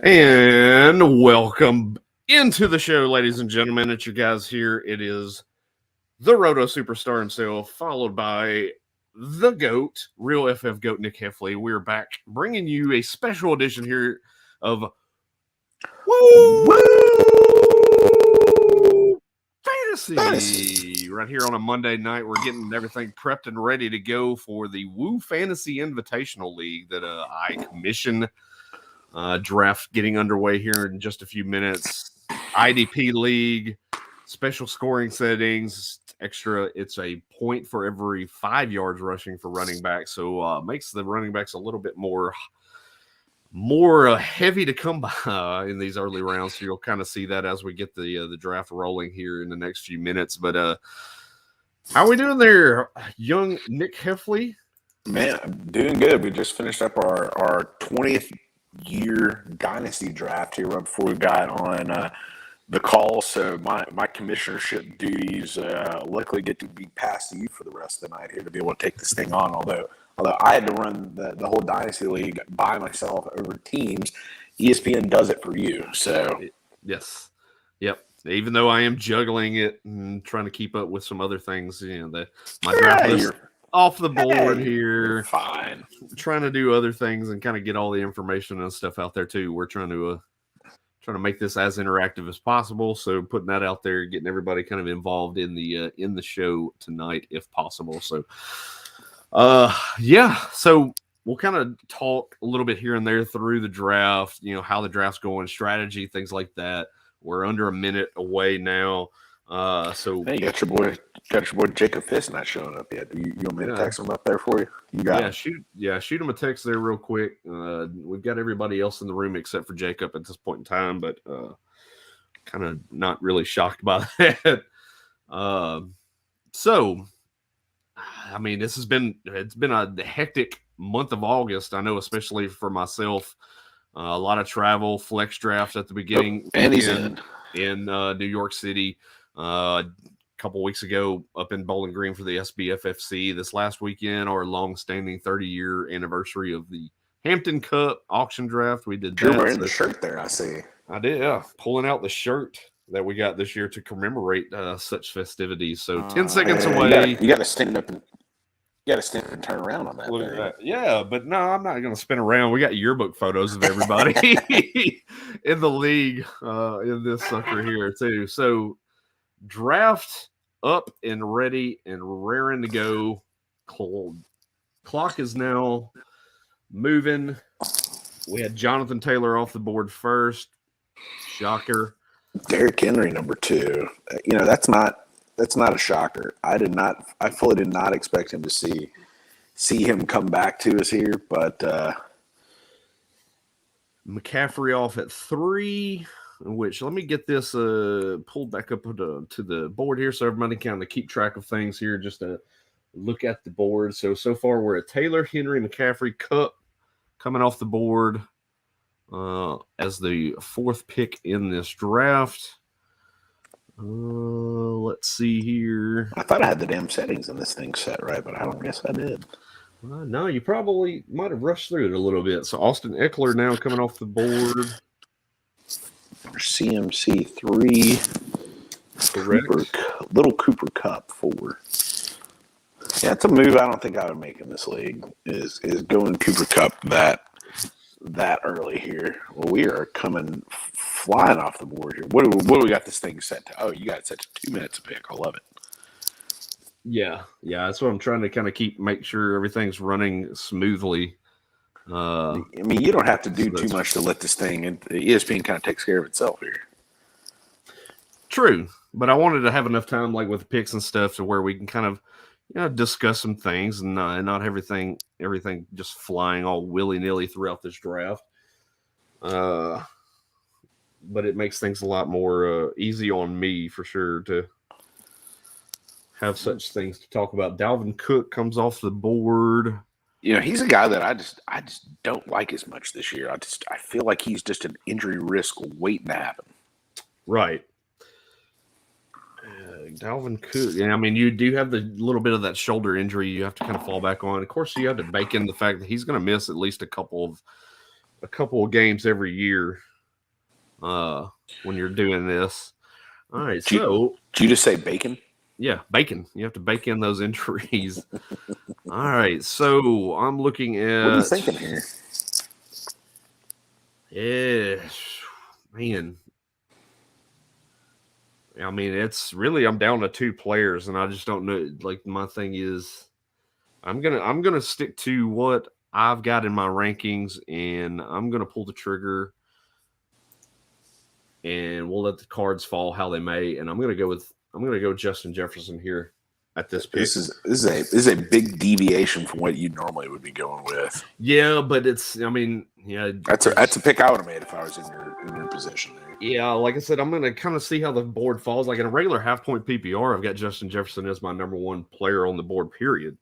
And welcome into the show, ladies and gentlemen. It's your guys here. It is the Roto Superstar himself, followed by the GOAT, real FF GOAT Nick Heffley. We're back bringing you a special edition here of Woo Fantasy. Right here on a Monday night, we're getting everything prepped and ready to go for the Woo Fantasy Invitational League that I commission. Draft getting underway here in just a few minutes. IDP league, special scoring settings, extra. It's a point for every 5 yards rushing for running backs, so makes the running backs a little bit more heavy to come by in these early rounds. So you'll kind of see that as we get the draft rolling here in the next few minutes. But how are we doing there, young Nick Heffley? Man, I'm doing good. We just finished up our 20th year dynasty draft here right before we got on the call, so my commissionership duties luckily get to be passed to you for the rest of the night here to be able to take this thing on, although I had to run the whole dynasty league by myself over teams. ESPN does it for you. So yes, yep, even though I am juggling it and trying to keep up with some other things, my draft list off the board here. Fine. Trying to do other things and kind of get all the information and stuff out there too. We're trying to make this as interactive as possible. So putting that out there, getting everybody kind of involved in the show tonight if possible. So so we'll kind of talk a little bit here and there through the draft, how the draft's going, strategy, things like that. We're under a minute away now. So hey, you got your boy Jacob Fisk not showing up yet. You want me to text him up there for you? You got him. Shoot him a text there real quick. We've got everybody else in the room except for Jacob at this point in time, but kind of not really shocked by that. So I mean, it's been a hectic month of August. I know, especially for myself, a lot of travel, flex drafts at the beginning, and he's in New York City. A couple weeks ago up in Bowling Green for the SBFFC. This last weekend, our long-standing 30-year anniversary of the Hampton Cup auction draft. We did that. You're wearing the shirt there, I see. I did, yeah. Pulling out the shirt that we got this year to commemorate such festivities. So 10 seconds away. You got to stand up and turn around on that. Look at that. Yeah, but no, I'm not going to spin around. We got yearbook photos of everybody in the league in this sucker here too. So draft up and ready and raring to go. Clock is now moving. We had Jonathan Taylor off the board first. Shocker. Derrick Henry number 2. That's not a shocker. I fully did not expect him to see him come back to us here, but McCaffrey off at 3. Which, let me get this pulled back up to the board here so everybody can kind of keep track of things here, just to look at the board. So far we're at Taylor, Henry, McCaffrey, Cup coming off the board as the 4th pick in this draft. Let's see here. I thought I had the damn settings in this thing set right, but I don't guess I did. No, you probably might have rushed through it a little bit. So Austin Eckler now coming off the board. CMC 3, little Cooper Kupp 4. Yeah, it's a move I don't think I would make in this league. Is going Cooper Kupp that early here. Well, we are coming flying off the board here. What do we got this thing set to? Oh, you got it set to 2 minutes a pick. I love it. Yeah, that's what I'm trying to kind of make sure everything's running smoothly. I mean, you don't have to do too much to let this thing, and ESPN kind of takes care of itself here. True, but I wanted to have enough time, like with the picks and stuff, to where we can kind of discuss some things and not everything just flying all willy-nilly throughout this draft. But it makes things a lot more easy on me for sure to have such things to talk about. Dalvin Cook comes off the board. He's a guy that I just don't like as much this year. I feel like he's just an injury risk waiting to happen. Right. Dalvin Cook. Yeah, I mean, you do have the little bit of that shoulder injury you have to kind of fall back on. Of course, you have to bake in the fact that he's going to miss at least a couple of games every year. when you're doing this. All right, Did you just say bacon? Yeah, bacon. You have to bake in those injuries. All right, so I'm looking at. What are you thinking here? Yeah, man. I mean, it's really I'm down to 2 players, and I just don't know. Like my thing is, I'm gonna stick to what I've got in my rankings, and I'm gonna pull the trigger, and we'll let the cards fall how they may. And I'm gonna go with Justin Jefferson here at this pick. This is a big deviation from what you normally would be going with. Yeah, but it's that's a pick I would have made if I was in your position there. Yeah, like I said, I'm gonna kind of see how the board falls. Like in a regular half-point PPR, I've got Justin Jefferson as my number 1 player on the board. Period.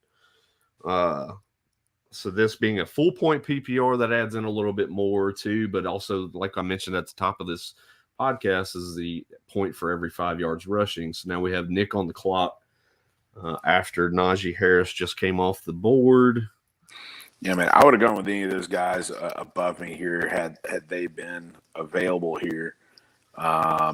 So this being a full point PPR, that adds in a little bit more too. But also, like I mentioned at the top of this podcast, is the point for every 5 yards rushing. So now we have Nick on the clock after Najee Harris just came off the board. Yeah, man, I would have gone with any of those guys above me here had they been available here. I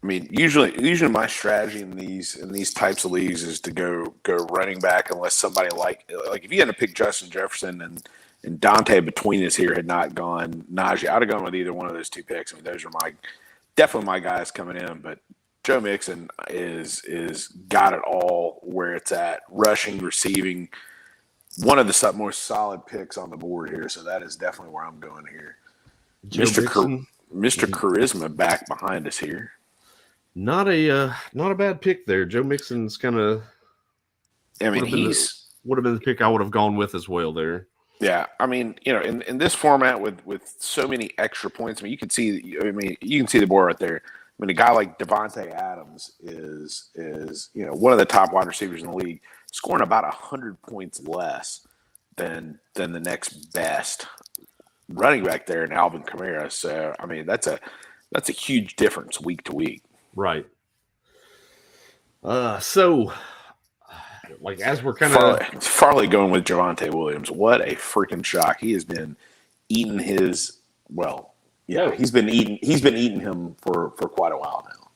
mean, usually my strategy in these types of leagues is to go running back unless somebody like if you had to pick Justin Jefferson and Dante between us here had not gone Najee, I'd have gone with either one of those 2 picks. I mean, those are definitely my guys coming in, but Joe Mixon is got it all where it's at, rushing, receiving, one of the most solid picks on the board here. So that is definitely where I'm going here. Mr. Charisma back behind us here. Not a bad pick there. Joe Mixon's kind of. I mean, would have been the pick I would have gone with as well there. Yeah, I mean, in this format with so many extra points, I mean, you can see the board right there. I mean, a guy like Devontae Adams is one of the top wide receivers in the league, scoring about 100 points less than the next best running back there in Alvin Kamara. So, I mean, that's a huge difference week to week. Right. So, like as we're kind of Farley going with Javonte Williams, what a freaking shock! He has been eating his he's been eating him for quite a while now.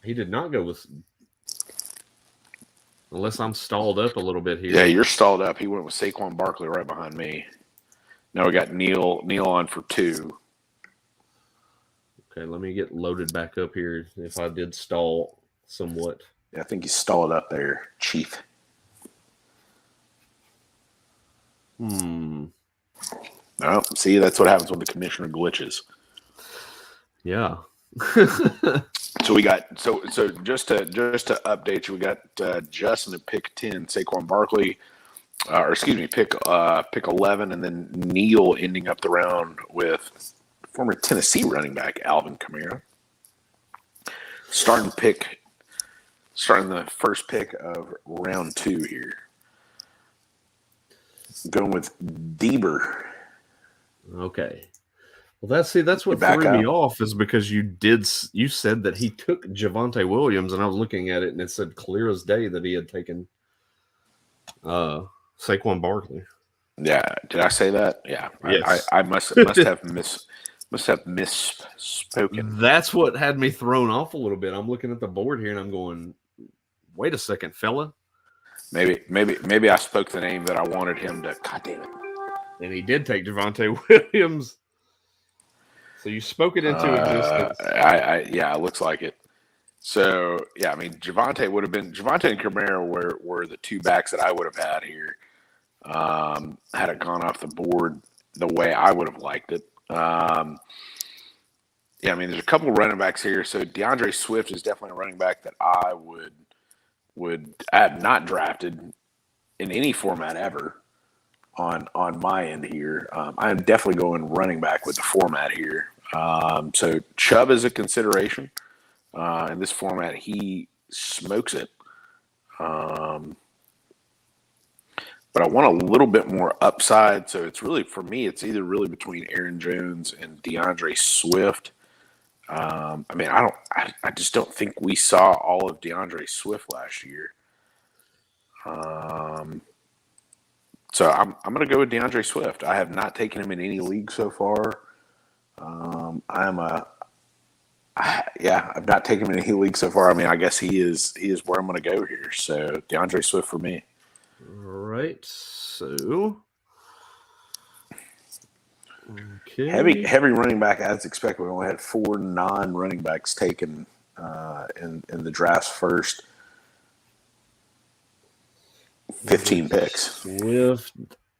He did not go with, unless I'm stalled up a little bit here. Yeah, you're stalled up. He went with Saquon Barkley right behind me. Now we got Neil on for 2. Okay, let me get loaded back up here if I did stall somewhat. Yeah, I think you stalled up there, Chief. Oh, see, that's what happens when the commissioner glitches. Yeah. So we got so just to update you, we got Justin at pick 10, Saquon Barkley, pick 11, and then Neil ending up the round with former Tennessee running back Alvin Kamara. Starting the first pick of round 2 here. Going with Deber. Okay. Well, that's what threw me off, is because you said that he took Javonte Williams, and I was looking at it and it said clear as day that he had taken Saquon Barkley. Yeah, did I say that? Yeah, yes. I must have misspoken. That's what had me thrown off a little bit. I'm looking at the board here and I'm going, wait a second, fella. Maybe I spoke the name that I wanted him to. God damn it! And he did take Javonte Williams. So you spoke it into existence. Yeah, it looks like it. So yeah, I mean, Javonte and Kamara were the 2 backs that I would have had here. Had it gone off the board the way I would have liked it. Yeah, I mean, there's a couple of running backs here. So Deandre Swift is definitely a running back that I would have not drafted in any format ever on my end here. I'm definitely going running back with the format here. So Chubb is a consideration. In this format, he smokes it. But I want a little bit more upside. So it's really, for me, it's either really between Aaron Jones and Deandre Swift. I mean, I just don't think we saw all of Deandre Swift last year. So I'm going to go with Deandre Swift. I have not taken him in any league so far. I've not taken him in any league so far. I mean, I guess he is where I'm going to go here. So Deandre Swift for me. All right. So okay. Heavy running back as expected. We only had 4 non-running backs taken in the draft's first 15 picks. Swift.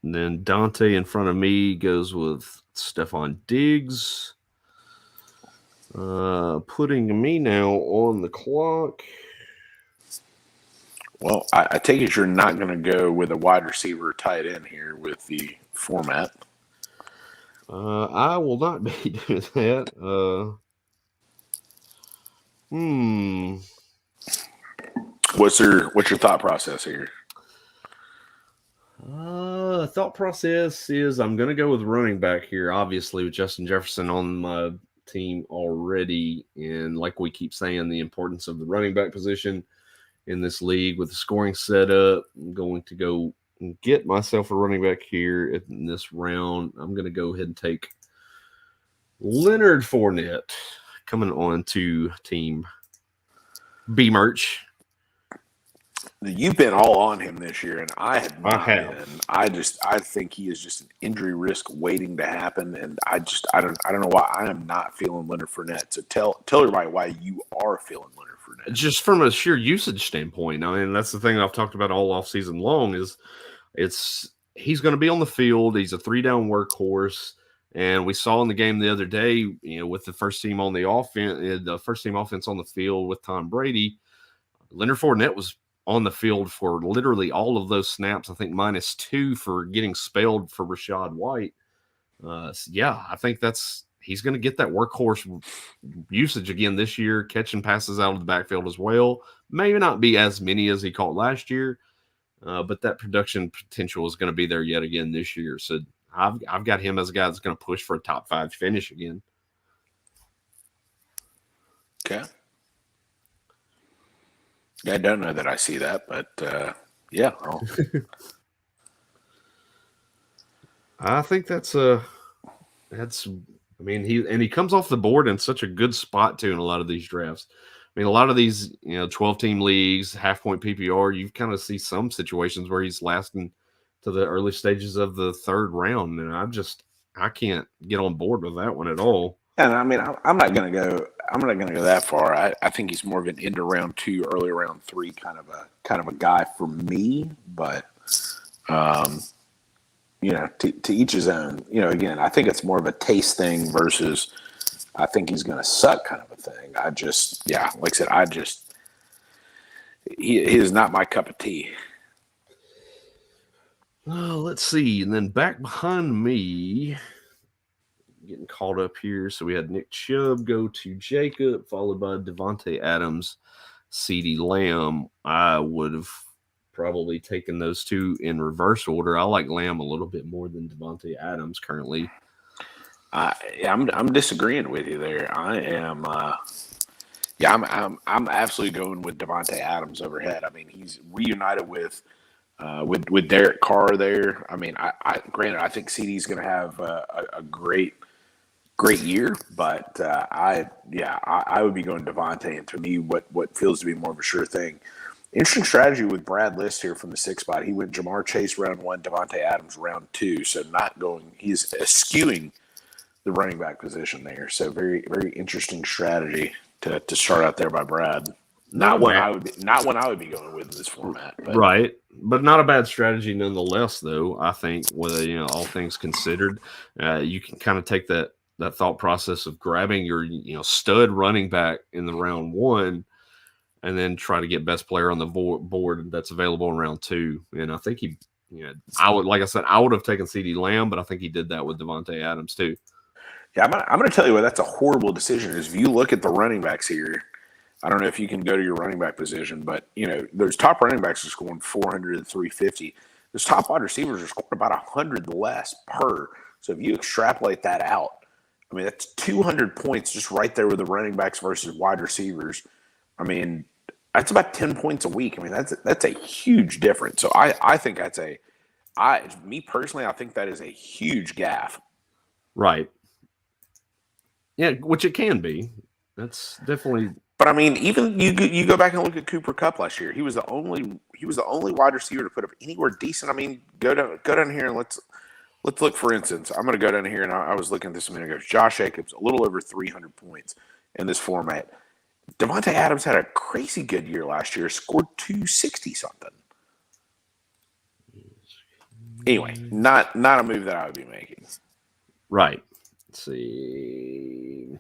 And then Dante in front of me goes with Stephon Diggs. Putting me now on the clock. Well, I take it you're not going to go with a wide receiver tight end here with the format. I will not be doing that. What's your thought process here? Thought process is I'm going to go with running back here, obviously, with Justin Jefferson on my team already. And like we keep saying, the importance of the running back position in this league with the scoring setup. I'm going to go and get myself a running back here in this round. I'm going to go ahead and take Leonard Fournette coming on to team B merch. You've been all on him this year, and I have not. I have. I think he is just an injury risk waiting to happen, and I don't know why I am not feeling Leonard Fournette. So tell everybody why you are feeling Leonard Fournette. Just from a sheer usage standpoint. I mean, that's the thing I've talked about all off season long is he's going to be on the field. He's a 3-down workhorse. And we saw in the game the other day, with the first team on the offense, the first team offense on the field with Tom Brady, Leonard Fournette was on the field for literally all of those snaps. I think -2 for getting spelled for Rachaad White. I think he's going to get that workhorse usage again this year, catching passes out of the backfield as well. Maybe not be as many as he caught last year, but that production potential is going to be there yet again this year. So I've got him as a guy that's going to push for a top 5 finish again. Okay. Yeah, I don't know that I see that, but yeah. I think he comes off the board in such a good spot too in a lot of these drafts. I mean, a lot of these, 12-team leagues, half-point PPR, you kind of see some situations where he's lasting to the early stages of the 3rd round, and I can't get on board with that one at all. And I mean, I'm not going to go that far. I think he's more of an end of round 2, early round 3 kind of a guy for me. But to each his own. Again, I think it's more of a taste thing versus I think he's going to suck kind of a thing. Like I said, he is not my cup of tea. Let's see, and then back behind me. Getting caught up here. So we had Nick Chubb go to Jacob, followed by Devontae Adams, CeeDee Lamb. I would have probably taken those two in reverse order. I like Lamb a little bit more than Devontae Adams currently. I'm disagreeing with you there. I am. I'm absolutely going with Devontae Adams overhead. I mean, he's reunited with Derek Carr there. I mean, granted, I think CeeDee's going to have a great year, but I would be going Devontae, and to me, what feels to be more of a sure thing. Interesting strategy with Brad List here from the 6th spot. He went Jamar Chase round 1, Devontae Adams round 2, so he's eschewing the running back position there. So very, very interesting strategy to start out there by Brad. Not one I would be going with in this format. But. Right. But not a bad strategy nonetheless, though. I think with all things considered, you can kind of take that thought process of grabbing your stud running back in the round 1 and then try to get best player on the board that's available in round 2. And I think I would have taken CeeDee Lamb, but I think he did that with Devontae Adams too. Yeah, I'm going to tell you why that's a horrible decision. Is if you look at the running backs here, I don't know if you can go to your running back position, but those top running backs are scoring 400 and 350. Those top wide receivers are scoring about 100 less per. So if you extrapolate that out, I mean, that's 200 points just right there with the running backs versus wide receivers. I mean, that's about 10 points a week. I mean, that's a huge difference. So I think that's a me personally, I think that is a huge gaffe. Right. Yeah, which it can be. That's definitely. But I mean, even you go back and look at Cooper Kupp last year. He was the only wide receiver to put up anywhere decent. I mean, go down here and let's look. For instance, I'm going to go down here and I was looking at this a minute ago. Josh Jacobs, a little over 300 points in this format. Devontae Adams had a crazy good year last year. Scored 260 something. Anyway, not a move that I would be making. Right. Let's see.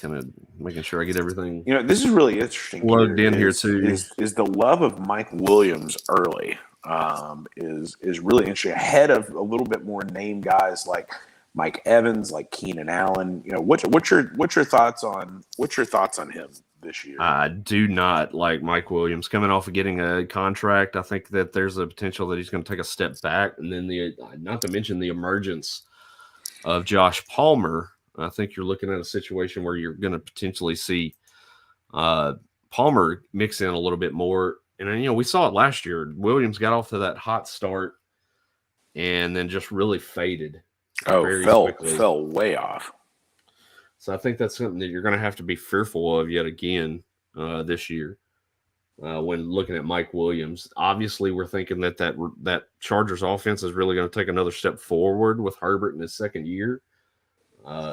Kind of making sure I get everything. You know, this is really interesting. Plugged in here too. Is the love of Mike Williams early is really interesting. Ahead of a little bit more name guys like Mike Evans, like Keenan Allen. You know, what's your thoughts on him this year? I do not like Mike Williams coming off of getting a contract. I think that there's a potential that he's going to take a step back, and then not to mention the emergence of Josh Palmer. I think you're looking at a situation where you're going to potentially see Palmer mix in a little bit more. And then, we saw it last year. Williams got off to that hot start and then just really faded. Fell way off. So I think that's something that you're going to have to be fearful of yet again this year when looking at Mike Williams. Obviously, we're thinking that Chargers offense is really going to take another step forward with Herbert in his second year.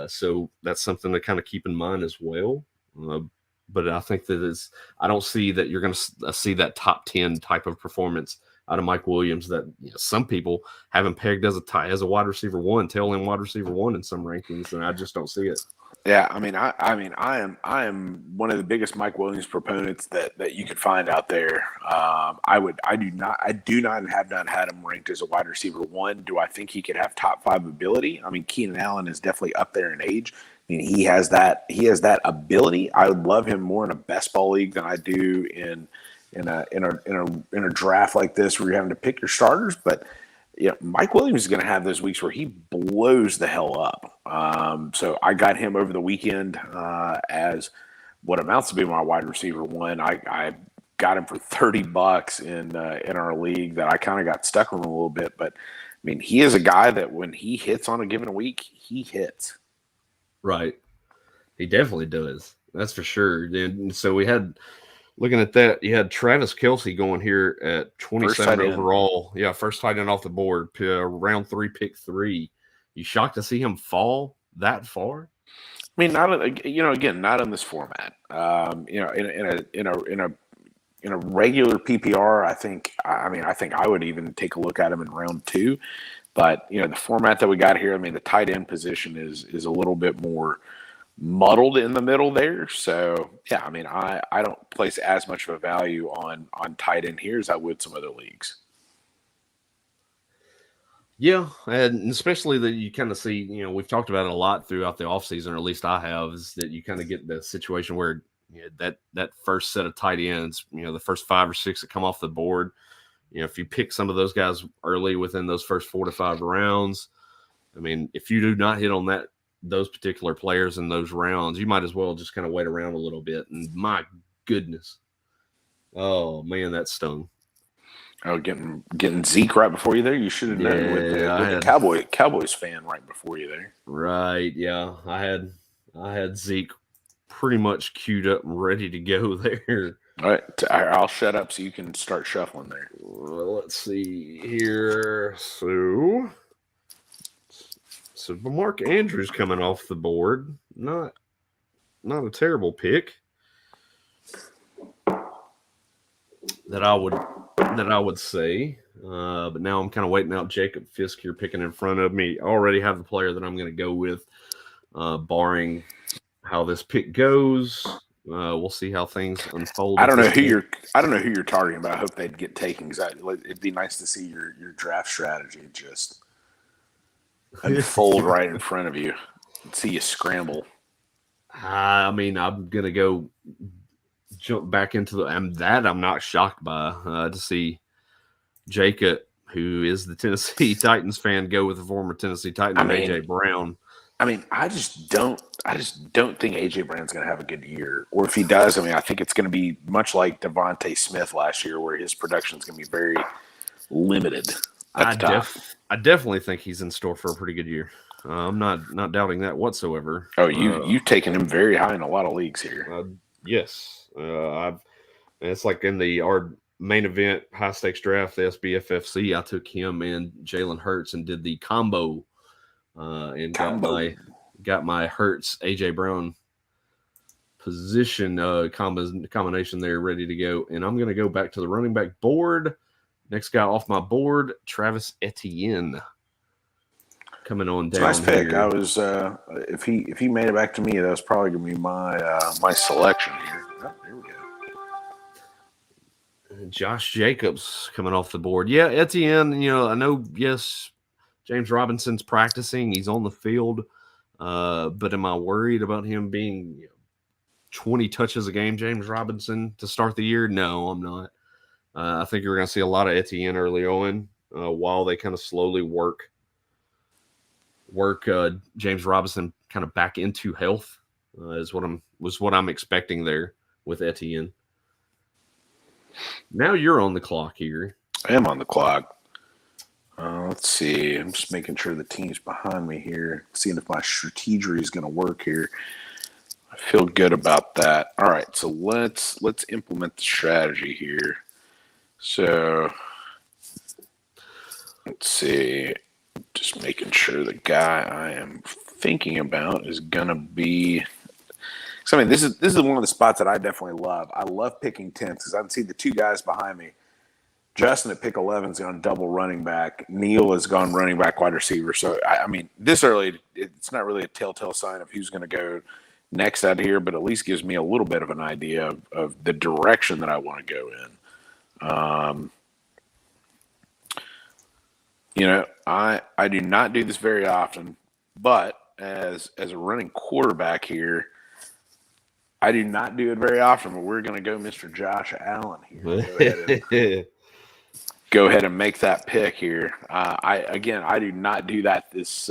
So that's something to kind of keep in mind as well. But I think I don't see that you're going to see that top 10 type of performance out of Mike Williams that some people have him pegged as a wide receiver one, tail end wide receiver one in some rankings, and I just don't see it. Yeah, I am one of the biggest Mike Williams proponents that you could find out there. I do not and have not had him ranked as a wide receiver one. Do I think he could have top 5 ability? I mean, Keenan Allen is definitely up there in age. I mean, he has that ability. I would love him more in a best ball league than I do in a draft like this where you're having to pick your starters. But Mike Williams is going to have those weeks where he blows the hell up. So I got him over the weekend as what amounts to be my wide receiver one. I got him for $30 in our league that I kind of got stuck with him a little bit. But I mean, he is a guy that when he hits on a given week, he hits. Right. He definitely does. That's for sure. And so we had, looking at that, you had Travis Kelsey going here at 27 overall. Yeah, first tight end off the board, round 3, pick 3. You shocked to see him fall that far? I mean, not in this format. In a regular PPR, I think I would even take a look at him in round 2. But the format that we got here, I mean, the tight end position is a little bit more muddled in the middle there. So yeah, I mean, I don't place as much of a value on tight end here as I would some other leagues. Yeah, and especially that you kind of see, we've talked about it a lot throughout the offseason, or at least I have, is that you kind of get the situation where that first set of tight ends, the first 5 or 6 that come off the board, if you pick some of those guys early within those first 4 to 5 rounds, I mean, if you do not hit on those particular players in those rounds, you might as well just kind of wait around a little bit. And my goodness, oh man, that stung. Oh, getting Zeke right before you there. You should have known with the Cowboys fan right before you there. Right, yeah. I had Zeke pretty much queued up and ready to go there. All right, I'll shut up so you can start shuffling there. Well, let's see here. So Mark Andrews coming off the board. Not a terrible pick that I would say. But now I'm kind of waiting out Jacob Fisk here picking in front of me. I already have the player that I'm going to go with, barring how this pick goes. We'll see how things unfold. I don't know who you're targeting about. I hope they'd get taken. It'd be nice to see your draft strategy just unfold right in front of you. See you scramble. I mean, I'm gonna go jump back into that. I'm not shocked by to see Jacob, who is the Tennessee Titans fan, go with the former Tennessee Titan AJ Brown. I mean, I just don't think AJ Brown's going to have a good year. Or if he does, I mean, I think it's going to be much like Devontae Smith last year, where his production is going to be very limited. at the top. I definitely think he's in store for a pretty good year. I'm not doubting that whatsoever. Oh, you've taken him very high in a lot of leagues here. Yes, it's like in our main event high stakes draft, the SBFFC. I took him and Jalen Hurts and did the combo, and got my Hurts AJ Brown position combination there ready to go. And I'm going to go back to the running back board. Next guy off my board, Travis Etienne. Coming on down. Nice pick. Here. I was if he made it back to me, that was probably gonna be my selection here. Oh, there we go. Josh Jacobs coming off the board. Yeah, Etienne. I know. Yes, James Robinson's practicing. He's on the field. But am I worried about him being 20 touches a game, James Robinson, to start the year? No, I'm not. I think you're going to see a lot of Etienne early on, while they kind of slowly work James Robinson kind of back into health, was what I'm expecting there with Etienne. Now you're on the clock here. I am on the clock. Let's see. I'm just making sure the team's behind me here, seeing if my strategy is going to work here. I feel good about that. All right, so let's implement the strategy here. So let's see. Just making sure the guy I am thinking about is gonna be. So I mean, this is one of the spots that I definitely love. I love picking 10s because I can see the two guys behind me. Justin at pick 11 is gone double running back. Neil has gone running back, wide receiver. So I mean, this early, it's not really a telltale sign of who's going to go next out here, but at least gives me a little bit of an idea of the direction that I want to go in. I do not do this very often, but as a running quarterback here, I do not do it very often, but we're going to go Mr. Josh Allen here. Go ahead and make that pick here. I do not do that this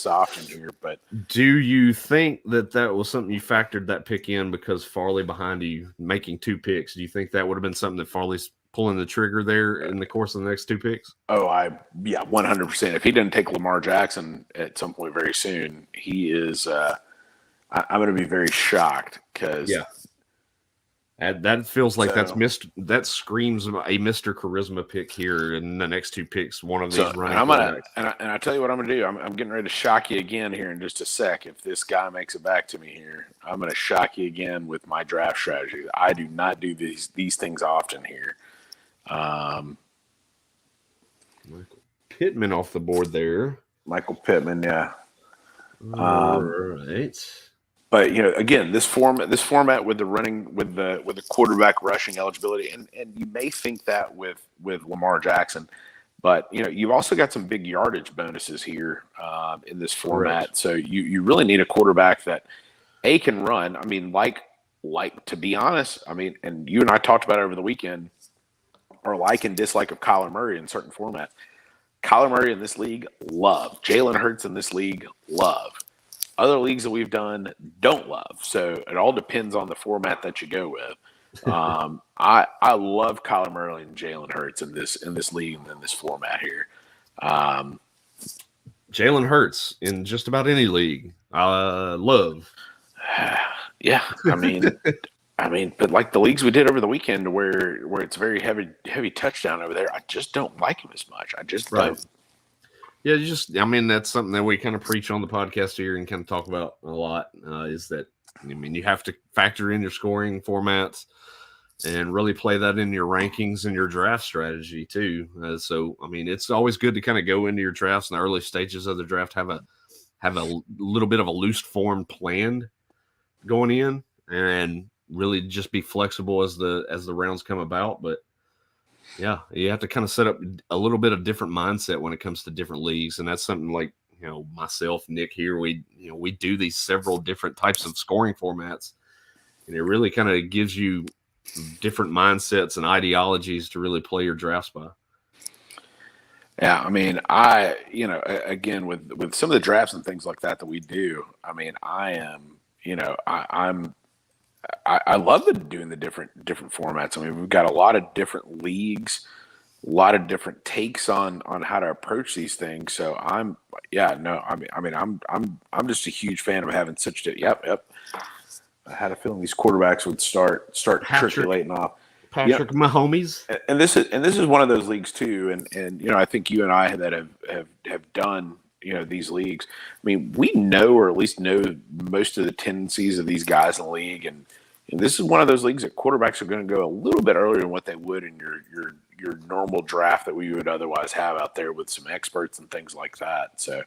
often here, but do you think that was something you factored that pick in because Farley behind you making two picks? Do you think that would have been something that Farley's pulling the trigger there in the course of the next two picks? Oh, 100%. If he didn't take Lamar Jackson at some point very soon, he is. I'm going to be very shocked because that feels like that screams a Mr. Charisma pick here in the next two picks. One of these running. And I tell you what I'm going to do. I'm getting ready to shock you again here in just a sec. If this guy makes it back to me here, I'm going to shock you again with my draft strategy. I do not do these things often here. Michael Pittman off the board there. Michael Pittman, yeah. All right. But again, this format with the quarterback rushing eligibility, and you may think that with Lamar Jackson, but you've also got some big yardage bonuses here in this format. Correct. So you really need a quarterback that can run. I mean, like to be honest, I mean, and you and I talked about it over the weekend. Or like and dislike of Kyler Murray in certain formats. Kyler Murray in this league, love. Jalen Hurts in this league, love. Other leagues that we've done, don't love. So it all depends on the format that you go with. I love Kyler Murray and Jalen Hurts in this league and in this format here. Jalen Hurts in just about any league, I love. Yeah, I mean, but like the leagues we did over the weekend where it's very heavy touchdown over there, I just don't like him as much. I just don't. Yeah, that's something that we kind of preach on the podcast here and kind of talk about a lot, is that, you have to factor in your scoring formats and really play that in your rankings and your draft strategy too. So, it's always good to kind of go into your drafts in the early stages of the draft, have a little bit of a loose form planned going in, and really just be flexible as the rounds come about. But yeah, you have to kind of set up a little bit of different mindset when it comes to different leagues. And that's something like, myself, Nick here, we do these several different types of scoring formats, and it really kind of gives you different mindsets and ideologies to really play your drafts by. Yeah. Again, with some of the drafts and things like that we do, I love doing the different formats. We've got a lot of different leagues lot of different takes on how to approach these things. So I'm just a huge fan of having such a yep. I had a feeling these quarterbacks would start trickulating off. Patrick Mahomes. And this is one of those leagues too. And I think you and I that have done these leagues. I mean, we know, or at least know, most of the tendencies of these guys in the league, and this is one of those leagues that quarterbacks are going to go a little bit earlier than what they would in your normal draft that we would otherwise have out there with some experts and things like that. So,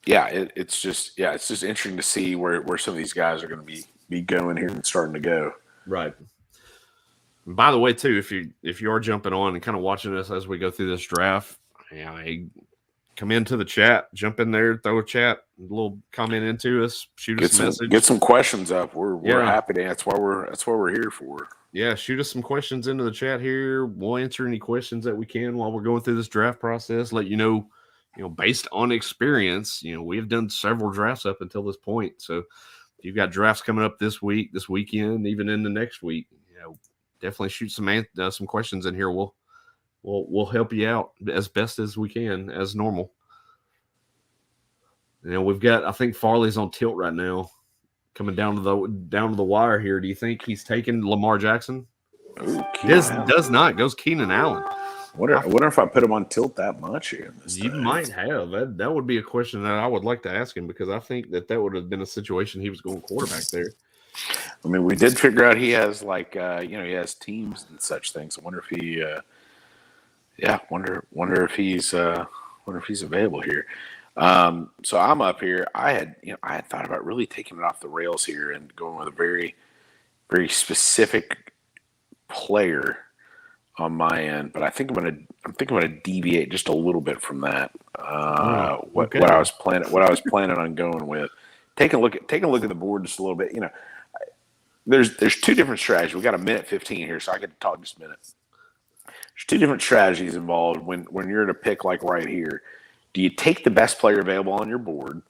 it's just interesting to see where some of these guys are going to be going here and starting to go. Right. And by the way, too, if you are jumping on and kind of watching us as we go through this draft, come into the chat, jump in there, throw a chat, a little comment into us, shoot us a message, get some questions up. We're happy to. That's what we're here for. Yeah, shoot us some questions into the chat here. We'll answer any questions that we can while we're going through this draft process. Let you know, based on experience, we have done several drafts up until this point. So if you've got drafts coming up this week, this weekend, even in the next week, definitely shoot some questions in here. We'll help you out as best as we can, as normal. We've got, I think Farley's on tilt right now, coming down to the wire here. Do you think he's taking Lamar Jackson? Ooh, does not. Goes Keenan Allen. I wonder if I put him on tilt that much here. You might have. That would be a question that I would like to ask him, because I think that would have been a situation he was going quarterback there. I mean, we did figure out he has he has teams and such things. I wonder if he, wonder if he's available here. So I'm up here. I had thought about really taking it off the rails here and going with a very, very specific player on my end, but I think I'm gonna deviate just a little bit from that. What I was planning on going with. Taking a look at the board just a little bit. There's two different strategies. We got a minute 15 here, so I get to talk just a minute. There's two different strategies involved when you're at a pick like right here. Do you take the best player available on your board,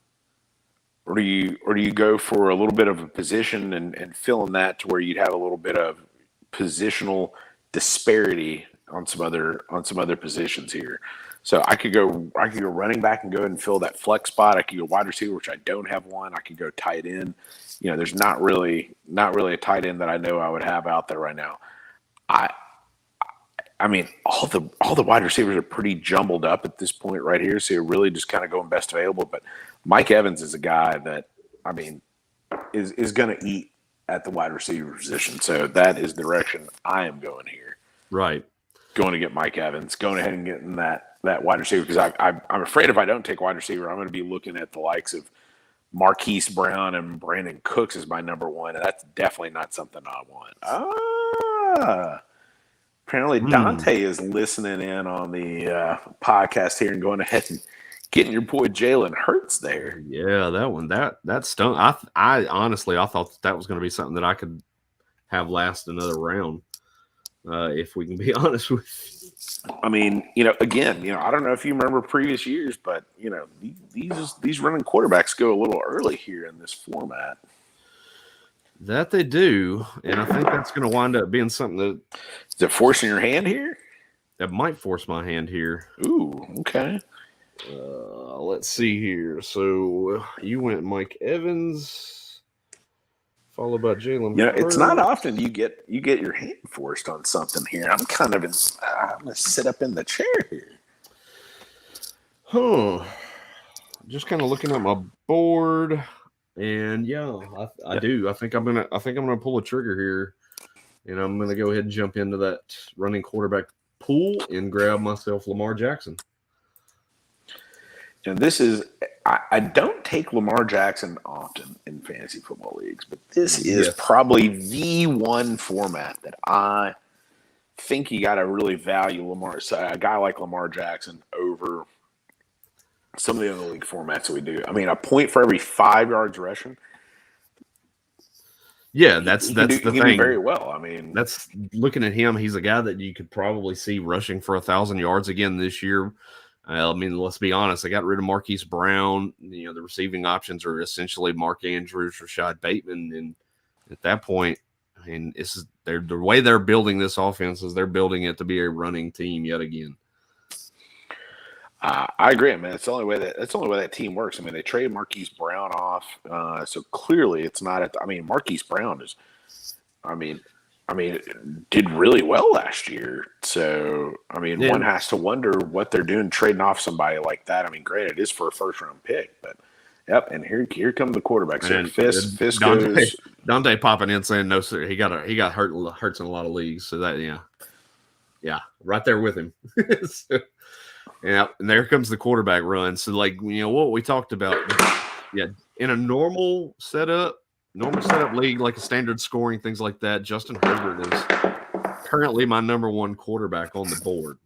or do you go for a little bit of a position and fill in that to where you'd have a little bit of positional disparity on some other positions here? So I could go running back and go ahead and fill that flex spot. I could go wide receiver, which I don't have one. I could go tight end. There's not really a tight end that I know I would have out there right now. I mean, all the wide receivers are pretty jumbled up at this point right here, so you're really just kind of going best available. But Mike Evans is a guy that, I mean, is going to eat at the wide receiver position. So that is the direction I am going here. Right. Going to get Mike Evans, going ahead and getting that wide receiver, because I'm afraid if I don't take wide receiver, I'm going to be looking at the likes of Marquise Brown and Brandon Cooks as my number one, and that's definitely not something I want. Apparently Dante is listening in on the podcast here and going ahead and getting your boy Jalen Hurts there. Yeah, that one that stung. I honestly thought that was going to be something that I could have last another round, if we can be honest with you. I mean, again, I don't know if you remember previous years, but these running quarterbacks go a little early here in this format. That they do, and I think that's going to wind up being something that is it forcing your hand here? That might force my hand here. Ooh, okay. Let's see here. So you went Mike Evans, followed by Jalen. It's not often you get your hand forced on something here. I'm kind of I'm going to sit up in the chair here. Just kind of looking at my board. And I do. I think I'm gonna pull a trigger here, and I'm gonna go ahead and jump into that running quarterback pool and grab myself Lamar Jackson. And this is I don't take Lamar Jackson often in fantasy football leagues, but this is probably the one format that I think you got to really value Lamar. So a guy like Lamar Jackson over some of the other league formats that we do. I mean, a point for every 5 yards rushing. Yeah, that's the thing. Do very well. I mean, that's looking at him. He's a guy that you could probably see rushing for 1,000 yards again this year. I mean, let's be honest. I got rid of Marquise Brown. The receiving options are essentially Mark Andrews, Rashad Bateman, and at that point, and the way they're building this offense is they're building it to be a running team yet again. I agree, man. That's the only way that team works. I mean, they traded Marquise Brown off, so clearly it's not. Marquise Brown is, did really well last year. So one has to wonder what they're doing trading off somebody like that. I mean, granted, it is for a first round pick, but yep. And here come the quarterbacks. So Fisk goes. Dante popping in saying no, sir. He got hurts in a lot of leagues. So that yeah, right there with him. So, yeah, and there comes the quarterback run. So, what we talked about, in a normal setup league, like a standard scoring, things like that, Justin Herbert is currently my number one quarterback on the board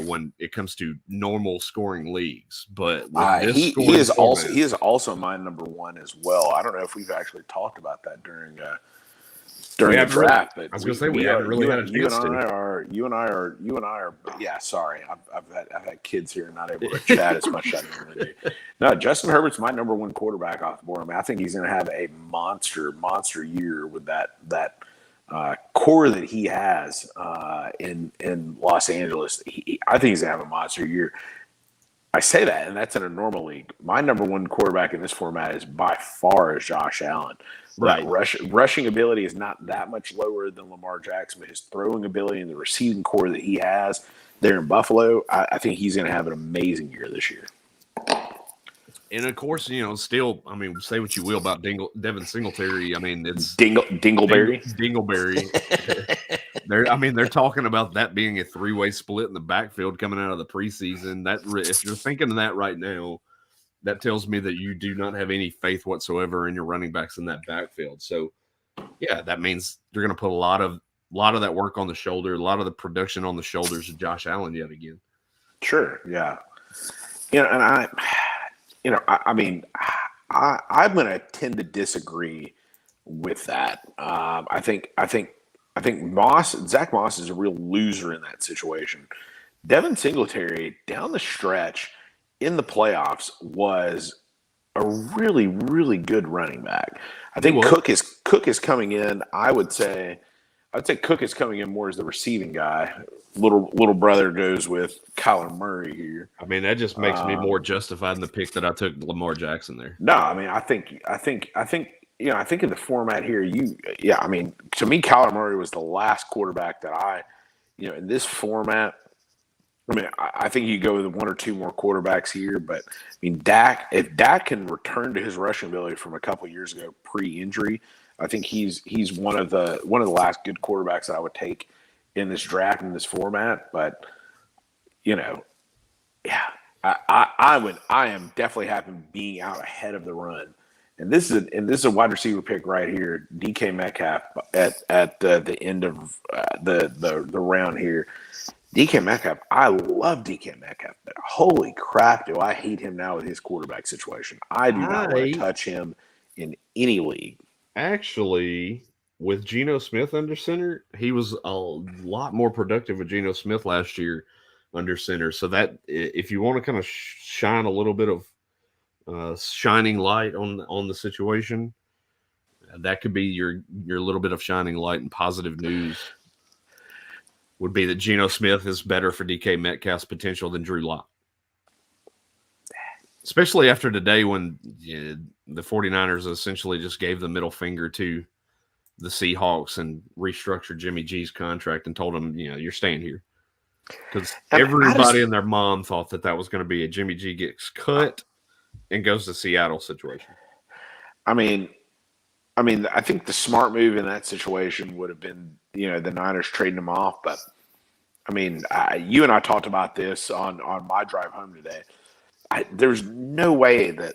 when it comes to normal scoring leagues. But he is also my number one as well. I don't know if we've actually talked about that during the draft, but I was going to say we haven't really had a chance to. You and I are. Yeah, sorry, I've had kids here and not able to chat as much as I normally do. No, Justin Herbert's my number one quarterback off the board. I think he's going to have a monster year with that core that he has in Los Angeles. I think he's going to have a monster year. I say that, and that's in a normal league. My number one quarterback in this format is by far Josh Allen. Right. Rushing ability is not that much lower than Lamar Jackson, but his throwing ability and the receiving core that he has there in Buffalo, I think he's going to have an amazing year this year. And of course, still, say what you will about Devin Singletary. It's Dingleberry. They're talking about that being a three-way split in the backfield coming out of the preseason. That if you're thinking of that right now, that tells me that you do not have any faith whatsoever in your running backs in that backfield. So, yeah, that means you're going to put a lot of that work on the shoulder, a lot of the production on the shoulders of Josh Allen yet again. Sure, yeah. I'm going to tend to disagree with that. I think Zach Moss is a real loser in that situation. Devin Singletary down the stretch in the playoffs was a really, really good running back. I think Cook is coming in. I would say Cook is coming in more as the receiving guy. Little brother goes with Kyler Murray here. That just makes me more justified in the pick that I took Lamar Jackson there. No, I think in the format here, to me, Kyler Murray was the last quarterback that in this format. I think you go with one or two more quarterbacks here, but Dak. If Dak can return to his rushing ability from a couple years ago pre-injury, I think he's one of the last good quarterbacks that I would take in this draft in this format. But I am definitely happy being out ahead of the run. And this is a wide receiver pick right here, DK Metcalf at the end of the round here. DK Metcalf, I love DK Metcalf, but holy crap, do I hate him now with his quarterback situation. I do not want to touch him in any league. Actually, with Geno Smith under center, he was a lot more productive with Geno Smith last year under center. So that if you want to kind of shine a little bit of shining light on the situation, that could be your little bit of shining light and positive news. Would be that Geno Smith is better for DK Metcalf's potential than Drew Lock. Especially after today when the 49ers essentially just gave the middle finger to the Seahawks and restructured Jimmy G's contract and told him, you're staying here. Because everybody and their mom thought that was going to be a Jimmy G gets cut and goes to Seattle situation. I think the smart move in that situation would have been, the Niners trading him off. But, you and I talked about this on my drive home today. There's no way that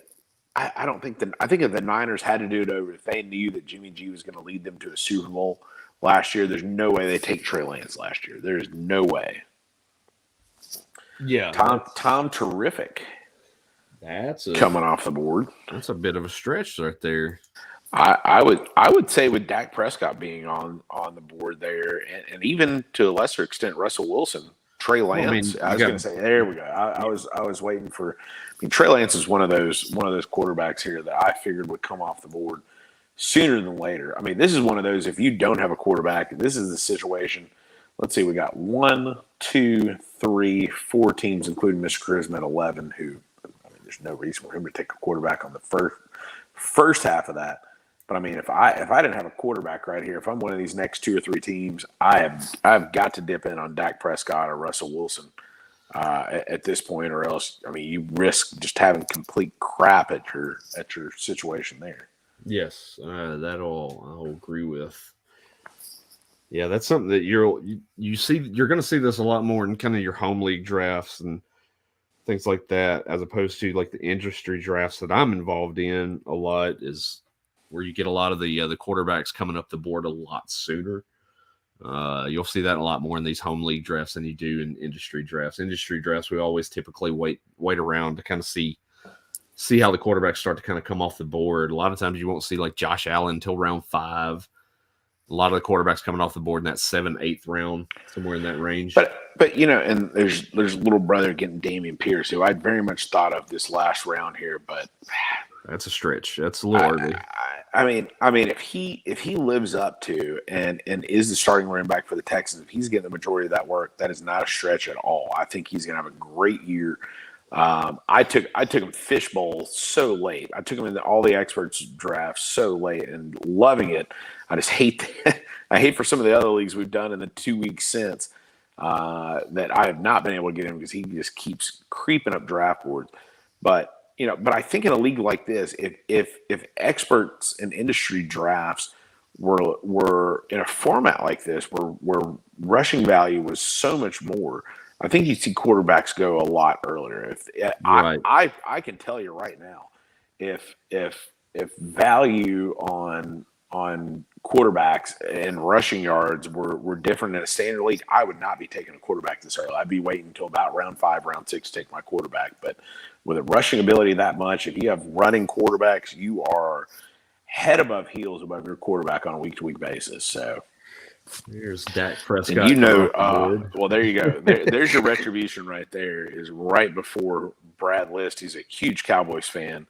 I think if the Niners had to do it over, if they knew that Jimmy G was going to lead them to a Super Bowl last year, there's no way they take Trey Lance last year. There's no way. Yeah. Tom Terrific. That's coming off the board. That's a bit of a stretch right there. I would say with Dak Prescott being on the board there, and even to a lesser extent Russell Wilson, Trey Lance. I was going to say there we go. I was waiting for. Trey Lance is one of those quarterbacks here that I figured would come off the board sooner than later. I mean, this is one of those, if you don't have a quarterback, this is the situation. Let's see, we got 1, 2, 3, 4 teams, including Mr. Charisma at 11, who, I mean, there's no reason for him to take a quarterback on the first half of that. But I mean, if I didn't have a quarterback right here, if I'm one of these next 2 or 3 teams, I've got to dip in on Dak Prescott or Russell Wilson at this point, or else, I mean, you risk just having complete crap at your situation there. Yes, I'll agree with. Yeah, that's something that you're going to see this a lot more in kind of your home league drafts and things like that, as opposed to like the industry drafts that I'm involved in a lot, is where you get a lot of the quarterbacks coming up the board a lot sooner. You'll see that a lot more in these home league drafts than you do in industry drafts. Industry drafts, we always typically wait around to kind of see how the quarterbacks start to kind of come off the board. A lot of times you won't see like Josh Allen until round 5. A lot of the quarterbacks coming off the board in that 7th, 8th round, somewhere in that range. But you know, and there's little brother getting Damien Pierce, who I very much thought of this last round here, but that's a stretch. That's a little early. I mean, if he lives up to and is the starting running back for the Texans, if he's getting the majority of that work, that is not a stretch at all. I think he's going to have a great year. I took him fishbowl so late. I took him in all the experts drafts so late and loving it. I just hate I hate for some of the other leagues we've done in the 2 weeks since that I have not been able to get him because he just keeps creeping up draft boards. But I think in a league like this, if experts in industry drafts were in a format like this where rushing value was so much more, I think you'd see quarterbacks go a lot earlier. Right. I can tell you right now, if value on quarterbacks and rushing yards were different in a standard league, I would not be taking a quarterback this early. I'd be waiting until about round 5, round 6 to take my quarterback. But with a rushing ability that much, if you have running quarterbacks, you are head above heels above your quarterback on a week-to-week basis. So here's Dak Prescott. And well, there you go. There's your retribution right there, is right before Brad List. He's a huge Cowboys fan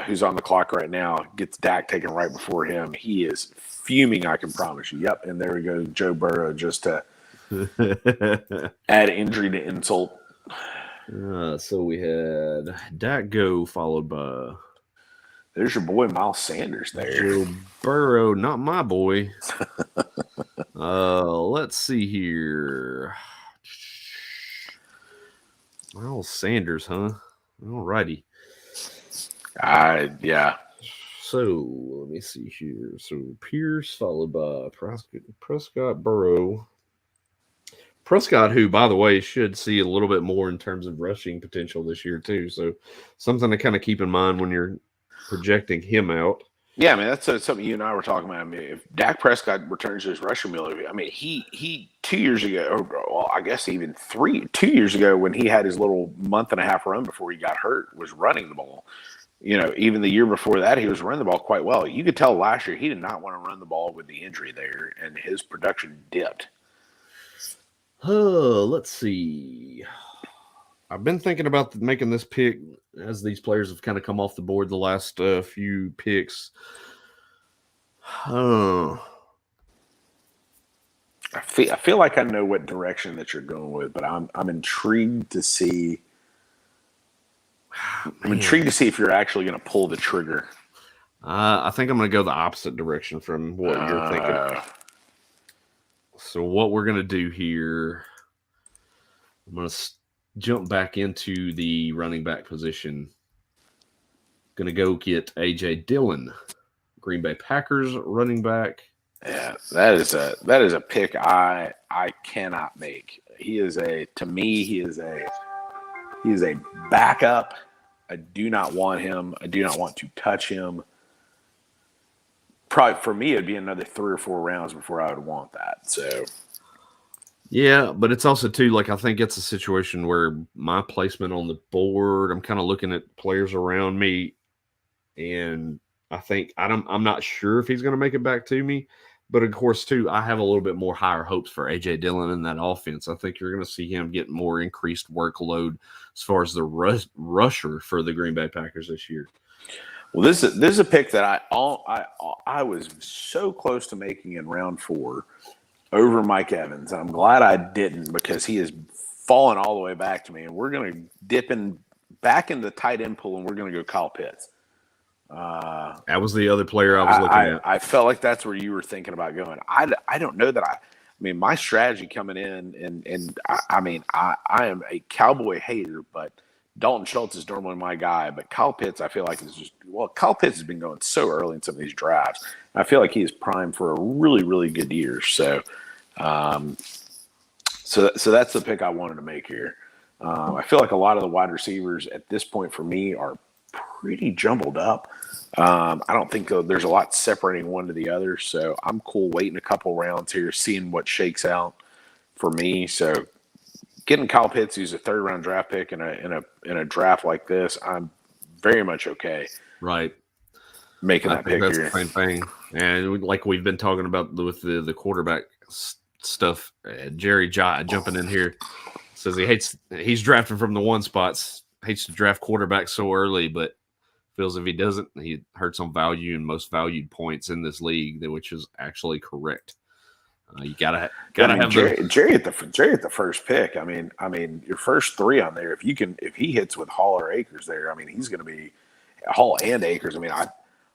who's on the clock right now. Gets Dak taken right before him. He is fuming, I can promise you. Yep, and there we go, Joe Burrow, just to add injury to insult. So we had Dak go, followed by... There's your boy Miles Sanders there. Joe Burrow, not my boy. Let's see here. Miles Sanders, huh? Alrighty. Yeah. So let me see here. So Pierce, followed by Prescott, Burrow. Prescott, who, by the way, should see a little bit more in terms of rushing potential this year, too. So something to kind of keep in mind when you're projecting him out. Yeah, I mean, that's something you and I were talking about. I mean, if Dak Prescott returns to his rushing ability, I mean, he 2 years ago, or well, I guess even 2 years ago, when he had his little month and a half run before he got hurt, was running the ball. Even the year before that, he was running the ball quite well. You could tell last year he did not want to run the ball with the injury there, and his production dipped. Let's see. I've been thinking about making this pick as these players have kind of come off the board the last few picks. I feel like I know what direction that you're going with, but I'm intrigued to see. I'm intrigued to see if you're actually going to pull the trigger. I think I'm going to go the opposite direction from what you're thinking. So what we're going to do here, I'm going to jump back into the running back position. Going to go get A.J. Dillon, Green Bay Packers running back. Yeah, that is a pick I cannot make. He is a backup. I do not want him. I do not want to touch him. Probably for me, it'd be another 3 or 4 rounds before I would want that. So, yeah, but it's also too, like, I think it's a situation where my placement on the board, I'm kind of looking at players around me, and I think I'm not sure if he's going to make it back to me. But of course, too, I have a little bit more higher hopes for A.J. Dillon in that offense. I think you're going to see him get more increased workload as far as the rusher for the Green Bay Packers this year. Well, this is a pick that I was so close to making in round 4 over Mike Evans. I'm glad I didn't because he has fallen all the way back to me. And we're going to dip back in the tight end pool, and we're going to go Kyle Pitts. That was the other player I was looking at. I felt like that's where you were thinking about going. I don't know that I mean, my strategy coming in, and I am a Cowboy hater, but Dalton Schultz is normally my guy. But Kyle Pitts, I feel like Kyle Pitts has been going so early in some of these drafts. I feel like he is primed for a really, really good year. So, so that's the pick I wanted to make here. I feel like a lot of the wide receivers at this point for me are pretty jumbled up. I don't think there's a lot separating one to the other, so I'm cool waiting a couple rounds here, seeing what shakes out for me. So getting Kyle Pitts, who's a 3rd-round draft pick in a draft like this, I'm very much okay. Right. Making that pick that's here. The same thing. And like we've been talking about with the quarterback stuff, Jerry jumping in here says he's drafting from the 1 spots, hates to draft quarterbacks so early, but feels if he doesn't, he hurts on value and most valued points in this league, which is actually correct. You gotta have Jerry at the first pick. I mean, your first 3 on there. If he hits with Hall or Akers there, I mean, he's going to be Hall and Akers. I mean,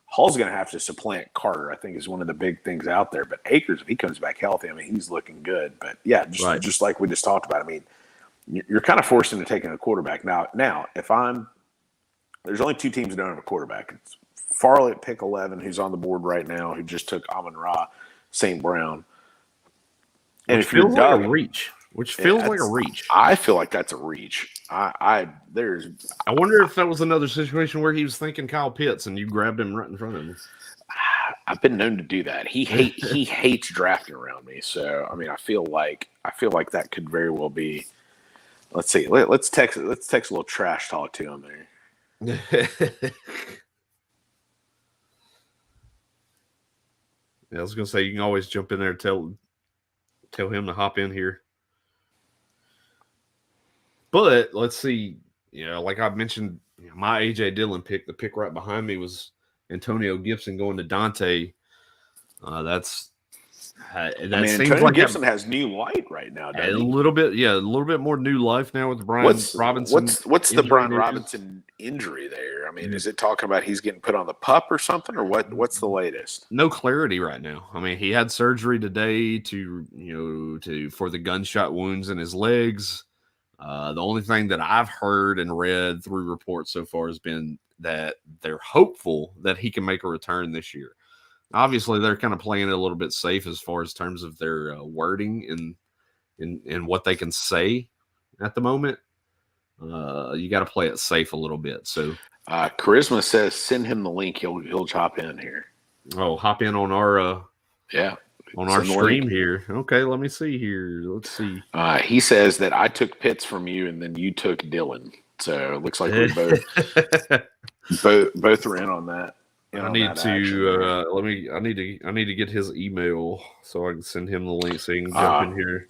Hall's going to have to supplant Carter. I think is one of the big things out there. But Akers, if he comes back healthy, I mean, he's looking good. But yeah, just like we just talked about. I mean, you're kind of forced into taking a quarterback now. There's only 2 teams that don't have a quarterback. It's Farley at pick 11, who's on the board right now, who just took Amon-Ra St. Brown. And which feels like a reach. I feel like that's a reach. I wonder if that was another situation where he was thinking Kyle Pitts and you grabbed him right in front of him. I've been known to do that. He hates drafting around me. So I mean, I feel like that could very well be. Let's see. Let's text a little trash talk to him there. Yeah, I was gonna say you can always jump in there and tell him to hop in here. But let's see, like I mentioned, my AJ Dillon pick, the pick right behind me was Antonio Gibson going to Dante. Antonio Gibson has new light right now. A little bit more new life now with Brian Robinson. What's the Brian Robinson injury there? I mean, is it talking about he's getting put on the PUP or something, or what? What's the latest? No clarity right now. I mean, he had surgery today for the gunshot wounds in his legs. The only thing that I've heard and read through reports so far has been that they're hopeful that he can make a return this year. Obviously, they're kind of playing it a little bit safe as far as terms of their wording and what they can say at the moment. You got to play it safe a little bit. So, Charisma says send him the link. He'll hop in here. Oh, hop in on our on our stream here. Okay, let me see here. Let's see. He says that I took Pitts from you and then you took Dillon. So it looks like we both are in on that. I need to get his email so I can send him the link so he can jump in here.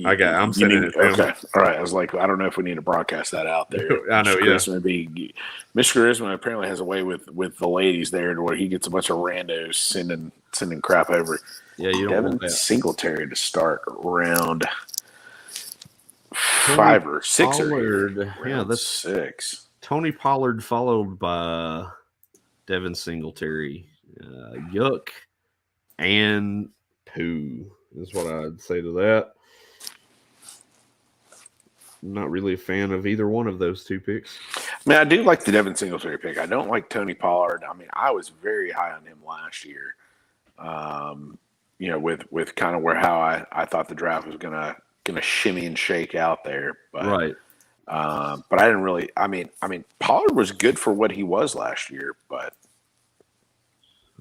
I'm sending it. Okay. All right. I was like, I don't know if we need to broadcast that out there. I know, Mr. Charisma apparently has a way with the ladies there to where he gets a bunch of randos sending crap over. Yeah, you don't want that. Singletary to start round 5 or 6 Pollard. That's 6. Tony Pollard followed by Devin Singletary. Yuck and poo is what I'd say to that. I'm not really a fan of either one of those 2 picks. I mean, I do like the Devin Singletary pick. I don't like Tony Pollard. I mean, I was very high on him last year. With kind of how I thought the draft was gonna shimmy and shake out there. But, right. But I didn't really. I mean, Pollard was good for what he was last year. But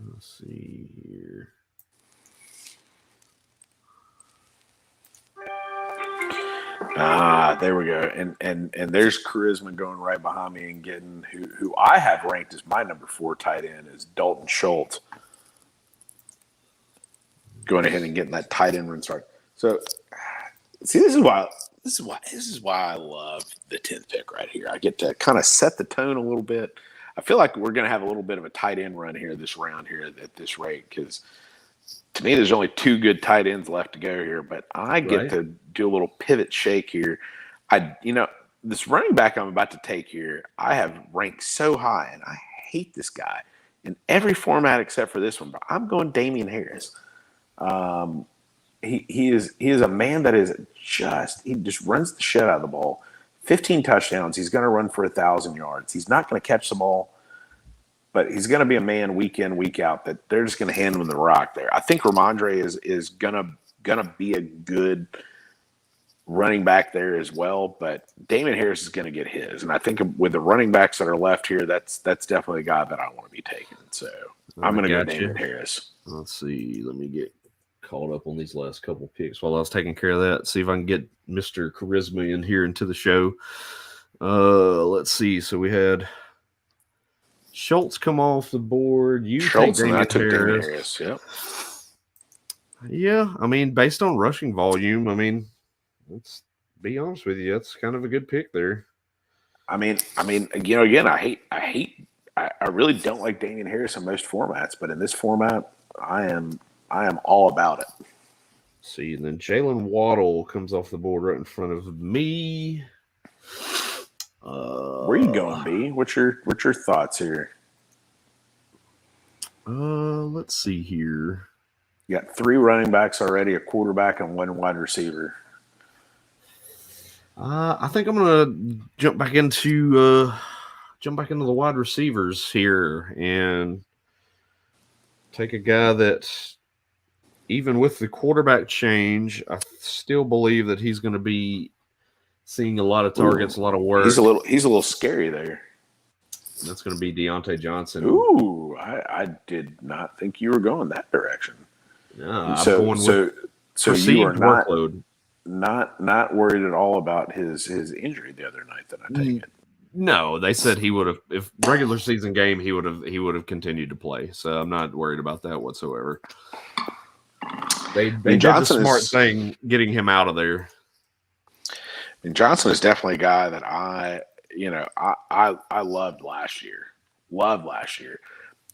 let's see here. There we go. And there's Charisma going right behind me and getting who I have ranked as my number 4 tight end is Dalton Schultz. Going ahead and getting that tight end run start. So, see, this is why I love the 10th pick right here. I get to kind of set the tone a little bit. I feel like we're going to have a little bit of a tight end run here this round here at this rate, because to me, there's only 2 good tight ends left to go here, but I get to do a little pivot shake here. This running back I'm about to take here, I have ranked so high, and I hate this guy in every format except for this one, but I'm going Damien Harris. He is a man that he just runs the shit out of the ball. 15 touchdowns. He's going to run for 1,000 yards. He's not going to catch the ball, but he's going to be a man week in, week out that they're just going to hand him the rock there. I think Ramondre is going to be a good running back there as well, but Damien Harris is going to get his. And I think with the running backs that are left here, that's definitely a guy that I want to be taking. So I'm going to go Damien Harris. Let's see. Let me get caught up on these last couple picks while I was taking care of that. See if I can get Mr. Charisma in here into the show. Let's see. So we had Schultz come off the board. Schultz and I took Damien Harris. Yep. Yeah, I mean, based on rushing volume, I mean, let's be honest with you, that's kind of a good pick there. I mean, again, I really don't like Damien Harris in most formats, but in this format, I am all about it. See, and then Jalen Waddle comes off the board right in front of me. Where are you going, B? What's your thoughts here? Let's see here. You got 3 running backs already, a quarterback, and 1 wide receiver. I think I'm gonna jump back into the wide receivers here and take a guy that, even with the quarterback change, I still believe that he's going to be seeing a lot of targets, a lot of work. He's a little scary there. That's going to be Deontay Johnson. Ooh, I did not think you were going that direction. No, so you are workload. not worried at all about his injury the other night. That I take it. No, they said he would have, if regular season game, he would have continued to play. So I'm not worried about that whatsoever. They did the smart thing getting him out of there. And Johnson is definitely a guy that I loved last year.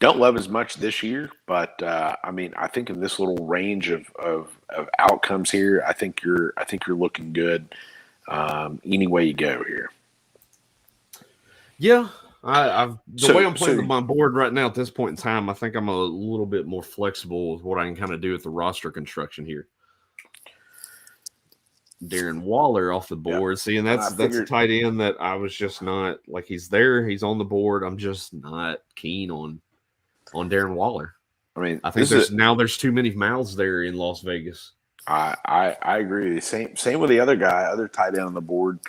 Don't love as much this year, but I think in this little range of outcomes here, I think you're looking good any way you go here. Yeah, the way I'm playing with my board right now at this point in time, I think I'm a little bit more flexible with what I can kind of do with the roster construction here. Darren Waller off the board. Yeah. See, and that's a tight end that I was just not like, he's there, he's on the board. I'm just not keen on Darren Waller. I mean, I think there's too many mouths there in Las Vegas. I agree. Same with the other tight end on the board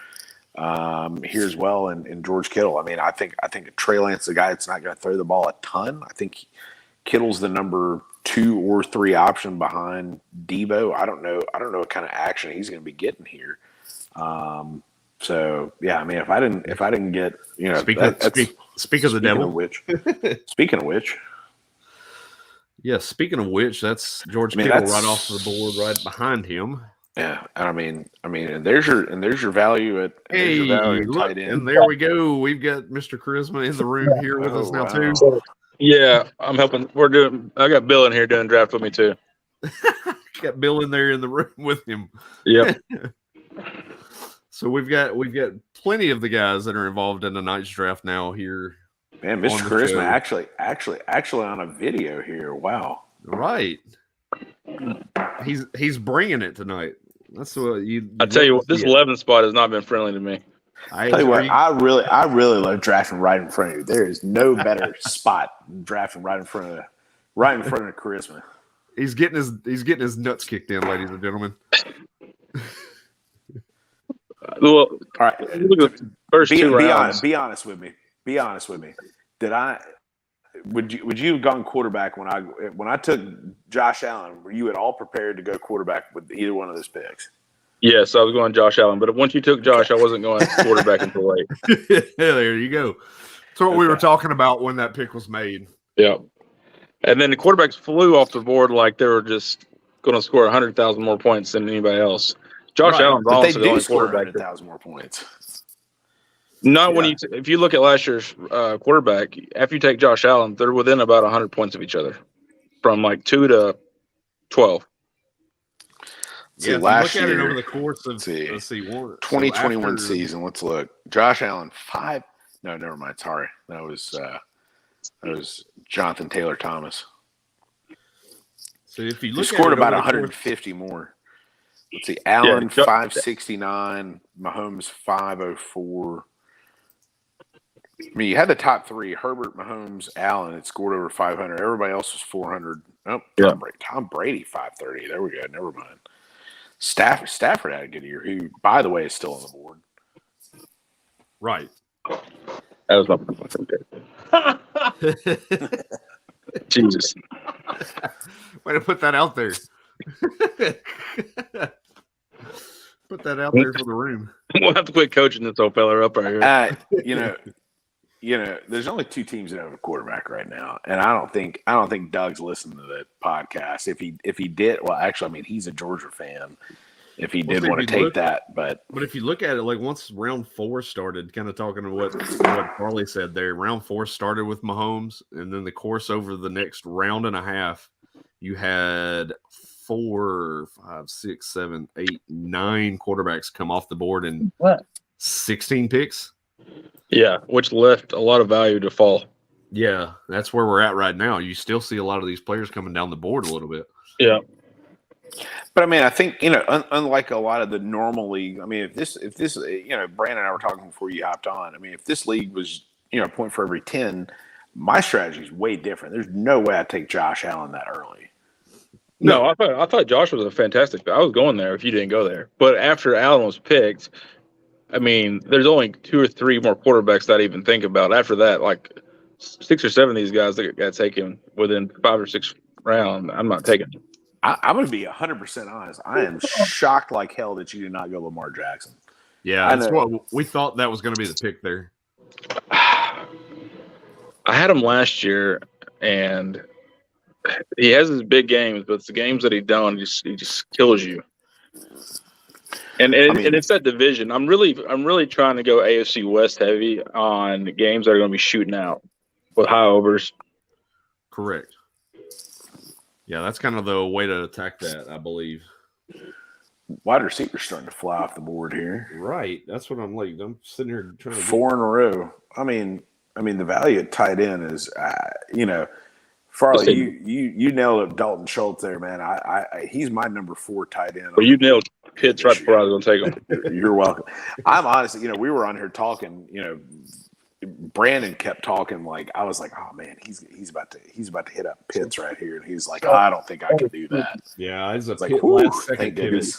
here as well, and George Kittle. I mean, I think Trey Lance is a guy that's not going to throw the ball a ton. I think Kittle's the number 2 or 3 option behind Debo. I don't know what kind of action he's going to be getting here. So yeah, I mean, if I didn't get, speak of the devil. Speaking of which. Yeah, speaking of which, that's George Kittle right off the board, right behind him. Yeah, I mean, and there's your value at tight end. And there we go. We've got Mr. Charisma in the room here with us now too. Yeah, I'm helping. I got Bill in here doing draft with me too. Got Bill in there in the room with him. Yep. So we've got plenty of the guys that are involved in tonight's draft now here. Man, Mr. Charisma actually on a video here. Wow. Right. He's bringing it tonight. That's what I tell you what, this 11th spot has not been friendly to me. I tell you what, I really love drafting right in front of you. There is no better spot than drafting right in front of Charisma. He's getting his nuts kicked in, ladies and gentlemen. Well, all right. First two rounds. Be honest with me. Would you have gone quarterback when I took Josh Allen? Were you at all prepared to go quarterback with either one of those picks? Yes, I was going Josh Allen, but once you took Josh, I wasn't going quarterback until late. Yeah, there you go. That's what we were talking about when that pick was made. Yeah, and then the quarterbacks flew off the board like they were just going to score 100,000 more points than anybody else. Josh Allen's also the only quarterback. 100,000 more points. Not when if you look at last year's quarterback, after you take Josh Allen, they're within about 100 points of each other, from like 2 to 12. Yeah, if last you look year, at it over the course of, let's see, 2021 season. Let's look. Josh Allen 5. No, never mind. Sorry, that was Jonathan Taylor Thomas. So if you He look, scored at about 150 more. Let's see, Allen 569, Mahomes 504. I mean, you had the top three: Herbert, Mahomes, Allen. It scored over 500. Everybody else was 400. Oh, Tom Brady 530. There we go. Never mind. Stafford had a good year. Who, by the way, is still on the board. Right. That was my pick. Jesus. Way to put that out there. Put that out there for the room. We'll have to quit coaching this old fella up right here. There's only two teams that have a quarterback right now, and I don't think Doug's listening to the podcast. If he did, well, actually, I mean, he's a Georgia fan. If he did want to take that, but if you look at it, like once round 4 started, kind of talking to what Farley said there, round 4 started with Mahomes, and then the course over the next round and a half, you had 4, 5, 6, 7, 8, 9 quarterbacks come off the board in 16 picks. Yeah, which left a lot of value to fall. Yeah, that's where we're at right now. You still see a lot of these players coming down the board a little bit. Yeah. But I mean, I think, unlike a lot of the normal league, I mean, if this, Brandon and I were talking before you hopped on. I mean, if this league was, a point for every 10, my strategy is way different. There's no way I'd take Josh Allen that early. No, I thought Josh was a fantastic. I was going there if you didn't go there. But after Allen was picked, I mean, there's only 2 or 3 more quarterbacks that I even think about. After that, like 6 or 7 of these guys that got taken within 5 or 6 rounds, I'm not taking them. I'm going to be 100% honest. I am shocked like hell that you did not go Lamar Jackson. Yeah, that's what we thought that was going to be the pick there. I had him last year, and he has his big games, but it's the games that he just kills you. And it's that division. I'm really trying to go AFC West heavy on games that are going to be shooting out with high overs. Correct. Yeah, that's kind of the way to attack that, I believe. Wide receiver's starting to fly off the board here. Right. That's what I'm like. I'm sitting here trying to 4 in a row. I mean, the value at tight end is, Farley, you nailed it, Dalton Schultz there, man. He's my number 4 tight end. Well, you nailed Pitts right before I was going to take him. You're welcome. I'm honestly, we were on here talking, Brandon kept talking like I was like, oh man, he's about to hit up Pitts right here, and he's like, I don't think I can do that. Yeah, it's like last second pivot.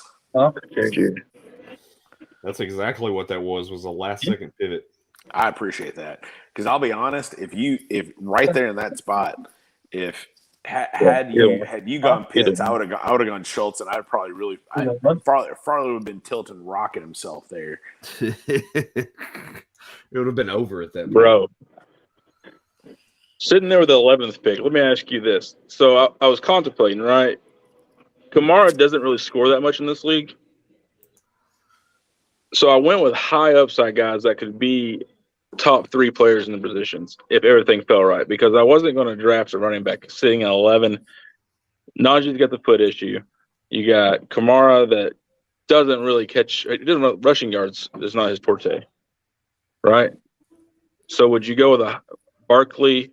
That's exactly what that was a last second pivot. I appreciate that, because I'll be honest, if right there in that spot, had you gone Pitts, I would have gone Schultz, and I'd probably Farley would have been tilting, rocking himself there. It would have been over at that point. Bro. Sitting there with the 11th pick, let me ask you this. So I was contemplating, right? Kamara doesn't really score that much in this league. So I went with high upside guys that could be top 3 players in the positions if everything fell right, because I wasn't going to draft a running back sitting at 11. Najee's got the foot issue. You got Kamara that doesn't really rushing yards is not his forte. Right. So would you go with a Barkley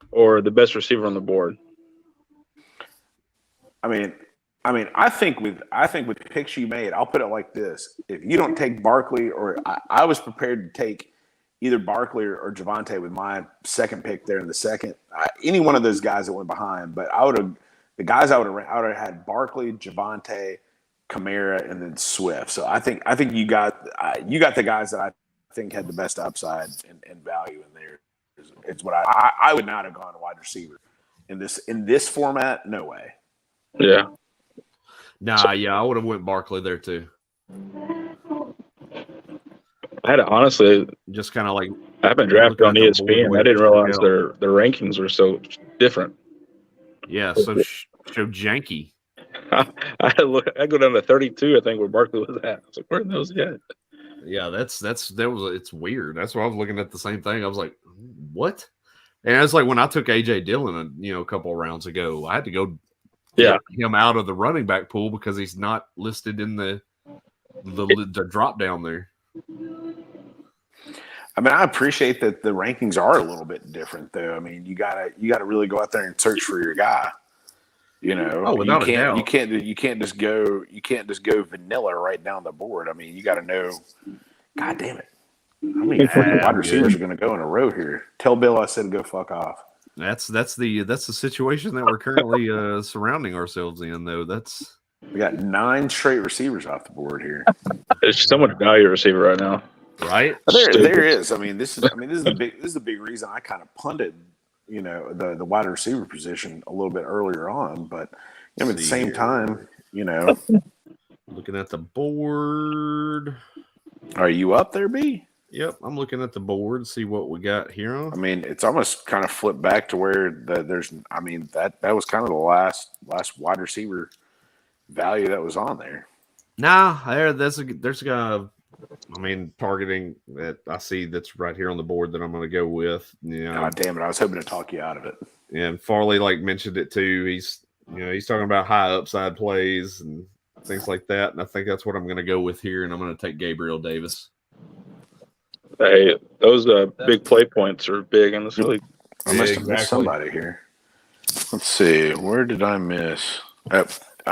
or the best receiver on the board? I mean, I think with the picks you made, I'll put it like this: if you don't take Barkley, or I was prepared to take either Barkley or Javonte with my second pick there in the second. Any one of those guys that went behind, but I would have had Barkley, Javonte, Kamara, and then Swift. So I think you got the guys that I think had the best upside and value in there. It's what I would not have gone wide receiver in this format. No way. Yeah. I would have went Barkley there too. I had to honestly just kind of like I've been drafted on ESPN. I didn't realize their rankings were so different. Yeah, so janky. I go down to 32. I think where Barkley was at. I was like, where are those at? Yeah, it's weird. That's why I was looking at the same thing. I was like, what? And it's like when I took AJ Dillon, a couple of rounds ago, I had to go get him out of the running back pool because he's not listed in the drop down there. I mean, I appreciate that the rankings are a little bit different, though. I mean, you gotta really go out there and search for your guy. Without a doubt. You can't just go vanilla right down the board. I mean, you got to know. God damn it! How many wide receivers are going to go in a row here? Tell Bill I said go fuck off. That's the situation that we're currently surrounding ourselves in, though. We got 9 straight receivers off the board here. There's so much value receiver right now, right? There is. I mean, this is the big reason I kind of punted, the wide receiver position a little bit earlier on, but at the same time, looking at the board. Are you up there, B? Yep, I'm looking at the board, see what we got here. I mean, it's almost kind of flipped back to where there's. I mean, that was kind of the last wide receiver value that was on there. Nah, there's a guy. I mean, targeting that I see that's right here on the board that I'm going to go with. God damn it! I was hoping to talk you out of it. And Farley mentioned it too. He's talking about high upside plays and things like that, and I think that's what I'm going to go with here. And I'm going to take Gabriel Davis. Hey, those big play points are big in this league. I must have missed somebody here. Let's see. Where did I miss? I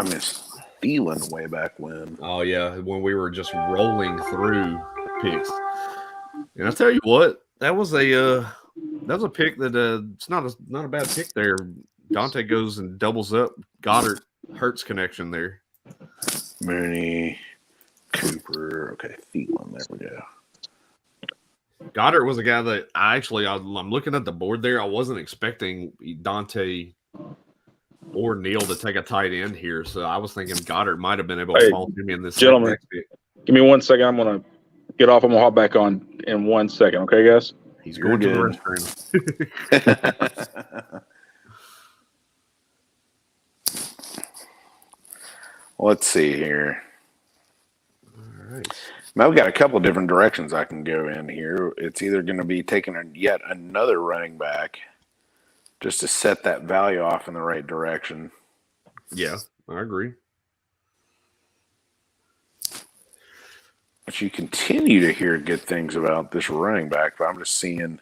missed Thielen way back when. Oh, yeah. When we were just rolling through picks. And I'll tell you what, that was a pick that it's not a bad pick there. Dante goes and doubles up Goddard Hurts connection there. Mooney, Cooper. Okay, Thielen. There we go. Goddard was a guy that I'm looking at the board there. I wasn't expecting Dante or Neal to take a tight end here, so I was thinking Goddard might have been able to fall to me in this. Gentlemen, give me 1 second. I'm going to get off. I'm going to hop back on in 1 second. Okay, guys? He's going to the restroom. Let's see here. All right. Now we've got a couple of different directions I can go in here. It's either going to be taking yet another running back just to set that value off in the right direction. Yeah, I agree. But you continue to hear good things about this running back, but I'm just seeing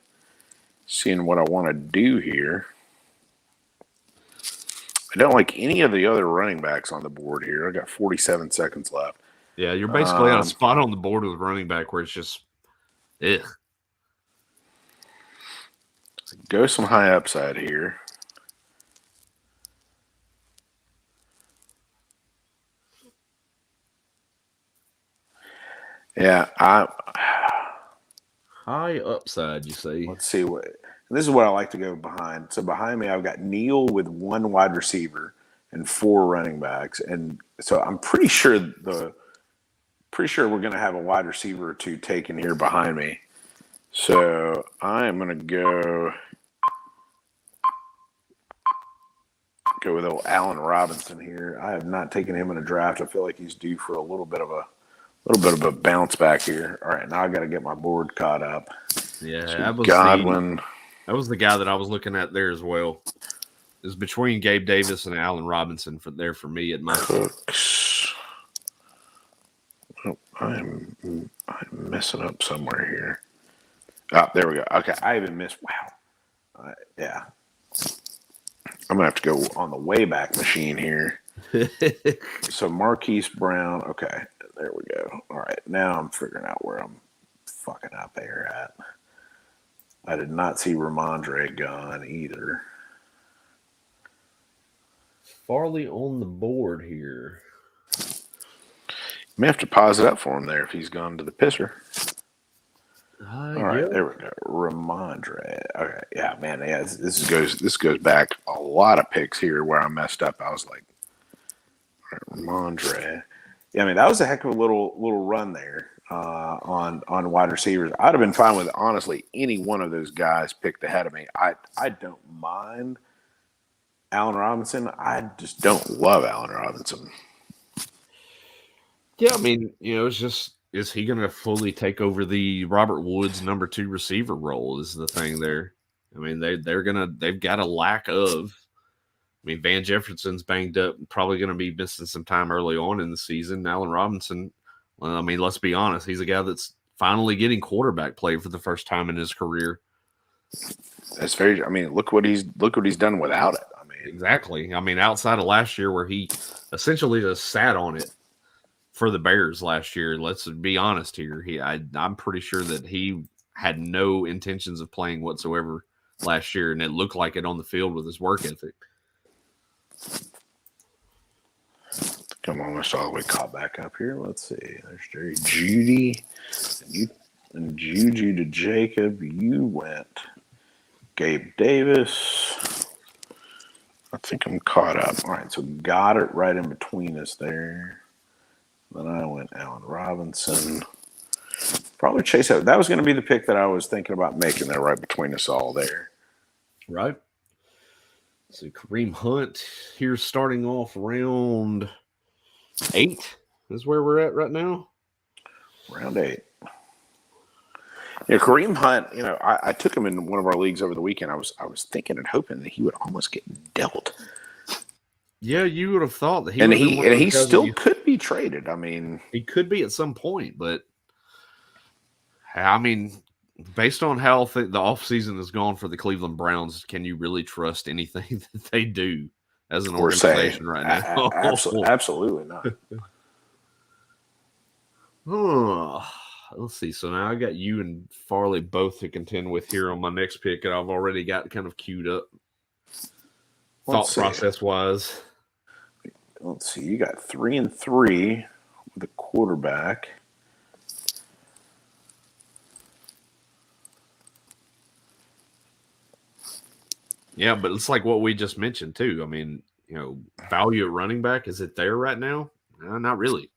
what I want to do here. I don't like any of the other running backs on the board here. I got 47 seconds left. Yeah, you're basically on a spot on the board with running back where it's just, Go some high upside here. Yeah, high upside, you say. Let's see this is what I like to go behind. So behind me, I've got Neal with 1 wide receiver and 4 running backs, and so I'm pretty sure we're going to have a wide receiver or 2 taken here behind me. So I am going to go with old Allen Robinson here. I have not taken him in a draft. I feel like he's due for a little bit of a bounce back here. All right, now I got to get my board caught up. Yeah, so that was Godwin. That was the guy that I was looking at there as well. It was between Gabe Davis and Allen Robinson for me at my Cooks. Oh, I'm messing up somewhere here. Oh, there we go. Okay, I even missed. Wow. Yeah. I'm going to have to go on the Wayback Machine here. So Marquise Brown. Okay, there we go. All right, now I'm figuring out where I'm fucking out there at. I did not see Ramondre gone either. Farley on the board here. You may have to pause it up for him there if he's gone to the pisser. All right, there we go. Ramondre. Okay, yeah, man. Yeah, this goes back a lot of picks here where I messed up. I was like, all right, Ramondre. Yeah, I mean that was a heck of a little run there on wide receivers. I'd have been fine with honestly any one of those guys picked ahead of me. I don't mind Allen Robinson. I just don't love Allen Robinson. Yeah, I mean, it's is he going to fully take over the Robert Woods number 2 receiver role? Is the thing there. I mean, they've got a lack of. I mean, Van Jefferson's banged up, probably going to be missing some time early on in the season. Allen Robinson, well, I mean, let's be honest, he's a guy that's finally getting quarterback play for the first time in his career. That's very. I mean, look what he's done without it. I mean, exactly. I mean, outside of last year where he essentially just sat on it for the Bears last year. Let's be honest here. I'm pretty sure that he had no intentions of playing whatsoever last year, and it looked like it on the field with his work ethic. Come on, let's all the way caught back up here. Let's see. There's Jerry Judy. And Juju to Jacob. You went Gabe Davis. I think I'm caught up. All right, so got it right in between us there. Then I went Allen Robinson. Probably Chase. That was going to be the pick that I was thinking about making there right between us all there. Right. So Kareem Hunt here starting off round 8 is where we're at right now. Round 8. Yeah, Kareem Hunt, I took him in one of our leagues over the weekend. I was thinking and hoping that he would almost get dealt. Yeah, you would have thought that he still could be traded. I mean, he could be at some point, but I mean, based on how the offseason has gone for the Cleveland Browns, can you really trust anything that they do as an organization right now? Absolutely not. Let's see. So now I got you and Farley both to contend with here on my next pick, and I've already got kind of queued up thought process wise. Let's see. You got 3 and 3 with a quarterback. Yeah, but it's like what we just mentioned too. I mean, value at running back, is it there right now? Not really.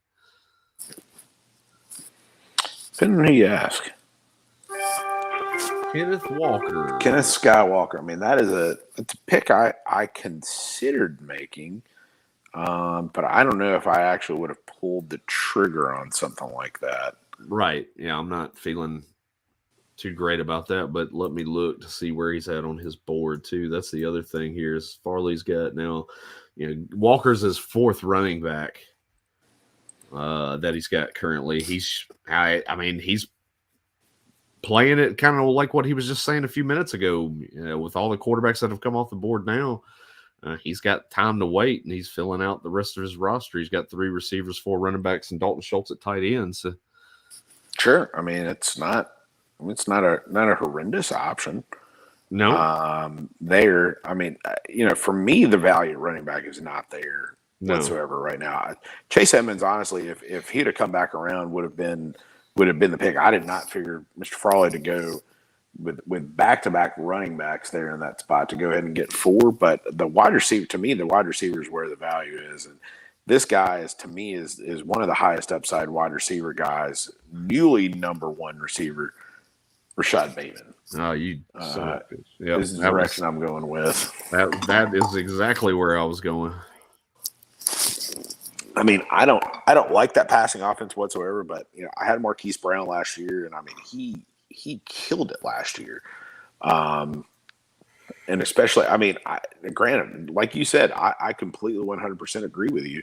Depending on who you ask. Kenneth Skywalker. I mean, it's a pick I considered making, but I don't know if I actually would have pulled the trigger on something like that. Right. Yeah, I'm not feeling too great about that, but let me look to see where he's at on his board too. That's the other thing here is Farley's got now, Walker's his 4th running back that he's got currently. He's playing it kind of like what he was just saying a few minutes ago. With all the quarterbacks that have come off the board now, he's got time to wait, and he's filling out the rest of his roster. He's got 3 receivers, 4 running backs, and Dalton Schultz at tight end. So, sure. I mean, it's not a horrendous option. No. I mean, for me, the value at running back is not there whatsoever right now. Chase Edmonds, honestly, if he'd have come back around, would have been the pick. I did not figure Mr. Farley to go with back-to-back running backs there in that spot to go ahead and get 4. But the wide receiver, to me, the wide receiver is where the value is. And this guy is one of the highest upside wide receiver guys, newly number 1 receiver, Rashad Bateman. Oh, you This is the direction I'm going with. That is exactly where I was going. I mean, I don't like that passing offense whatsoever, but I had Marquise Brown last year, and I mean he killed it last year. And especially, I mean, granted, like you said, I completely 100% agree with you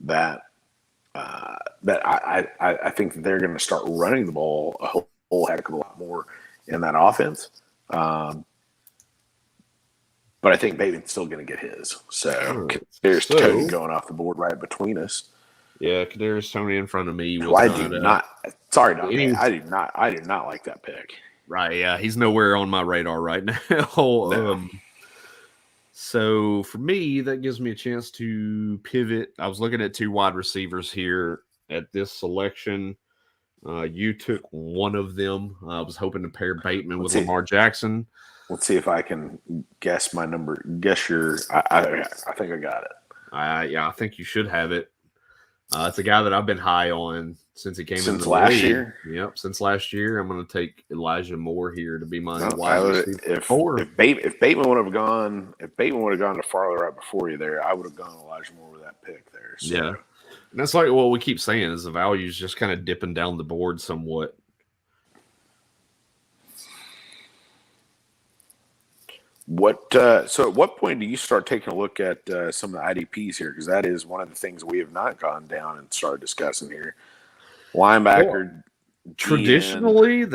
that I think that they're going to start running the ball a whole heck of a lot more in that offense. But I think Bateman's still going to get his. So there's Tony going off the board right between us. Yeah, Kadarius Toney in front of me. I do not. Sorry, Dominic. I do not like that pick. Right. Yeah, he's nowhere on my radar right now. No. So for me, that gives me a chance to pivot. I was looking at 2 wide receivers here at this selection. You took one of them. I was hoping to pair Bateman with Lamar Jackson. Let's see if I can guess my number. Guess your. I think I got it. I think you should have it. It's a guy that I've been high on since he came since into the last league. year. Yep, since last year. I'm going to take Elijah Moore here to be my wide receiver. If Bateman would have gone, to Farley right before you there, I would have gone Elijah Moore with that pick there. So. Yeah. And that's like what we keep saying is the value is just kind of dipping down the board somewhat. So at what point do you start taking a look at some of the IDPs here? Because that is one of the things we have not gone down and started discussing here. Linebacker. Traditionally,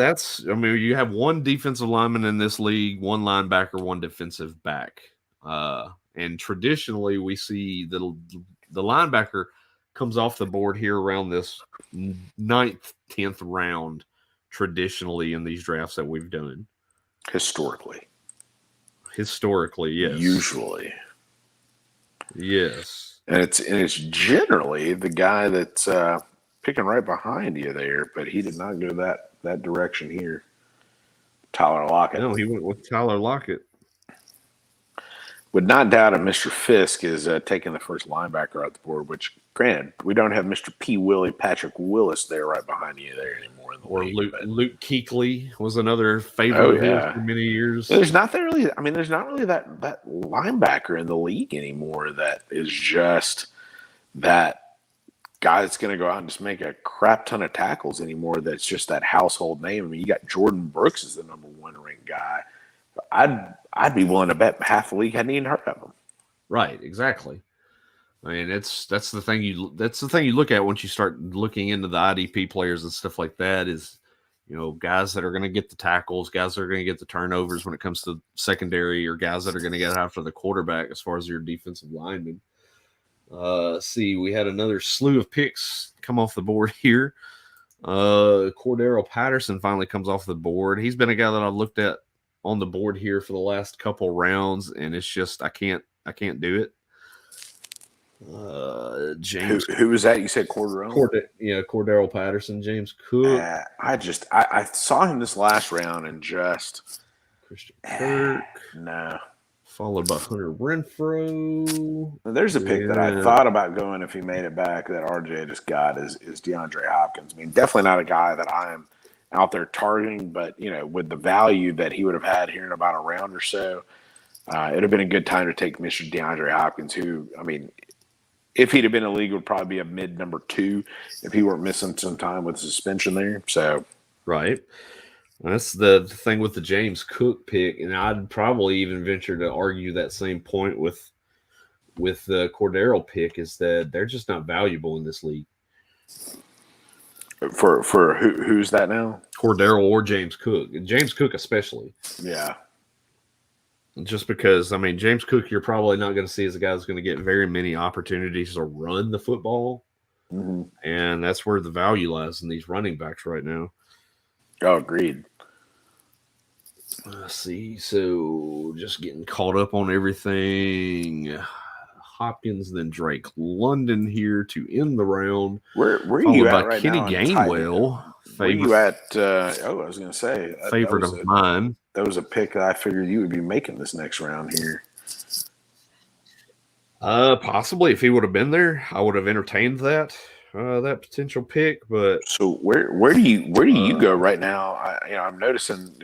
you have one defensive lineman in this league, one linebacker, one defensive back. And traditionally, we see the linebacker comes off the board here around this 9th, 10th round, traditionally in these drafts that we've done. Historically, yes. Usually. Yes. And it's generally the guy that's picking right behind you there, but he did not go that direction here. Tyler Lockett. No, he went with Tyler Lockett. Would not doubt if Mr. Fisk is taking the first linebacker out the board, which, granted, we don't have Mr. P. Willie Patrick Willis there right behind you there anymore. Or Luke Kuechly was another favorite of his for many years. There's not really that linebacker in the league anymore that is just that guy that's going to go out and just make a crap ton of tackles anymore. That's just that household name. I mean, you got Jordan Brooks as the number 1 ranked guy. I'd be willing to bet half the league hadn't even heard of him. Right, exactly. I mean, that's the thing you look at once you start looking into the IDP players and stuff like that is, guys that are going to get the tackles, guys that are going to get the turnovers when it comes to secondary, or guys that are going to get after the quarterback as far as your defensive lineman. See, we had another slew of picks come off the board here. Cordero Patterson finally comes off the board. He's been a guy that I've looked at on the board here for the last couple rounds, and it's just I can't do it. James, who was that? You said Cordero? Cordero Patterson, James Cook. I saw him this last round and just Christian Kirk. No. Followed by Hunter Renfrow. There's a pick that I thought about going if he made it back that RJ just got is Deandre Hopkins. I mean, definitely not a guy that I am out there targeting, but with the value that he would have had here in about a round or so, it'd have been a good time to take Mr. DeAndre Hopkins, who, I mean, if he'd have been in the league, would probably be a mid number 2 if he weren't missing some time with suspension there. So, right. That's the thing with the James Cook pick, and I'd probably even venture to argue that same point with the Cordero pick is that they're just not valuable in this league. For who's that now? Cordero or James Cook. James Cook especially. Yeah. Just because, I mean, James Cook, you're probably not going to see as a guy that's going to get very many opportunities to run the football. Mm-hmm. And that's where the value lies in these running backs right now. Oh, agreed. Let's see. So just getting caught up on everything. Hopkins, then Drake London here to end the round. Where are you at right Kenny now? Gainwell. Where are you at? I was going to say. Favorite of mine. That was a pick that I figured you would be making this next round here. Possibly. If he would have been there, I would have entertained that potential pick. But so where do you go right now? I'm noticing.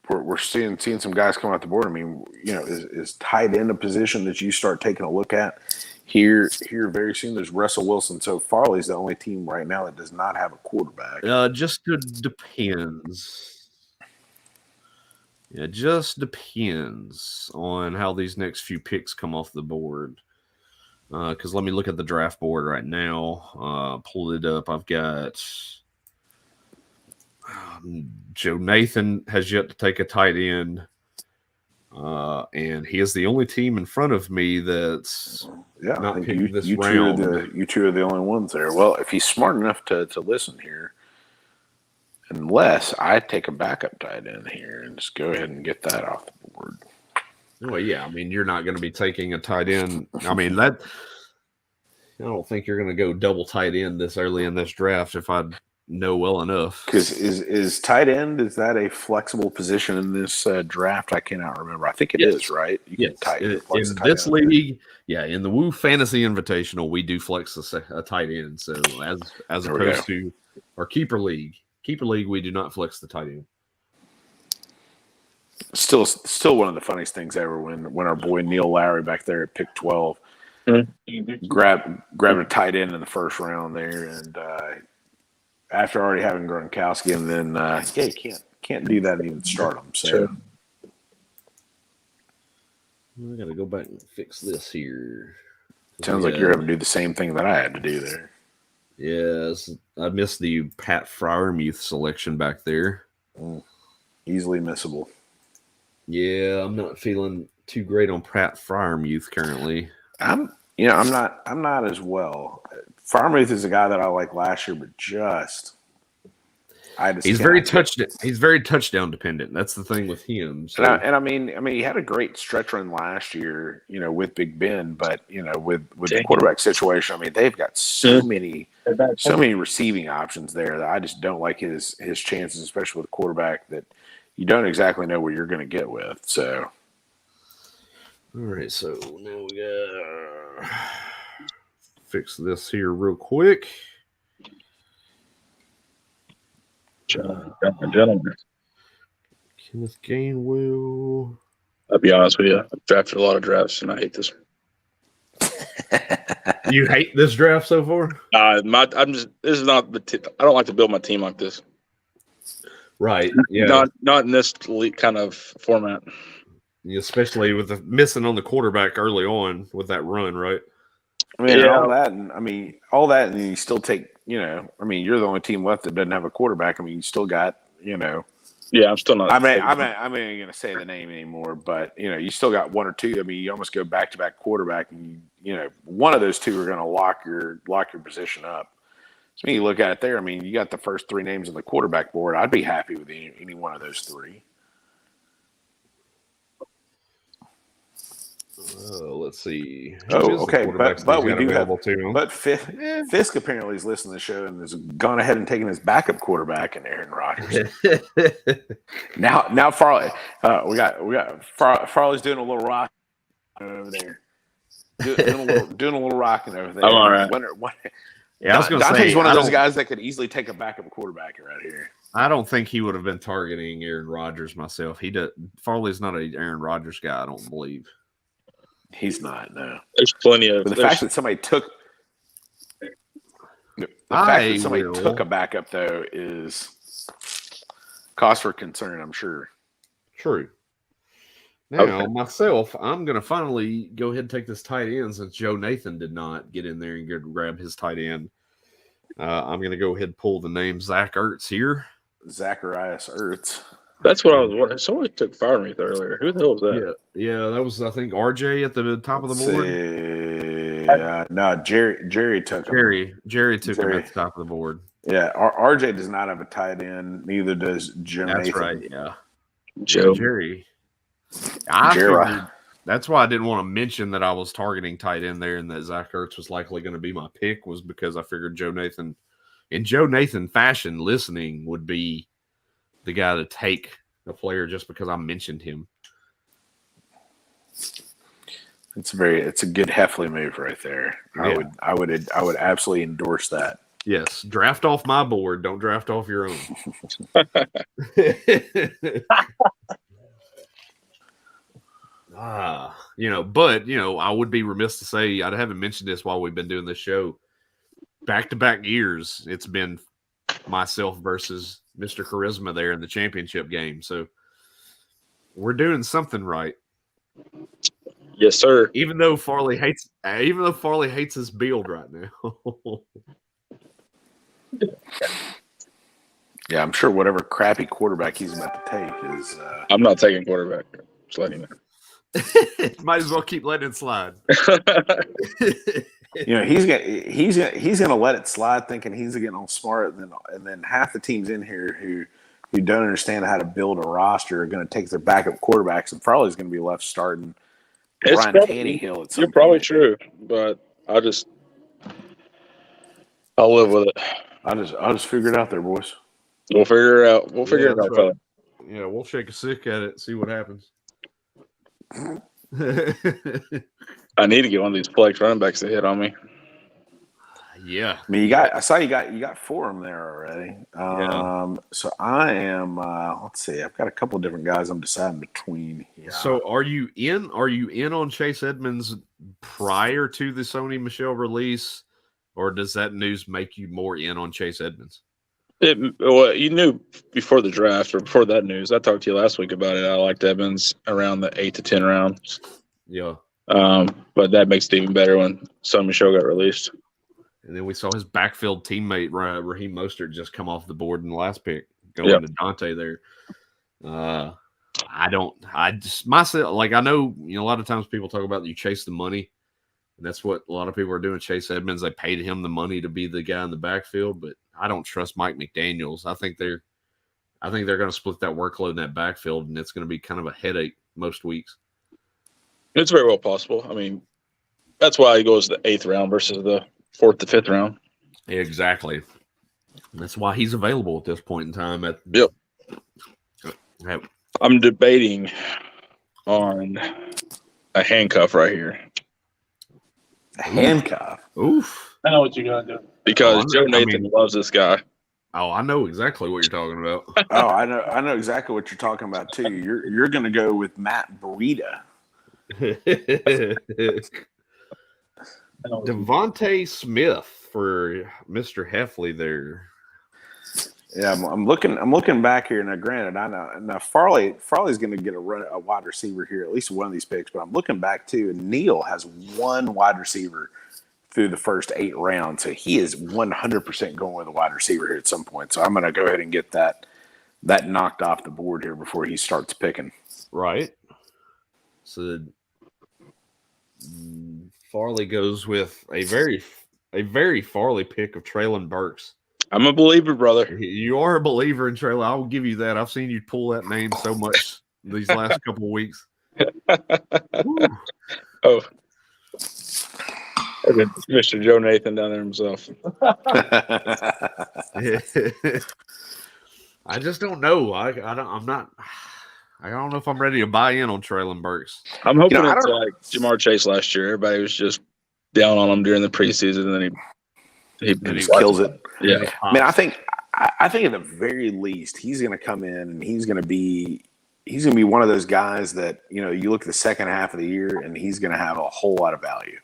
We're seeing some guys come out the board. I mean, is tight end a position that you start taking a look at here very soon? There's Russell Wilson. So Farley's the only team right now that does not have a quarterback. Just depends. It just depends on how these next few picks come off the board. Because let me look at the draft board right now. Pull it up. I've got Joe Nathan has yet to take a tight end. And he is the only team in front of me that's not picked this round. You two are the only ones there. Well, if he's smart enough to listen here, unless I take a backup tight end here and just go ahead and get that off the board. Well, yeah, I mean, you're not going to be taking a tight end. I mean, I don't think you're going to go double tight end this early in this draft if I know well enough. Because is tight end, is that a flexible position in this draft? I cannot remember. I think it is, right? You can in this league, in the Woo Fantasy Invitational, we do flex a tight end. So as opposed to our keeper league, we do not flex the tight end. Still one of the funniest things ever when our boy Neil Lowry back there at pick 12 grabbed a tight end in the first round there, and after already having Gronkowski, and then you can't do that and even start him. So Sure. We got to go back and fix this here. sounds like you're having to do the same thing that I had to do there. Yes, I missed the Pat Freiermuth selection back there. Easily missable. Yeah, I'm not feeling too great on Pat Freiermuth currently. I'm not as well. Freiermuth is a guy that I liked last year, but he's very touchdown dependent. That's the thing with him. So. And I mean, he had a great stretch run last year, with Big Ben, but with the quarterback situation, I mean, they've got so many receiving options there that I just don't like his chances, especially with a quarterback that you don't exactly know what you're going to get with. So, all right, so now we got fix this here real quick. Gentlemen. Kenneth Gainwell. I'll be honest with you. I've drafted a lot of drafts, and I hate this. You hate this draft so far? This is not I don't like to build my team like this. Right. Yeah. Not in this kind of format. Especially with the missing on the quarterback early on with that run, right? I mean, all that, and you still take, you're the only team left that doesn't have a quarterback. I mean, you still got, Yeah, I'm still not. I'm not even going to say the name anymore, but you still got one or two. I mean, you almost go back to back quarterback, and one of those two are going to lock your position up. So when you look at it there, I mean, you got the first three names on the quarterback board. I'd be happy with any one of those three. Let's see. Okay, but we do have. But Fisk apparently is listening to the show and has gone ahead and taken his backup quarterback in Aaron Rodgers. now Farley, we got Farley's doing a little rock over there, doing a little rocking over there. I'm all right. I was going to say Dante's one of those guys that could easily take a backup quarterback right here. I don't think he would have been targeting Aaron Rodgers myself. Farley's not an Aaron Rodgers guy, I don't believe. He's not, no. There's plenty of. But the fact that somebody took took a backup though is cause for concern, I'm sure. True. Now, myself, I'm going to finally go ahead and take this tight end since Joe Nathan did not get in there and grab his tight end. I'm going to go ahead and pull the name Zach Ertz here. Zacharias Ertz. That's what I was wondering. Somebody took Freiermuth earlier. Who the hell was that? Yeah, that was, I think, RJ at the top of the board. No, Jerry took him. Jerry took him at the top of the board. Yeah, RJ does not have a tight end. Neither does Joe Nathan. That's right, yeah. Jerry. That's why I didn't want to mention that I was targeting tight end there and that Zach Ertz was likely going to be my pick, was because I figured Joe Nathan, in Joe Nathan fashion, listening would be the guy to take the player just because I mentioned him. It's a good Heffley move right there. Yeah. I would absolutely endorse that. Yes, draft off my board. Don't draft off your own. But I would be remiss to say I haven't mentioned this while we've been doing this show. Back-to-back years, it's been myself versus Mr. Charisma there in the championship game. So we're doing something right. Yes, sir. Even though Farley hates his build right now. Yeah, I'm sure whatever crappy quarterback he's about to take is. I'm not taking quarterback. Just letting you know. Might as well keep letting it slide. He's gonna let it slide, thinking he's getting all smart, and then half the teams in here who don't understand how to build a roster are going to take their backup quarterbacks, and Farley's going to be left starting Ryan Tannehill. You're probably true, but I'll live with it. I'll just figure it out there, boys. We'll figure it out. We'll figure it out, fella. Yeah, we'll shake a stick at it, see what happens. I need to get one of these flex running backs to hit on me. Yeah, I mean, I saw you got four of them there already. So I am. Let's see. I've got a couple of different guys I'm deciding between here. So are you in on Chase Edmonds prior to the Sony Michel release, or does that news make you more in on Chase Edmonds? Well, you knew before the draft or before that news. I talked to you last week about it. I liked Evans around the 8 to 10 rounds. Yeah. But that makes it even better when Sony Michel got released. And then we saw his backfield teammate, Raheem Mostert, just come off the board in the last pick, going to Dante there. I know, a lot of times people talk about you chase the money, and that's what a lot of people are doing. Chase Edmonds, they paid him the money to be the guy in the backfield, but I don't trust Mike McDaniels. I think they're going to split that workload in that backfield, and it's going to be kind of a headache most weeks. It's very well possible. I mean, that's why he goes the 8th round versus the 4th to 5th round. Exactly. That's why he's available at this point in time. Yep. I'm debating on a handcuff right here. A handcuff? Oof. I know what you're going to do. Because Joe Nathan loves this guy. Oh, I know exactly what you're talking about. Oh, I know exactly what you're talking about, too. You're going to go with Matt Breida. Devontae Smith for Mr. Heffley there. Yeah, I'm looking back here. Now, granted, I know now Farley's going to get a wide receiver here, at least one of these picks. But I'm looking back too, and Neal has one wide receiver through the first 8 rounds, so he is 100% going with a wide receiver here at some point. So I'm going to go ahead and get that knocked off the board here before he starts picking. Right. So Farley goes with a very Farley pick of Traylon Burks. I'm a believer, brother. You are a believer in Traylon. I will give you that. I've seen you pull that name so much these last couple of weeks. Oh, Mr. Joe Nathan down there himself. I just don't know. I don't know if I'm ready to buy in on Traylon Burks. I'm hoping it's like Jamar Chase last year. Everybody was just down on him during the preseason, and then he kills it. Yeah, I mean, I think at the very least he's going to come in and he's going to be one of those guys that you look at the second half of the year and he's going to have a whole lot of value.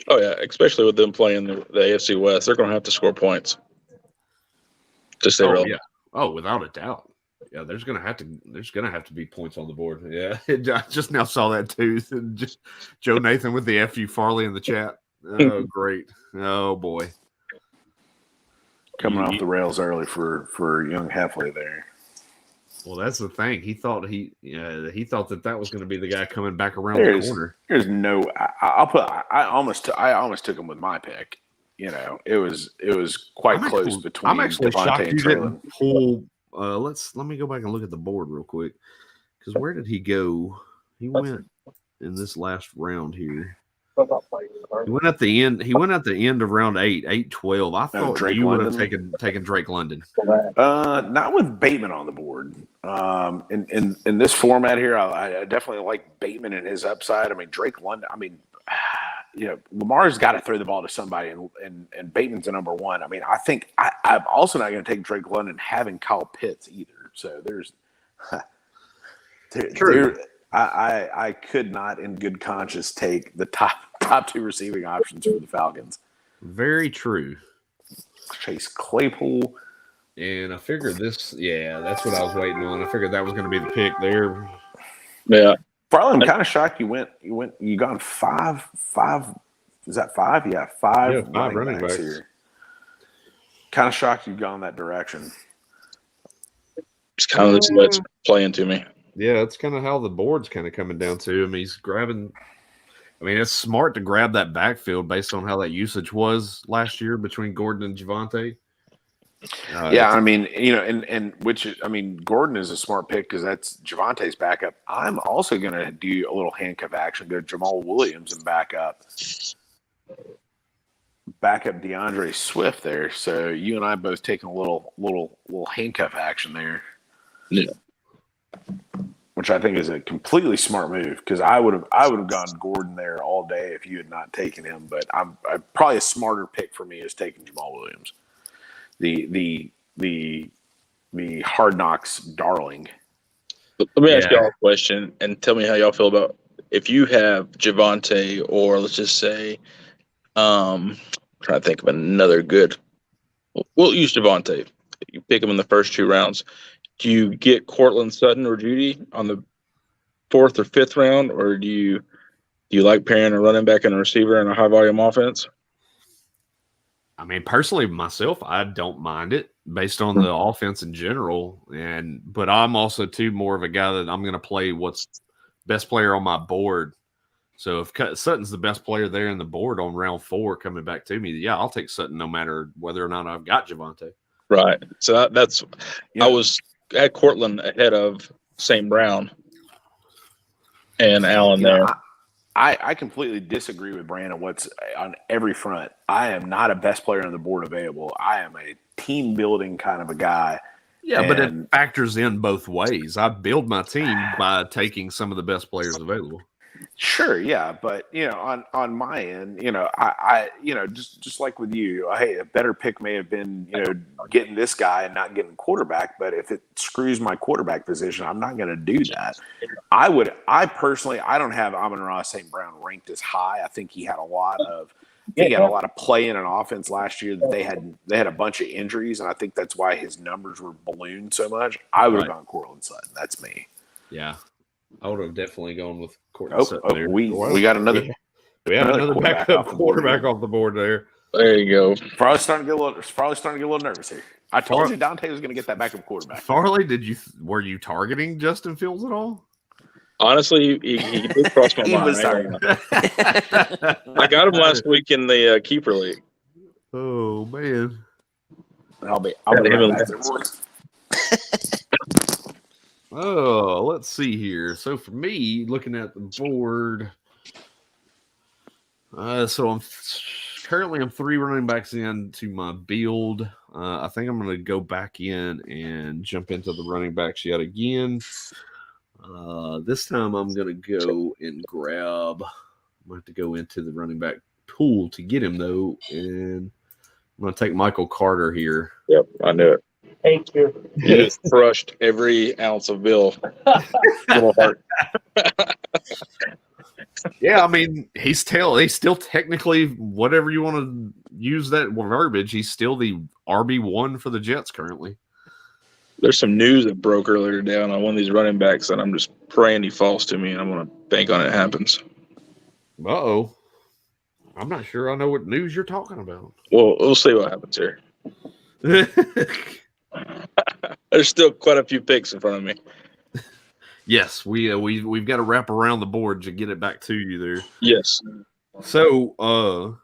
Oh yeah, especially with them playing the AFC West, they're going to have to score points to stay relevant. Yeah. Oh, without a doubt. Yeah, there's gonna have to be points on the board. Yeah, I just now saw that too. Just Joe Nathan with the FU Farley in the chat. Oh, great. Oh boy, coming off the rails early for young Heffley there. Well, that's the thing. He thought that was going to be the guy coming back around the corner. There's no. I almost took him with my pick. It was quite close between. I'm actually shocked and you Traylon. didn't pull. Let me go back and look at the board real quick. Because where did he go? He went in this last round here. He went at the end. He went at the end of round 8-12. I thought Drake you would London? have taken Drake London. Not with Bateman on the board. In this format here, I definitely like Bateman and his upside. I mean, Drake London. I mean, Lamar's got to throw the ball to somebody, and Bateman's the number one. I mean, I think I'm also not going to take Drake London having Kyle Pitts either. So there's True. I could not, in good conscience, take the top 2 receiving options for the Falcons. Very true. Chase Claypool. And I figured that's what I was waiting on. I figured that was going to be the pick there. Yeah. Farley, I'm kind of shocked you gone 5. Is that 5? Yeah, 5 running backs here. Kind of shocked you've gone that direction. It's kind of what's playing to me. Yeah, that's kind of how the board's kind of coming down to him. He's grabbing. I mean, it's smart to grab that backfield based on how that usage was last year between Gordon and Javonte. I mean, Gordon is a smart pick because that's Javonte's backup. I'm also going to do a little handcuff action, go Jamal Williams and back up Deandre Swift there. So you and I both taking a little handcuff action there. Yeah. Which I think is a completely smart move because I would have gone Gordon there all day if you had not taken him. But I'm probably a smarter pick for me is taking Jamal Williams. The Hard Knocks darling. Let me ask y'all a question and tell me how y'all feel about if you have Javonte, or let's just say, trying to think of another good. We'll use Javonte. You pick him in the first 2 rounds. Do you get Cortland Sutton or Judy on the 4th or 5th round, or do you like pairing a running back and a receiver in a high volume offense? I mean, personally, myself, I don't mind it based on the offense in general. But I'm also too more of a guy that I'm going to play what's best player on my board. So if Sutton's the best player there in the board on round 4 coming back to me, yeah, I'll take Sutton no matter whether or not I've got Javonte. Right. So that's I had Cortland ahead of St. Brown and Allen there. I completely disagree with Brandon. What's on every front? I am not a best player on the board available. I am a team building kind of a guy. Yeah, but it factors in both ways. I build my team by taking some of the best players available. Sure, yeah, but on my end, I just like with you, hey, a better pick may have been, getting this guy and not getting quarterback. But if it screws my quarterback position, I'm not going to do that. I personally, I don't have Amon-Ra St. Brown ranked as high. I think he had a lot of play in an offense last year that they had a bunch of injuries, and I think that's why his numbers were ballooned so much. I would have gone Cortland Sutton. That's me. Yeah. I would have definitely gone with Cortland Sutton there. We got another. We have another backup quarterback off the board there. There you go. Probably starting to get a little nervous here. I told you Dante was going to get that backup quarterback. Farley, were you targeting Justin Fields at all? Honestly, he did cross my mind. I got him last week in the keeper league. Oh man, I'll be right back. Oh, let's see here. So for me, looking at the board, so I'm 3 running backs into my build. I think I'm going to go back in and jump into the running backs yet again. This time I'm going to go and grab. I'm going to have to go into the running back pool to get him though, and I'm going to take Michael Carter here. Yep, I knew it. Thank you. You just crushed every ounce of Bill. Little heart. Yeah, I mean, he's still technically, whatever you want to use that verbiage, he's still the RB1 for the Jets currently. There's some news that broke earlier today on one of these running backs, and I'm just praying he falls to me, and I'm going to bank on it happens. Uh-oh. I'm not sure I know what news you're talking about. Well, we'll see what happens here. There's still quite a few picks in front of me. Yes, we've got to wrap around the board to get it back to you there. Yes. So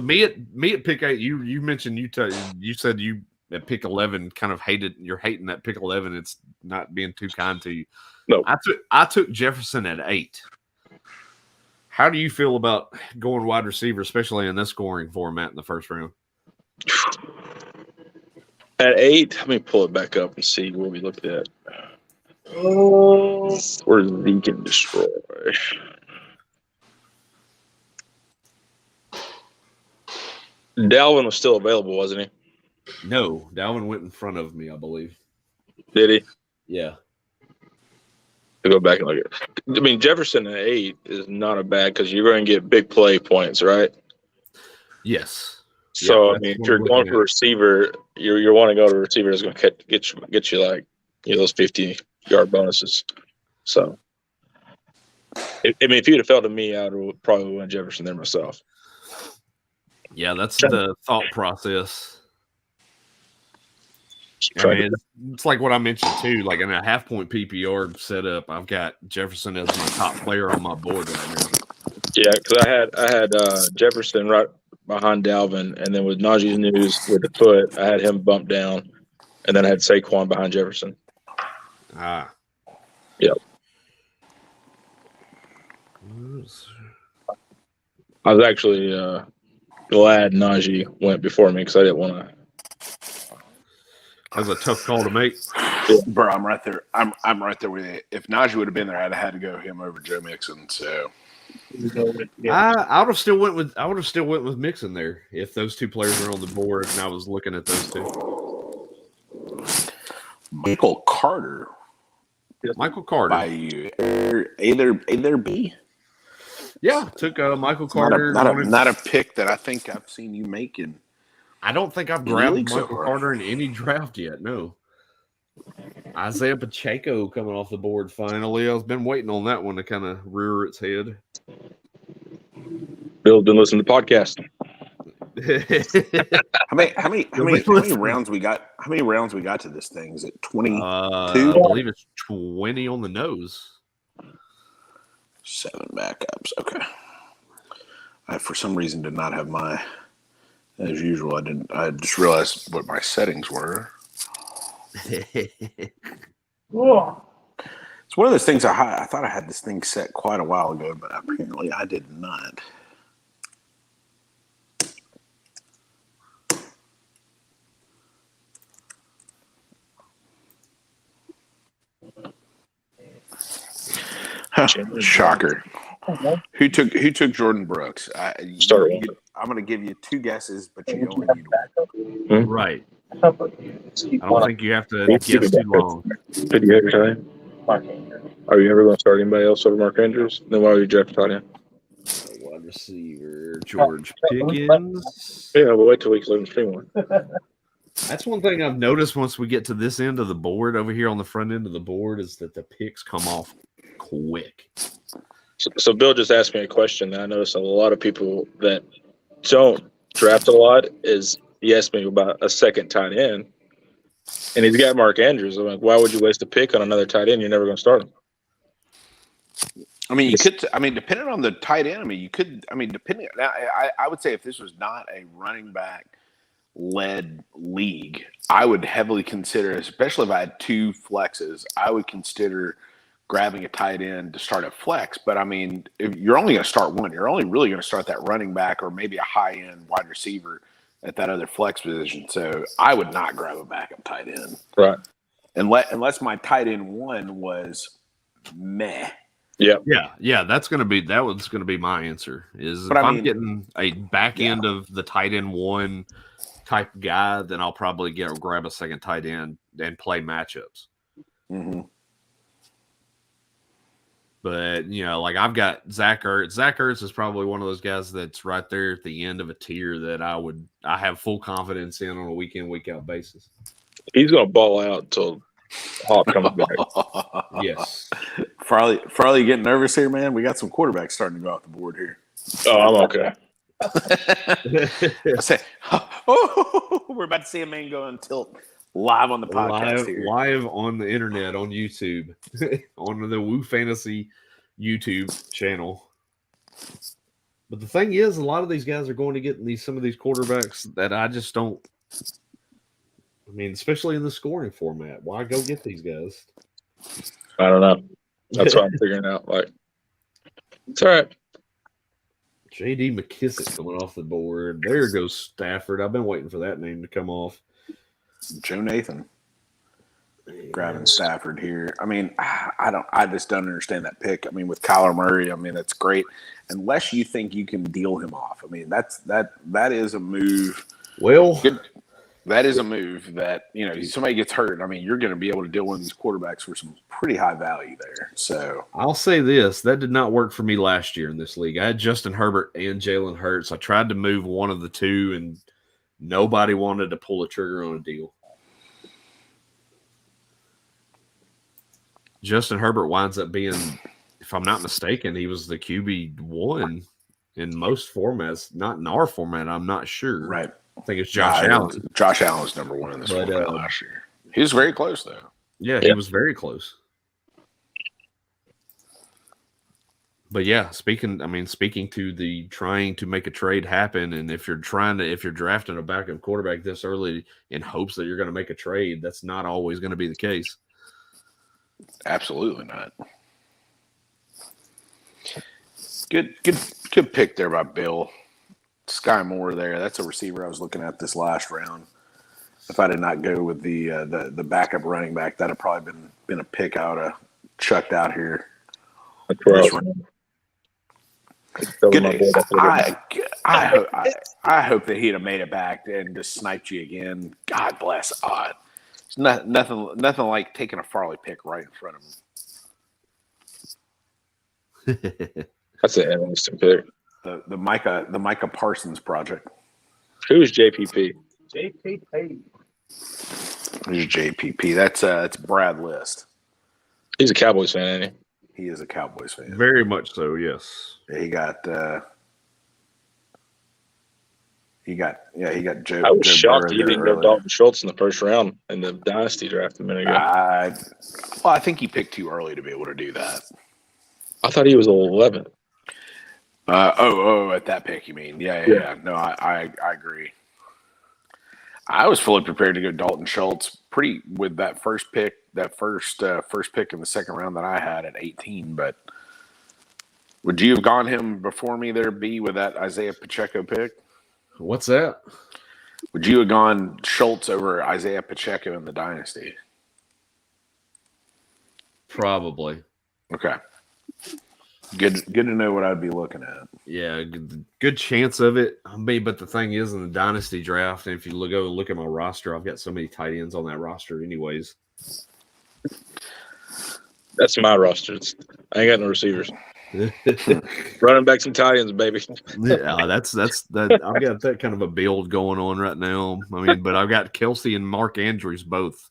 me at pick 8, you mentioned you said you at pick 11 kind of you're hating that pick 11. It's not being too kind to you. No, I took Jefferson at 8. How do you feel about going wide receiver, especially in this scoring format in the first round? At 8, let me pull it back up and see what we looked at. Where's Zeke and Destroy? Dalvin was still available, wasn't he? No, Dalvin went in front of me, I believe. Did he? Yeah. To go back and look at it. I mean, Jefferson at 8 is not a bad because you're going to get big play points, right? Yes. So, I mean, if you're going for receiver, you're wanting to go to a receiver that's going to get you like those 50-yard bonuses. So, I mean, if you'd have fell to me, I would probably win Jefferson there myself. Yeah, that's the thought process. I mean, it's like what I mentioned too. Like in a half-point PPR setup, I've got Jefferson as my top player on my board right now. Yeah, because I had Jefferson right behind Dalvin, and then with Najee's news with the foot, I had him bumped down, and then I had Saquon behind Jefferson. Ah. Yep. I was actually glad Najee went before me because I didn't want to. That was a tough call to make. Bro, I'm right there. I'm right there with you. If Najee would have been there, I'd have had to go him over Joe Mixon. So I would have still went with Mixon there if those two players were on the board and I was looking at those two. Michael Carter Michael Carter. By you. A there B? Yeah, took Michael It's Carter. not a pick that I think I've seen you make in. I don't think I've grabbed Michael Carter in any draft yet. No. Isaiah Pacheco coming off the board finally. I've been waiting on that one to kind of rear its head. Bill's been listening to the podcast. How many rounds we got? How many rounds we got to this thing? Is it 22? I believe it's 20 on the nose. 7 backups. Okay. I for some reason did not have my, as usual. I just realized what my settings were. It's one of those things I thought I had this thing set quite a while ago, but apparently I did not. Shocker. Who took Jordan Brooks? I'm going to give you 2 guesses, but you only need 1. Right. I don't think you have to guess too long. Did you ever try him? Are you ever going to start anybody else over Mark Andrews? Then why would you draft tight end? Wide receiver George Pickens. Yeah, but wait till week 11 stream one. That's one thing I've noticed once we get to this end of the board over here on the front end of the board is that the picks come off quick. So Bill just asked me a question that I noticed a lot of people that don't draft a lot is he asked me about a second tight end, and he's got Mark Andrews. I'm like, why would you waste a pick on another tight end? You're never going to start him. I mean, you could. I mean, depending on the tight end, I mean, you could. I mean, depending. Now, I would say if this was not a running back led league, I would heavily consider, especially if I had 2 flexes, I would consider grabbing a tight end to start at flex. But I mean, if you're only going to start one, you're only really going to start that running back or maybe a high end wide receiver at that other flex position. So I would not grab a backup tight end, right? Unless my tight end 1 was meh. Yeah. That was going to be my answer. If I'm getting a back end of the tight end 1 type guy, then I'll probably grab a second tight end and play matchups. Mm-hmm. But, like I've got Zach Ertz. Zach Ertz is probably one of those guys that's right there at the end of a tier that I have full confidence in on a week in, week out basis. He's going to ball out until Hop comes back. Yes. Farley, getting nervous here, man? We got some quarterbacks starting to go off the board here. Oh, I'm okay. I say, we're about to see a man go on tilt live on the podcast live on the internet on YouTube on the Woo Fantasy YouTube channel. But the thing is, a lot of these guys are going to get some of these quarterbacks that I just don't. I mean, especially in the scoring format, why go get these guys? I don't know. That's what I'm figuring out. Like, it's all right. J.D. McKissick coming off the board. There goes Stafford. I've been waiting for that name to come off. Joe Nathan grabbing Stafford here. I mean, I just don't understand that pick. I mean, with Kyler Murray, I mean, that's great. Unless you think you can deal him off. I mean, that is a move. Well, that is a move that, somebody gets hurt. I mean, you're going to be able to deal with these quarterbacks for some pretty high value there. So I'll say this. That did not work for me last year in this league. I had Justin Herbert and Jalen Hurts. I tried to move one of the two, and nobody wanted to pull the trigger on a deal. Justin Herbert winds up being, if I'm not mistaken, he was the QB1 in most formats. Not in our format, I'm not sure. Right. I think it's Josh Allen. Josh Allen was number 1 in this format last year. He was very close, though. Yeah, he was very close. But yeah, speaking to the trying to make a trade happen, and if you're drafting a backup quarterback this early in hopes that you're going to make a trade, that's not always going to be the case. Absolutely not. Good pick there by Bill. Sky Moore there. That's a receiver I was looking at this last round. If I did not go with the backup running back, that'd have probably been a pick I would have chucked out here. I hope that he'd have made it back and just sniped you again. God bless. It's nothing like taking a Farley pick right in front of him. That's an interesting pick. The Micah Parsons project. Who's JPP? Who's JPP? That's Brad List. He's a Cowboys fan, ain't he? He is a Cowboys fan. Very much so, yes. He got Joe. I was Joe shocked Burrow that you didn't there go earlier. Dalton Schultz in the first round in the Dynasty draft a minute ago. I think he picked too early to be able to do that. I thought he was 11. At that pick, you mean? Yeah. No, I agree. I was fully prepared to go Dalton Schultz with that first pick, first pick in the second round that I had at 18. But would you have gone him before me there, B, with that Isaiah Pacheco pick? What's that? Would you have gone Schultz over Isaiah Pacheco in the Dynasty? Probably. Okay. Good to know what I'd be looking at. Yeah, good chance of it. I mean, but the thing is, in the Dynasty draft, and if you look at my roster, I've got so many tight ends on that roster anyways. That's my roster. I ain't got no receivers. Running backs and tight ends, baby. Yeah, that's that. I've got that kind of a build going on right now. I mean, but I've got Kelsey and Mark Andrews both.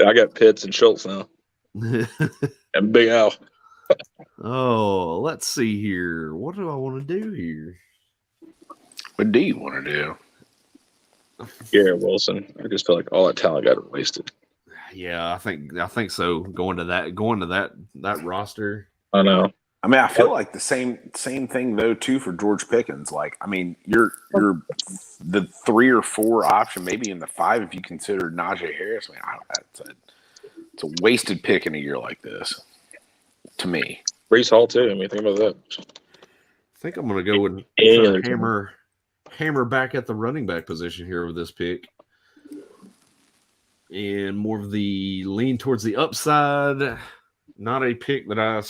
I got Pitts and Schultz now. And Big Al. Oh, let's see here. What do I want to do here? What do you want to do? Garrett Wilson. I just feel like all that talent got wasted. Yeah, I think so. Going to that roster. I know. I mean, I feel like the same thing though too for George Pickens. Like, I mean, you're the 3 or 4 option, maybe in the 5 if you consider Najee Harris. I mean, it's a wasted pick in a year like this. To me, Brees Hall too. I mean, think about that. I think I'm going to go with hammer back at the running back position here with this pick, and more of the lean towards the upside. Not a pick that I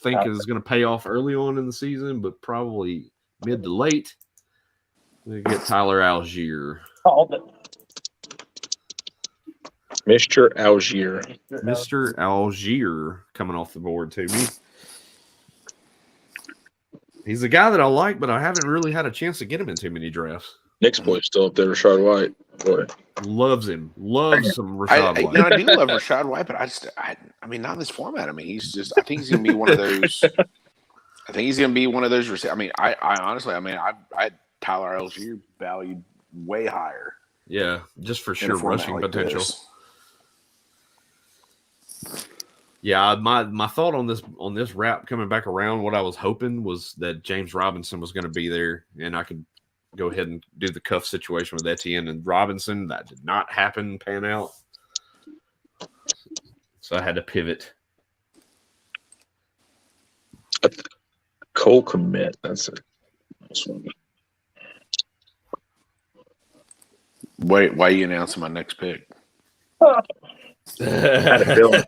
think is going to pay off early on in the season, but probably mid to late. We get Tyler Algier. Mr. Algier. Mr. Algier coming off the board to me. He's a guy that I like, but I haven't really had a chance to get him in too many drafts. Nick's boy's still up there, Rashad White. Boy. Loves him. Loves some Rashad White. I do love Rashad White, but I mean, not in this format. I mean, I think he's going to be one of those. I think he's going to be one of those. I mean, I honestly, I had Tyler Algier valued way higher. Yeah, just for sure rushing like potential. This. Yeah, my thought on this wrap coming back around, what I was hoping was that James Robinson was going to be there, and I could go ahead and do the cuff situation with Etienne and Robinson. That did not pan out. So I had to pivot. Cole Kmet. That's it. Wait, why are you announcing my next pick? I had a feeling.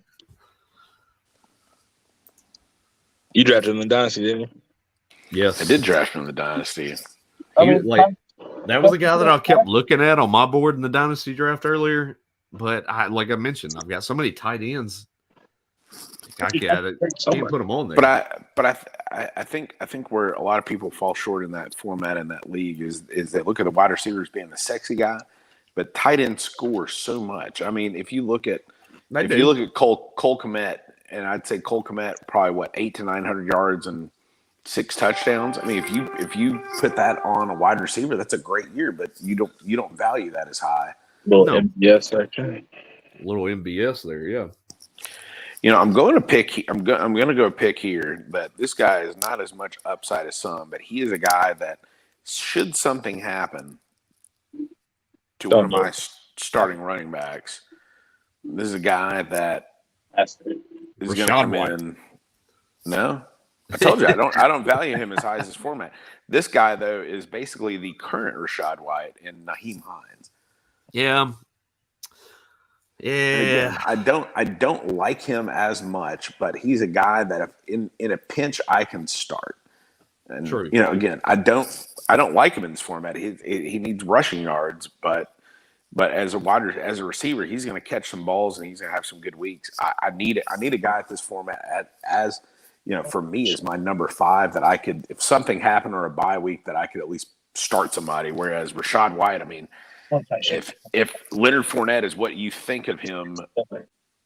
You drafted him in the Dynasty, didn't you? Yes. I did draft him in the Dynasty. That was a guy that I kept looking at on my board in the Dynasty draft earlier. But like I mentioned, I've got so many tight ends. I can't put them on there. But I think where a lot of people fall short in that format in that league is they look at the wide receivers being the sexy guy, but tight end score so much. I mean, if you look at Cole Kmet, and I'd say Cole Kmet probably 800 to 900 yards and 6 touchdowns. I mean, if you put that on a wide receiver, that's a great year, but you don't value that as high. MBS actually. A little MBS there, yeah. You know, I'm going to go pick here that this guy is not as much upside as some, but he is a guy that should something happen to one of my starting running backs, this is a guy that is going to come in. No, I told you I don't value him as high as his format. This guy though is basically the current Rashad White and Nahim Hines. Yeah. Yeah. Again, I don't like him as much, but he's a guy that if in a pinch I can start. And True. You know, again, I don't like him in this format. He needs rushing yards, but as a receiver, he's going to catch some balls and he's going to have some good weeks. I need a guy at this format as for me is my number 5 that I could, if something happened or a bye week, that I could at least start somebody. Whereas Rachaad White, I mean, if Leonard Fournette is what you think of him,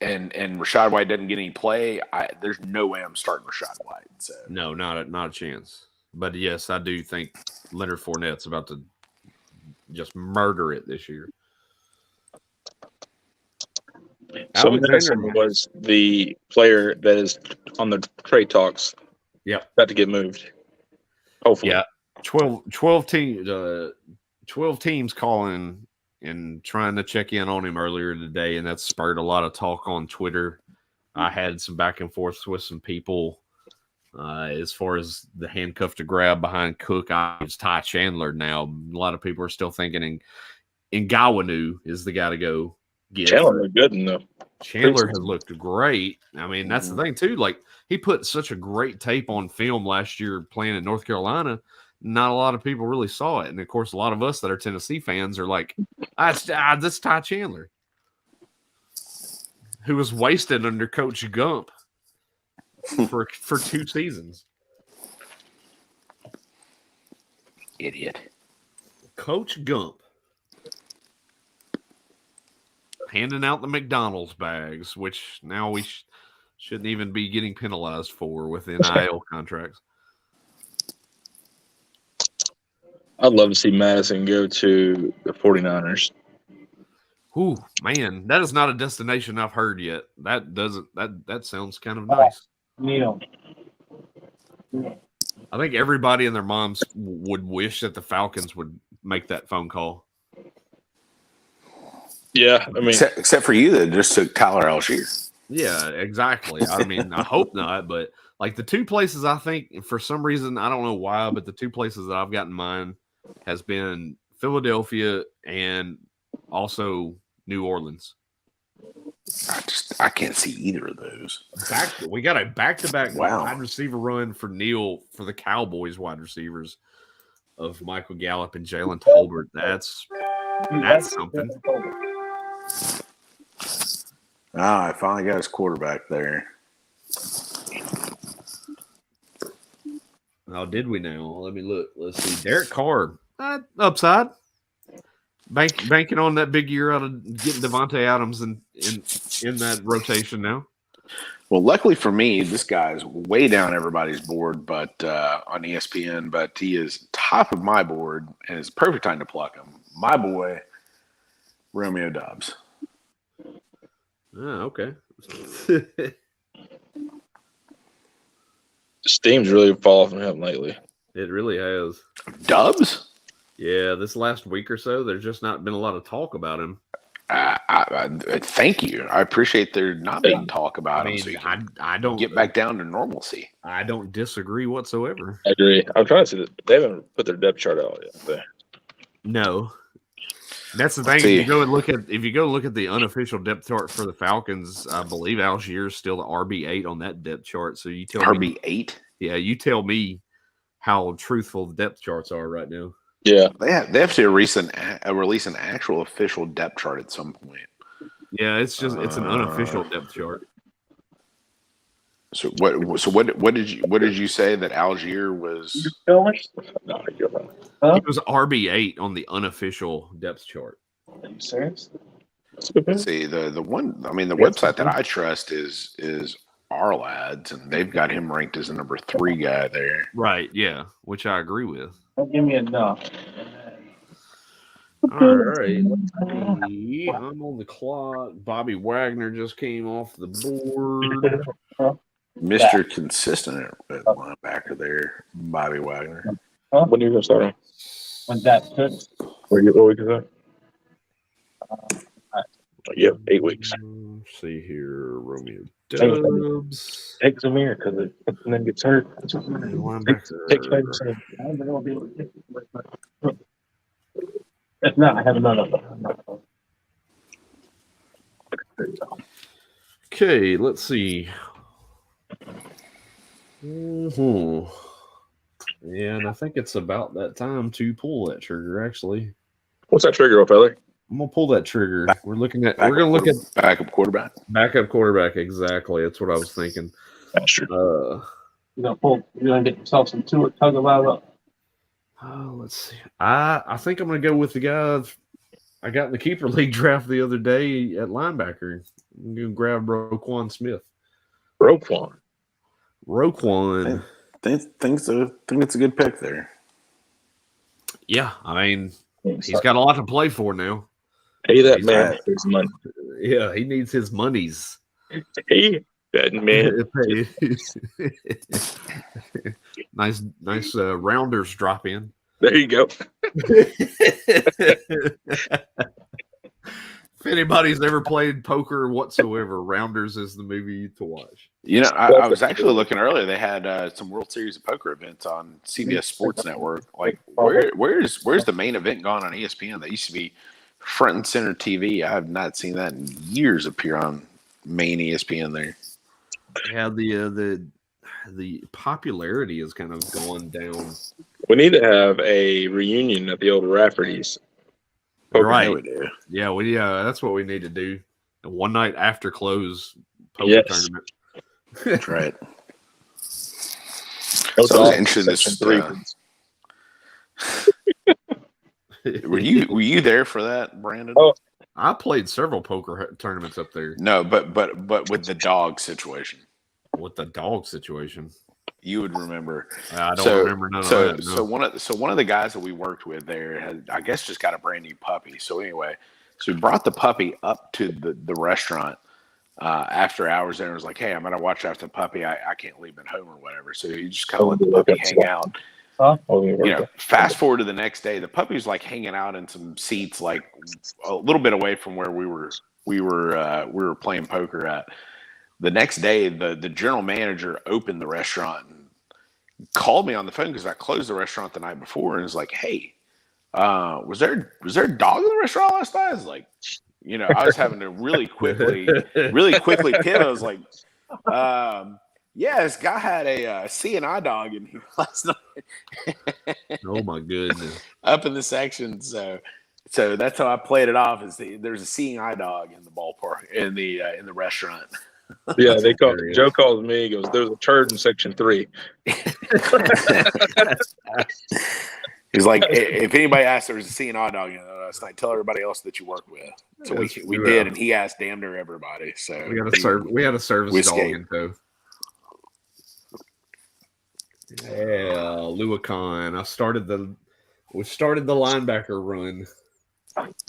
and Rachaad White doesn't get any play, there's no way I'm starting Rachaad White. So. No, not a chance. But yes, I do think Leonard Fournette's about to just murder it this year. So Madison was the player that is on the trade talks. Yep. About to get moved. Hopefully. Yeah. 12 teams calling and trying to check in on him earlier today, and that spurred a lot of talk on Twitter. I had some back and forth with some people as far as the handcuff to grab behind Cook. It's Ty Chandler now. A lot of people are still thinking Ngawanu is the guy to go get. Chandler looked good enough. Chandler has looked great. I mean, that's the thing too. Like, he put such a great tape on film last year playing in North Carolina. Not a lot of people really saw it. And of course, a lot of us that are Tennessee fans are like, that's Ty Chandler, who was wasted under Coach Gump for 2 seasons. Idiot. Coach Gump. Handing out the McDonald's bags, which now we shouldn't even be getting penalized for with NIL contracts. I'd love to see Madison go to the 49ers. Ooh, man, that is not a destination I've heard yet. That sounds kind of nice. Neil. I think everybody and their moms would wish that the Falcons would make that phone call. Yeah, I mean, except for you that just took Tyler Algier. Yeah, exactly. I mean, I hope not, but like the 2 places I think, for some reason, I don't know why, but the 2 places that I've got in mind has been Philadelphia and also New Orleans. I can't see either of those. We got a back-to-back Wow. wide receiver run for Neil for the Cowboys wide receivers of Michael Gallup and Jalen Tolbert. That's something. I finally got his quarterback there. Oh, did we now? Let me look. Let's see. Derek Carr, upside. Banking on that big year out of getting Devontae Adams in that rotation now. Well, luckily for me, this guy's way down everybody's board, but on ESPN. But he is top of my board, and it's perfect time to pluck him. My boy, Romeo Doubs. Oh, okay. Steam's really fallen from him lately. It really has. Dubs? Yeah, this last week or so, there's just not been a lot of talk about him. Thank you. I appreciate there not being talk about him. So I don't get back down to normalcy. I don't disagree whatsoever. I agree. I'm trying to see that they haven't put their depth chart out yet. No. That's the thing. If you go look at the unofficial depth chart for the Falcons, I believe Algier is still the RB8 on that depth chart. So you tell me RB8? Yeah, you tell me how truthful the depth charts are right now. Yeah, they have to release an actual official depth chart at some point. Yeah, it's an unofficial depth chart. So what did you say that Algier was? No, you're right. He was RB8 on the unofficial depth chart. Are you serious? See, the one, I mean, the website that I trust is Our Lads, and they've got him ranked as the number 3 guy there. Right, yeah, which I agree with. Don't give me enough. All right. I'm on the clock. Bobby Wagner just came off the board. Mr. Consistent at linebacker there, Bobby Wagner. When are you going to start him? When that fits. What week is that? Yeah, 8 weeks. Let's see here, Romeo Doubs. Take some here because it and then gets hurt. Take If not, I have another. Okay, let's see. Yeah, and I think it's about that time to pull that trigger. Actually, what's that trigger, fella? I'm gonna pull that trigger. We're gonna look at backup quarterback. Backup quarterback, exactly. That's what I was thinking. That's true. You're gonna get yourself some Tua Tagovailoa. Let's see. I think I'm going to go with the guy I got in the keeper league draft the other day at linebacker. I'm going to grab Roquan Smith. Roquan. Think it's a good pick there. Yeah, I mean, he's got a lot to play for now. Hey, that He's man got- needs money. Yeah, he needs his monies. Hey, that man. nice rounders drop in. There you go. If anybody's ever played poker whatsoever, Rounders is the movie to watch. You know, I was actually looking earlier. They had some World Series of Poker events on CBS Sports Network. Like, where's the main event gone on ESPN? That used to be front and center TV. I have not seen that in years appear on main ESPN there. Yeah, the popularity is kind of going down. We need to have a reunion at the old Rafferty's. Poker. Right. Yeah, we do. Yeah, that's what we need to do. And one night after close poker Yes. tournament. That's right. That was So I was awesome. interested Section 3. Were you there for that, Brandon? Oh. I played several poker tournaments up there No, but with the dog situation, with the dog situation. you would remember. I don't remember none of that. No. So one of the guys that we worked with there had, I guess, just got a brand new puppy. So anyway, we brought the puppy up to the restaurant after hours there and was like, hey, I'm gonna watch after the puppy. I can't leave him at home or whatever. So you just kind of let the puppy hang out. Fast forward to the next day, the puppy's like hanging out in some seats, like a little bit away from where we were playing poker at. The next day, the general manager opened the restaurant and called me on the phone because I closed the restaurant the night before and was like, hey, was there a dog in the restaurant last night? I was like, I was having to really quickly pivot. I was like, yeah, this guy had a C&I dog in here last night. Oh my goodness! Up in the section, so that's how I played it off. Is there's a C&I dog in the ballpark in the restaurant. Yeah, Joe calls me. He goes, "There's a turd in section 3." He's like, if anybody asks, there's a C&I dog last night, tell everybody else that you work with. So we did, and he asked damn near everybody. So we had a service dog escaped. in tow. Yeah, Luacon. We started the linebacker run.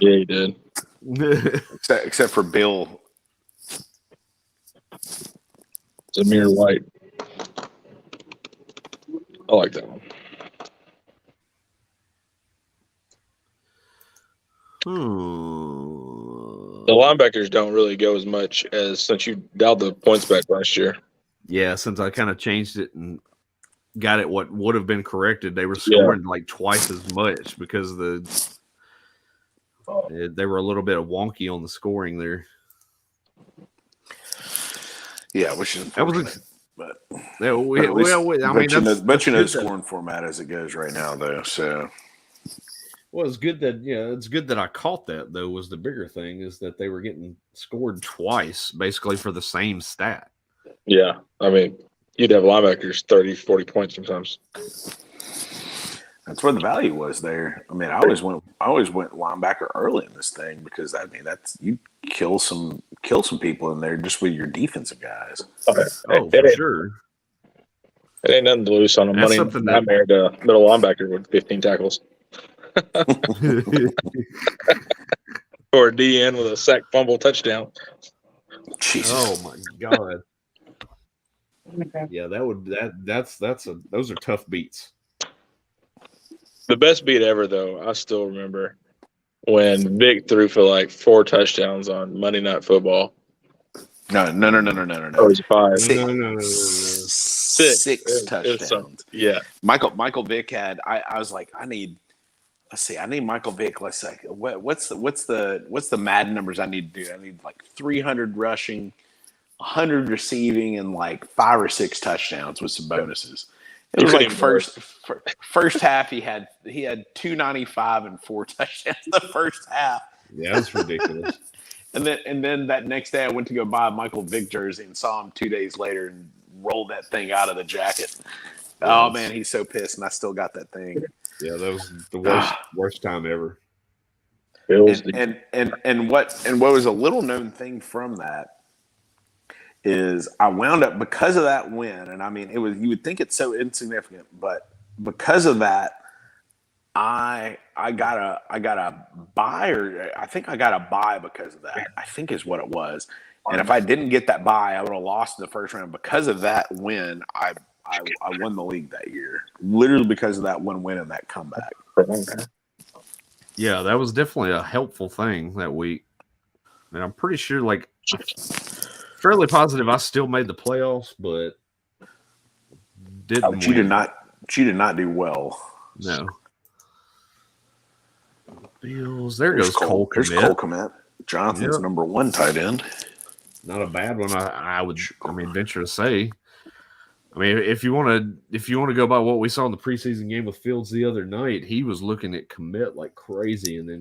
Yeah, he did. except for Bill. Zamir White. I like that one. The linebackers don't really go as much as since you dialed the points back last year. Yeah, since I kind of changed it and got it what would have been corrected, they were scoring like twice as much because they were a little bit wonky on the scoring there. Yeah, which is but yeah, the scoring format as it goes right now, though. So, well, it's good that I caught that though. Was the bigger thing is that they were getting scored twice, basically for the same stat. Yeah, I mean, you'd have linebackers 30, 40 points sometimes. That's where the value was there. I mean, I always went linebacker early in this thing because that's you kill some people in there just with your defensive guys. For sure. It ain't nothing to lose on a money nightmare to middle linebacker with 15 tackles. Or a DN with a sack fumble touchdown. Jesus. Oh my God. Yeah, those are tough beats. The best beat ever, though, I still remember when Vic threw for like 4 touchdowns on Monday Night Football. No. Oh, it was 5. No. 6 touchdowns. Yeah. Michael Vick had. I was like, I need Michael Vick. Let's say, what's the Madden numbers I need to do? I need like 300 rushing, 100 receiving, and like 5 or 6 touchdowns with some bonuses. It was like first half he had 295 and 4 touchdowns the first half. Yeah, that's ridiculous. And then that next day I went to go buy a Michael Vick jersey and saw him 2 days later and rolled that thing out of the jacket. Yes. Oh man, he's so pissed, and I still got that thing. Yeah, that was the worst time ever. And what was a little known thing from that is I wound up, because of that win, and I mean you would think it's so insignificant, but because of that, I got a buy, or I think I got a buy because of that. I think is what it was. And if I didn't get that buy, I would have lost in the first round. Because of that win, I won the league that year, literally because of that one win and that comeback. Yeah, that was definitely a helpful thing that week. And I'm pretty sure, like, fairly positive I still made the playoffs, but didn't. But you did not do well. No. Bills. There's Cole Kmet. There's Cole Kmet. Jonathan's number 1 tight end. Not a bad one. I would venture to say. I mean, if you want to go by what we saw in the preseason game with Fields the other night, he was looking at Kmet like crazy, and then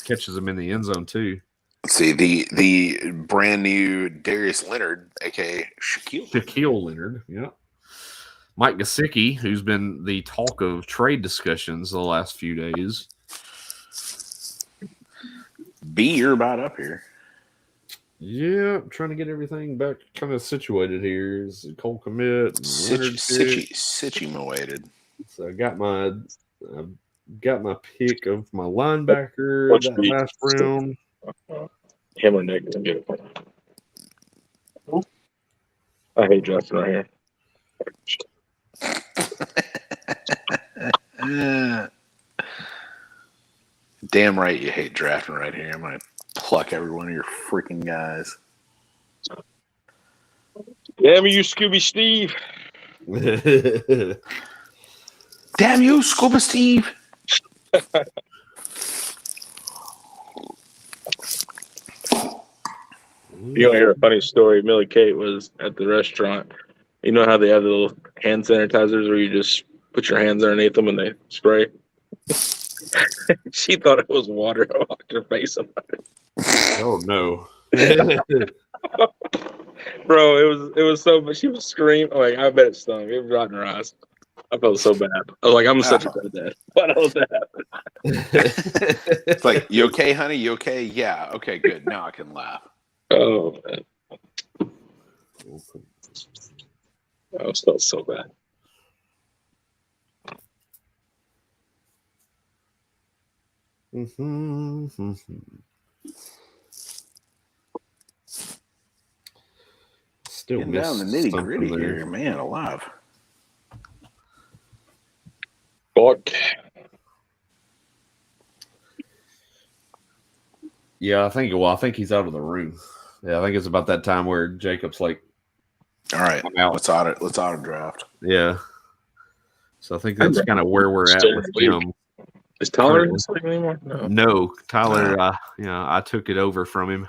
catches him in the end zone too. See the brand new Darius Leonard, aka Shaquille Leonard, yeah. Mike Gesicki, who's been the talk of trade discussions the last few days. You're about up here. Yeah, I'm trying to get everything back kind of situated here. Is Cole Kmet, situated. So I got my pick of my linebacker that last round. Him or Nick can get it. I hate Justin right here. Damn right you hate drafting right here. I'm going to pluck every one of your freaking guys. Damn you, Scooby Steve. Damn you, Scuba Steve. You want to hear a funny story? Millie Kate was at the restaurant. You know how they have the little hand sanitizers where you just put your hands underneath them and they spray? She thought it was water. I walked her face on it. Oh no. Bro, it was so, but she was screaming. Like, I bet it stung. It was right in her eyes. I felt so bad. I was like, I'm such a bad dad. Why don't let that happen? It's like, you okay, honey? You okay? Yeah. Okay, good. Now I can laugh. Oh, man. I felt so bad. Still getting down the nitty gritty here, man. Alive. Fuck. Yeah, I think he's out of the room. Yeah, I think it's about that time where Jacob's like, all right, let's auto draft. Yeah. So I think that's kind of where we're at with him. Is Tyler in this league anymore? No, Tyler. I took it over from him.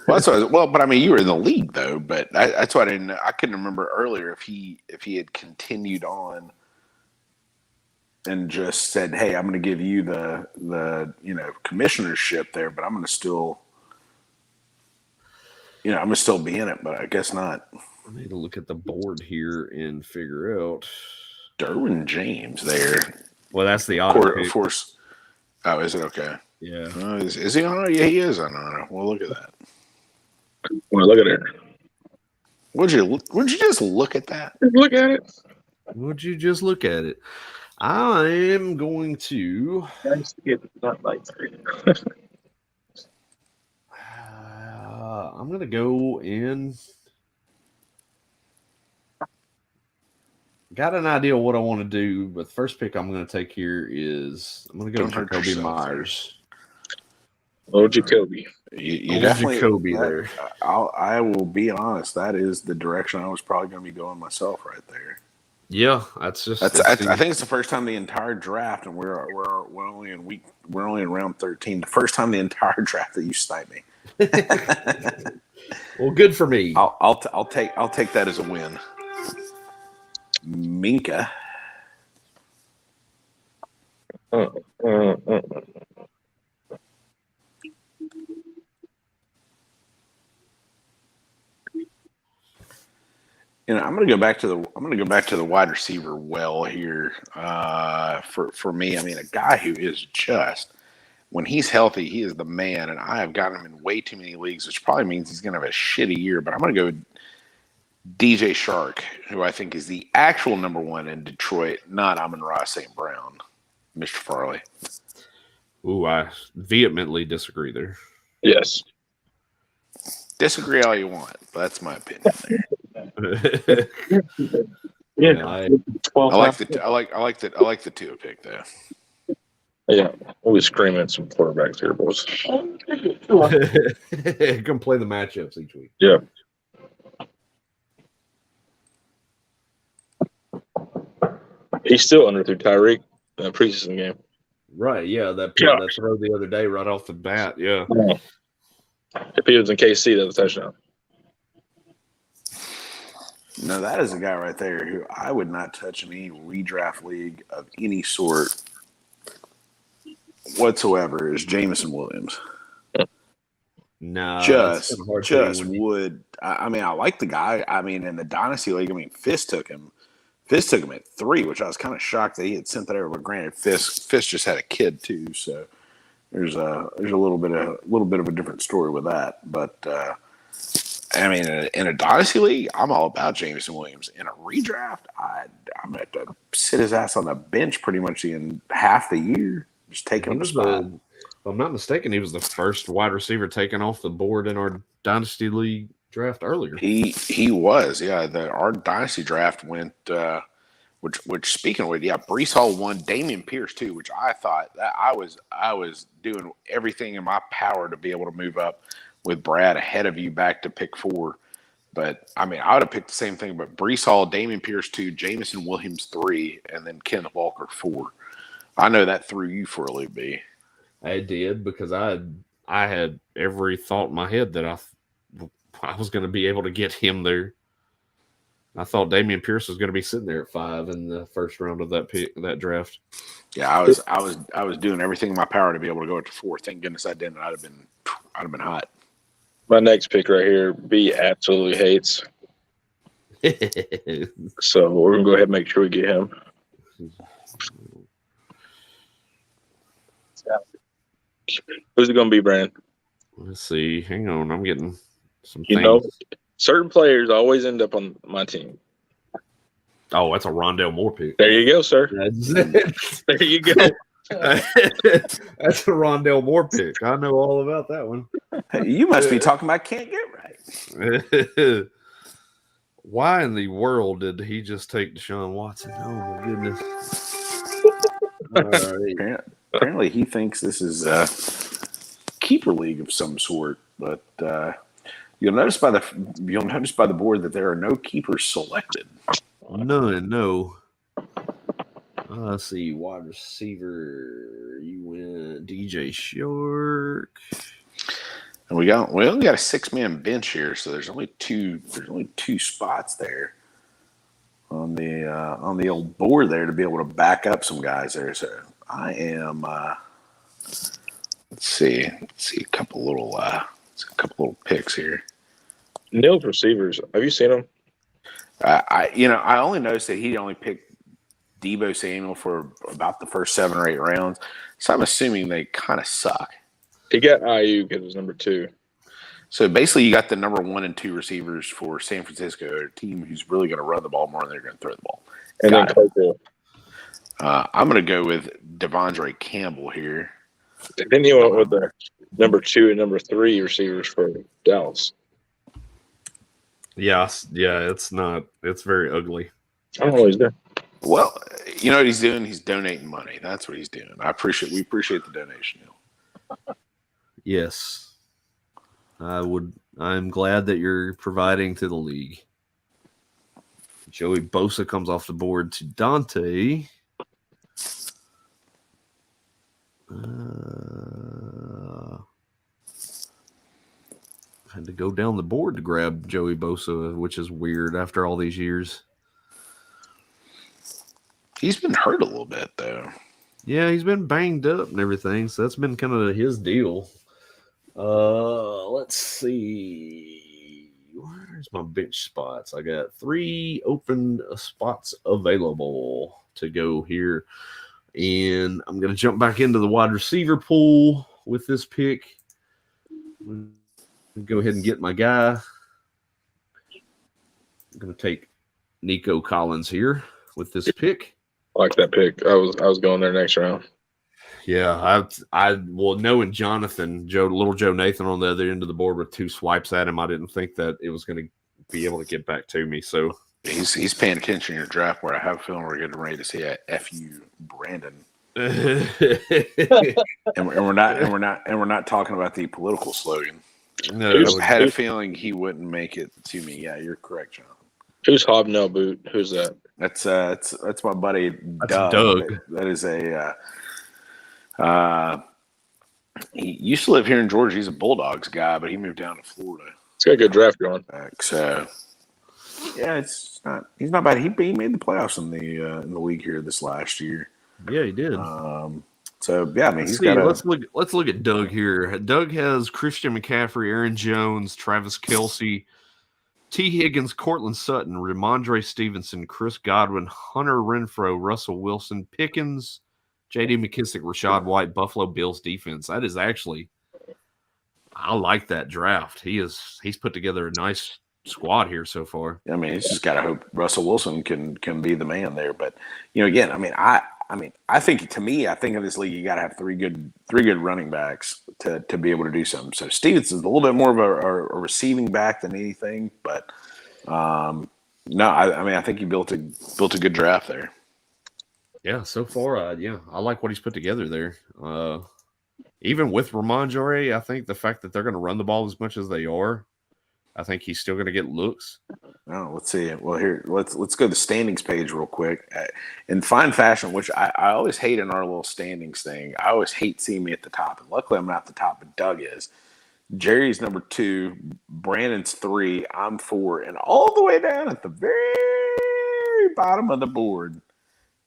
Well, but I mean, you were in the league though. But that's why I couldn't remember earlier if he had continued on and just said, "Hey, I'm going to give you the commissionership there, but I'm going to still, I'm going to still be in it." But I guess not. I need to look at the board here and figure out Derwin James there. Well, that's the auto. Of course. Oh, is it okay? Yeah. Is he on it? Yeah, he is on it. Well, look at that. Well, look at it. Would you just look at that? Look at it. Would you just look at it? I am going to. I'm going to go in. Got an idea of what I want to do, but the first pick I'm going to take here is I'm going to go with Jacoby Myers. Oh, Jacoby. You definitely Jacoby there. I will be honest. That is the direction I was probably going to be going myself right there. Yeah, that's just. I think it's the first time the entire draft, and we're only in round 13. The first time the entire draft that you sniped me. Well, good for me. I'll take that as a win. Minka. I'm going to go back to the wide receiver well here. For me, I mean, a guy who is just when he's healthy, he is the man, and I have gotten him in way too many leagues, which probably means he's going to have a shitty year. But I'm going to go with DJ Shark, who I think is the actual number one in Detroit, not Amon-Ra St. Brown, Mr. Farley. Ooh, I vehemently disagree there. Yes. Disagree all you want, but that's my opinion there. Yeah, I I like the Tua pick though. Yeah. We'll be screaming some quarterbacks here, boys. Come play the matchups each week. Yeah. He's still underthrew Tyreek in the preseason game. Right, yeah, that throw the other day right off the bat, yeah. If he was in KC, that's a touchdown. No, that is a guy right there who I would not touch in any redraft league of any sort whatsoever is Jameson Williams. No, Just would. I mean, I like the guy. I mean, in the Dynasty League, I mean, Fist took him at 3, which I was kind of shocked that he had sent that over. But granted, Fist just had a kid too, so there's a little bit of a different story with that. But I mean, in a Dynasty League, I'm all about Jameson Williams. In a redraft, I'm going to sit his ass on the bench pretty much in half the year, just taking him a spot. If I'm not mistaken, he was the first wide receiver taken off the board in our Dynasty League draft earlier. He was, yeah. Our Dynasty draft went, which speaking of it, yeah, Breece Hall won, Damien Pierce too, which I thought that I was doing everything in my power to be able to move up with Brad ahead of you back to pick 4. But I mean, I would have picked the same thing, but Breece Hall, Damien Pierce 2, Jameson Williams 3, and then Kenneth Walker 4. I know that threw you for a loop, B. I did because I had every thought in my head that I was going to be able to get him there. I thought Damien Pierce was going to be sitting there at 5 in the first round of that draft. Yeah, I was doing everything in my power to be able to go to 4. Thank goodness I didn't. I'd have been hot. My next pick right here, B absolutely hates. So we're going to go ahead and make sure we get him. Who's it going to be, Brandon? Let's see. Hang on. I'm getting some You things. know, certain players always end up on my team. Oh, that's a Rondale Moore pick. There you go, sir. That's There you go. a Rondale Moore pick. I know all about that one. Hey, you must be talking about can't get right. Why in the world did he just take Deshaun Watson? Oh, my goodness. All right. Apparently, he thinks this is a keeper league of some sort. But you'll notice by the board that there are no keepers selected. None, no. Let's see. Wide receiver. You win DJ Shark. And we only got a 6-man bench here, so there's only two spots there on the old board there to be able to back up some guys there. So I am let's see a couple little picks here. Neil's receivers. Have you seen them? I only noticed that he only picked Deebo Samuel for about the first 7 or 8 rounds, so I'm assuming they kind of suck. He got IU because it was number 2. So basically, you got the number 1 and 2 receivers for San Francisco, a team who's really going to run the ball more than they're going to throw the ball. And then Claypool. I'm going to go with Devondre Campbell here. Then you went with the number 2 and number 3 receivers for Dallas. Yeah, it's very ugly. I don't know what he's doing. Well, you know what he's doing? He's donating money. That's what he's doing. We appreciate the donation. Yes. I'm glad that you're providing to the league. Joey Bosa comes off the board to Dante. Had to go down the board to grab Joey Bosa, which is weird after all these years. He's been hurt a little bit, though. Yeah, he's been banged up and everything, so that's been kind of his deal. Let's see. where's my bench spots? I got 3 open spots available to go here. And I'm going to jump back into the wide receiver pool with this pick. Go ahead and get my guy. I'm going to take Nico Collins here with this pick. I like that pick. I was going there next round. Yeah, knowing Jonathan, little Joe Nathan on the other end of the board with 2 swipes at him, I didn't think that it was going to be able to get back to me. So he's paying attention in your draft where I have a feeling we're getting ready to see a FU Brandon. and we're not talking about the political slogan. No, I had a feeling he wouldn't make it to me. Yeah, you're correct, John. Who's Hobnail Boot? Who's that? That's my buddy Doug. Doug. That is he used to live here in Georgia. He's a Bulldogs guy, but he moved down to Florida. He's got a good draft going. So yeah, he's not bad. He made the playoffs in the league here this last year. Yeah, he did. So yeah, I mean, let's look at Doug here. Doug has Christian McCaffrey, Aaron Jones, Travis Kelsey, T. Higgins, Cortland Sutton, Ramondre Stevenson, Chris Godwin, Hunter Renfrow, Russell Wilson, Pickens, J.D. McKissick, Rashad White, Buffalo Bills defense. That is actually, I like that draft. He's put together a nice squad here so far. I mean, he's just got to hope Russell Wilson can be the man there. But again, I think in this league you got to have three good running backs to be able to do something. So Stevenson's a little bit more of a receiving back than anything, but no, I think he built a good draft there. Yeah, so far, I like what he's put together there. Even with Ramondre, I think the fact that they're going to run the ball as much as they are, I think he's still going to get looks. Oh, let's see. Well, here, let's go to the standings page real quick. In fine fashion, which I always hate in our little standings thing. I always hate seeing me at the top. And luckily, I'm not at the top, but Doug is. Jerry's number 2. Brandon's 3. I'm 4. And all the way down at the very bottom of the board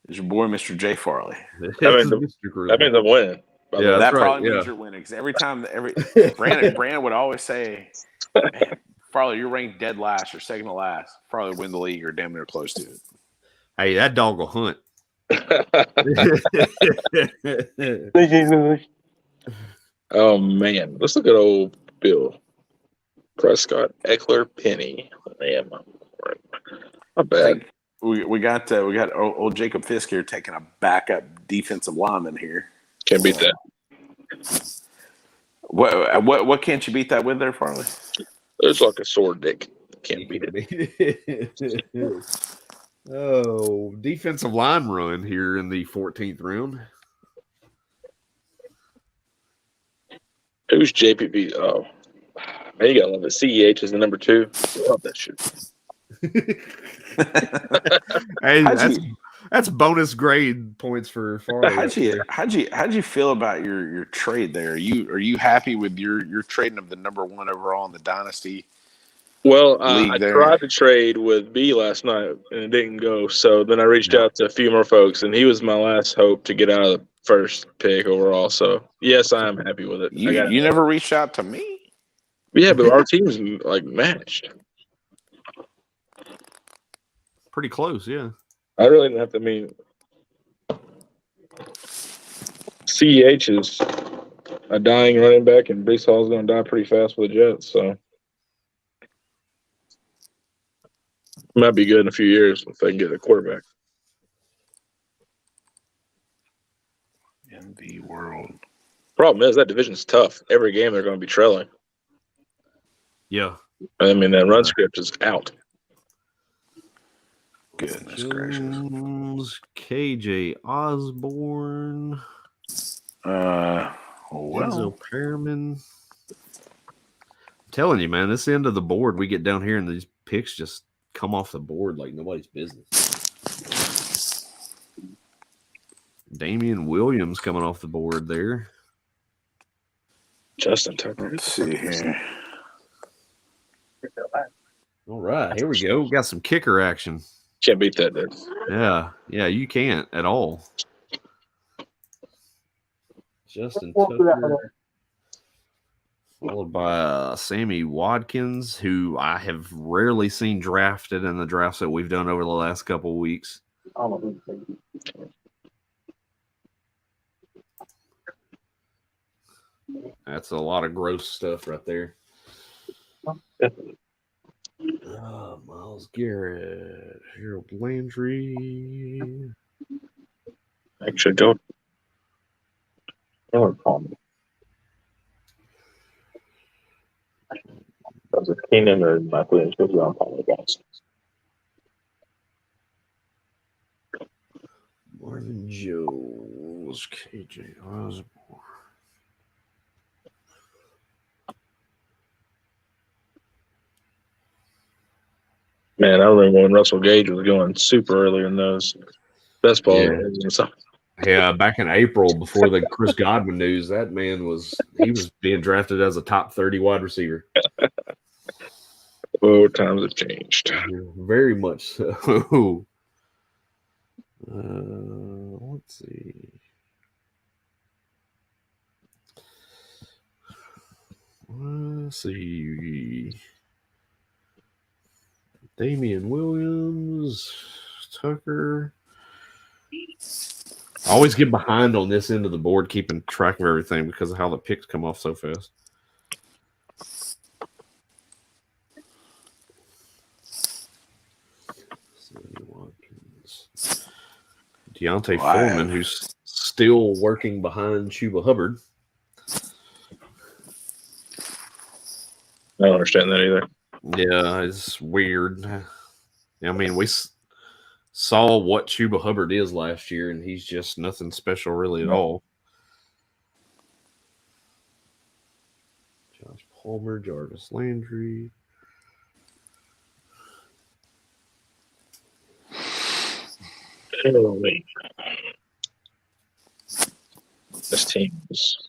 is your boy, Mr. Jay Farley. That means I'm winning. Yeah, that probably means you're winning. Because every time, Brandon would always say, man, Farley, you're ranked dead last or second to last. Farley win the league or damn near close to it. Hey, that dog will hunt. Oh, man. Let's look at old Bill. Prescott, Eckler, Penny. Man, not bad. We got old Jacob Fisk here taking a backup defensive lineman here. Can't beat that. What can't you beat that with there, Farley? There's like a sore dick. Can't beat it. Oh, defensive line run here in the 14th round. Who's JPP? Oh, man, you gotta love it. CEH is the number 2. Love that shit. Hey, that's bonus grade points for Farley. How'd you feel about your trade there? Are you happy with your trading of the number 1 overall in the dynasty? Well, I tried to trade with B last night and it didn't go. So then I reached out to a few more folks, and he was my last hope to get out of the first pick overall. So yes, I am happy with it. You never reached out to me? Yeah, but our team's like matched. Pretty close, yeah. I really didn't have to. CEH is a dying running back, and Brees Hall's going to die pretty fast for the Jets. So it might be good in a few years if they can get a quarterback. In the world. Problem is that division's tough. Every game they're going to be trailing. Yeah. That run script is out. Goodness gracious. KJ Osborne. Enzo Pearman. I'm telling you, man, this end of the board, we get down here and these picks just come off the board like nobody's business. Damien Williams coming off the board there. Justin Tucker. Let's see here. All right, here we go. We got some kicker action. Can't beat that, dude. Yeah, you can't at all. Justin Tucker. Followed by Sammy Watkins, who I have rarely seen drafted in the drafts that we've done over the last couple of weeks. I don't know who That's a lot of gross stuff right there. definitely. Miles Garrett, Harold Landry. Actually, don't. Taylor Palmer. Was it Keenan or Mike Williams? Who's on Palmer, guys? Marvin Jones, KJ Osborne. Man, I remember when Russell Gage was going super early in those best ball Yeah. games and stuff. Yeah, back in April before the Chris Godwin news, that man was being drafted as a top 30 wide receiver. Oh, times have changed. Very much so. Let's see. Let's see. Damien Williams, Tucker. I always get behind on this end of the board, keeping track of everything because of how the picks come off so fast. Deontay Foreman, who's still working behind Chuba Hubbard. I don't understand that either. Yeah, it's weird. I mean, we saw what Chuba Hubbard is last year, and he's just nothing special really at all. Josh Palmer, Jarvis Landry. Holy. This team is.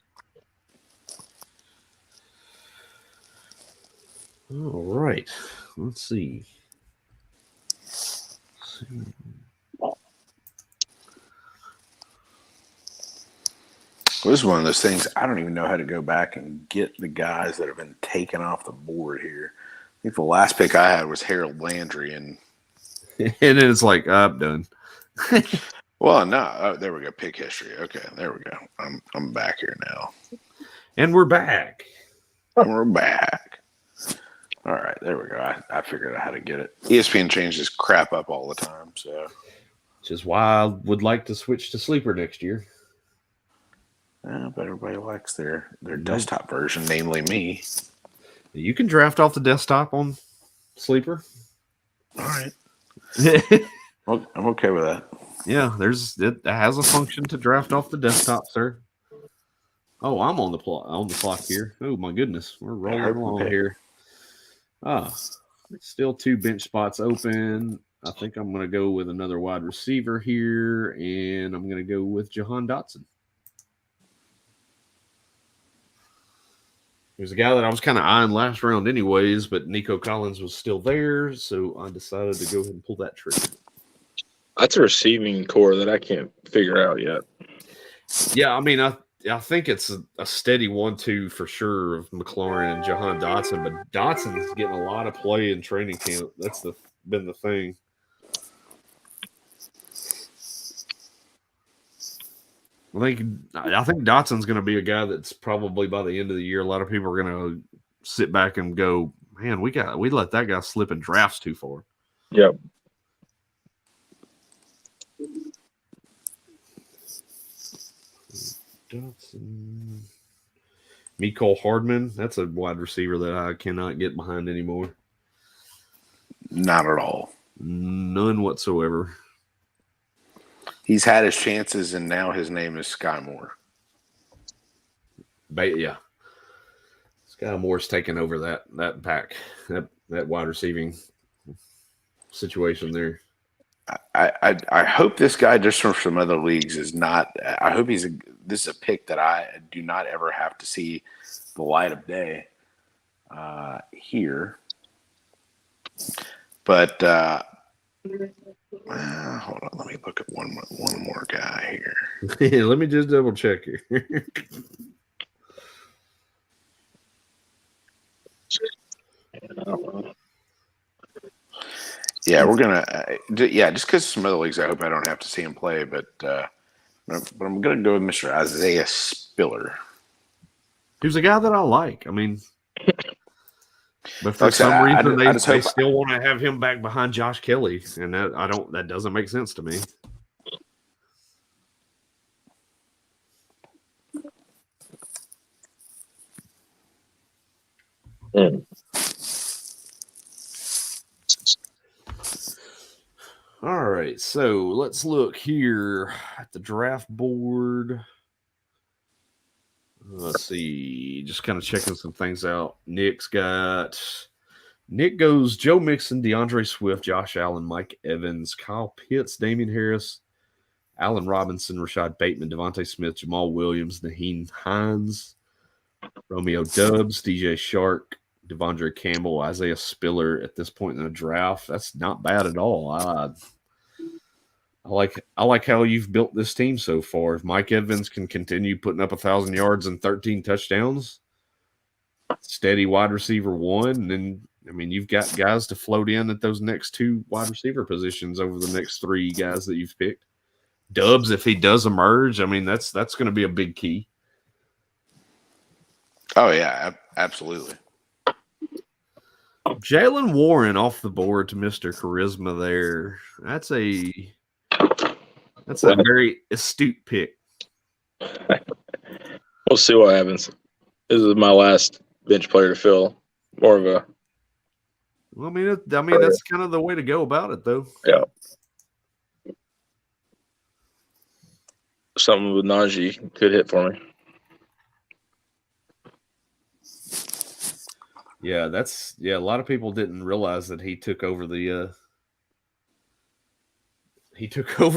All right. Let's see. This is one of those things I don't even know how to go back and get the guys that have been taken off the board here. I think the last pick I had was Harold Landry, and then it's like, I'm done. well, no, there we go. Pick history. Okay, there we go. I'm back here now, and we're back. We're back. All right, there we go. I figured out how to get it. ESPN changes crap up all the time, so which is why I would like to switch to Sleeper next year. But everybody likes their desktop version, namely me. You can draft off the desktop on Sleeper. All right. Well, I'm okay with that. Yeah, it has a function to draft off the desktop, sir. Oh, I'm on the clock here. Oh my goodness, we're rolling along here. Still 2 bench spots open. I think I'm going to go with another wide receiver here, and I'm going to go with Jahan Dotson. There's a guy that I was kind of eyeing last round anyways, but Nico Collins was still there, so I decided to go ahead and pull that trigger. That's a receiving core that I can't figure out yet. Yeah, I mean, I think it's a steady 1-2 for sure of McLaurin and Jahan Dotson, but Dotson's getting a lot of play in training camp. That's been the thing. I think Dotson's going to be a guy that's probably by the end of the year, a lot of people are going to sit back and go, man, we let that guy slip in drafts too far. Yep. Dotson. Mecole Hardman, that's a wide receiver that I cannot get behind anymore. Not at all. None whatsoever. He's had his chances, and now his name is Sky Moore. Yeah. Sky Moore's taking over that pack, that wide receiving situation there. I hope this guy just from some other leagues is not. I hope this is a pick that I do not ever have to see the light of day here. But hold on, let me look at one more guy here. Let me just double check here. Yeah, we're gonna. Just because some other leagues, I hope I don't have to see him play, but I'm gonna go with Mr. Isaiah Spiller. Who's a guy that I like. I mean, but for Like I said, some reason I just they hope still want to have him back behind Josh Kelly, and that doesn't make sense to me. All right, so let's look here at the draft board. Let's see, just kind of checking some things out. Nick goes Joe Mixon, DeAndre Swift, Josh Allen, Mike Evans, Kyle Pitts, Damien Harris, Allen Robinson, Rashad Bateman, Devontae Smith, Jamal Williams, Nahim Hines, Romeo Dubs, DJ Shark, Devondre Campbell, Isaiah Spiller at this point in the draft. That's not bad at all. I like how you've built this team so far. If Mike Evans can continue putting up 1,000 yards and 13 touchdowns, steady wide receiver one, then I mean you've got guys to float in at those next two wide receiver positions over the next three guys that you've picked. Dubs, if he does emerge, I mean that's going to be a big key. Oh yeah, absolutely. Jalen Warren off the board to Mr. Charisma there. That's a very astute pick. We'll see what happens. This is my last bench player to fill. More of a. Well, I mean that's kind of the way to go about it, though. Yeah. Something with Najee could hit for me. Yeah, a lot of people didn't realize that he took over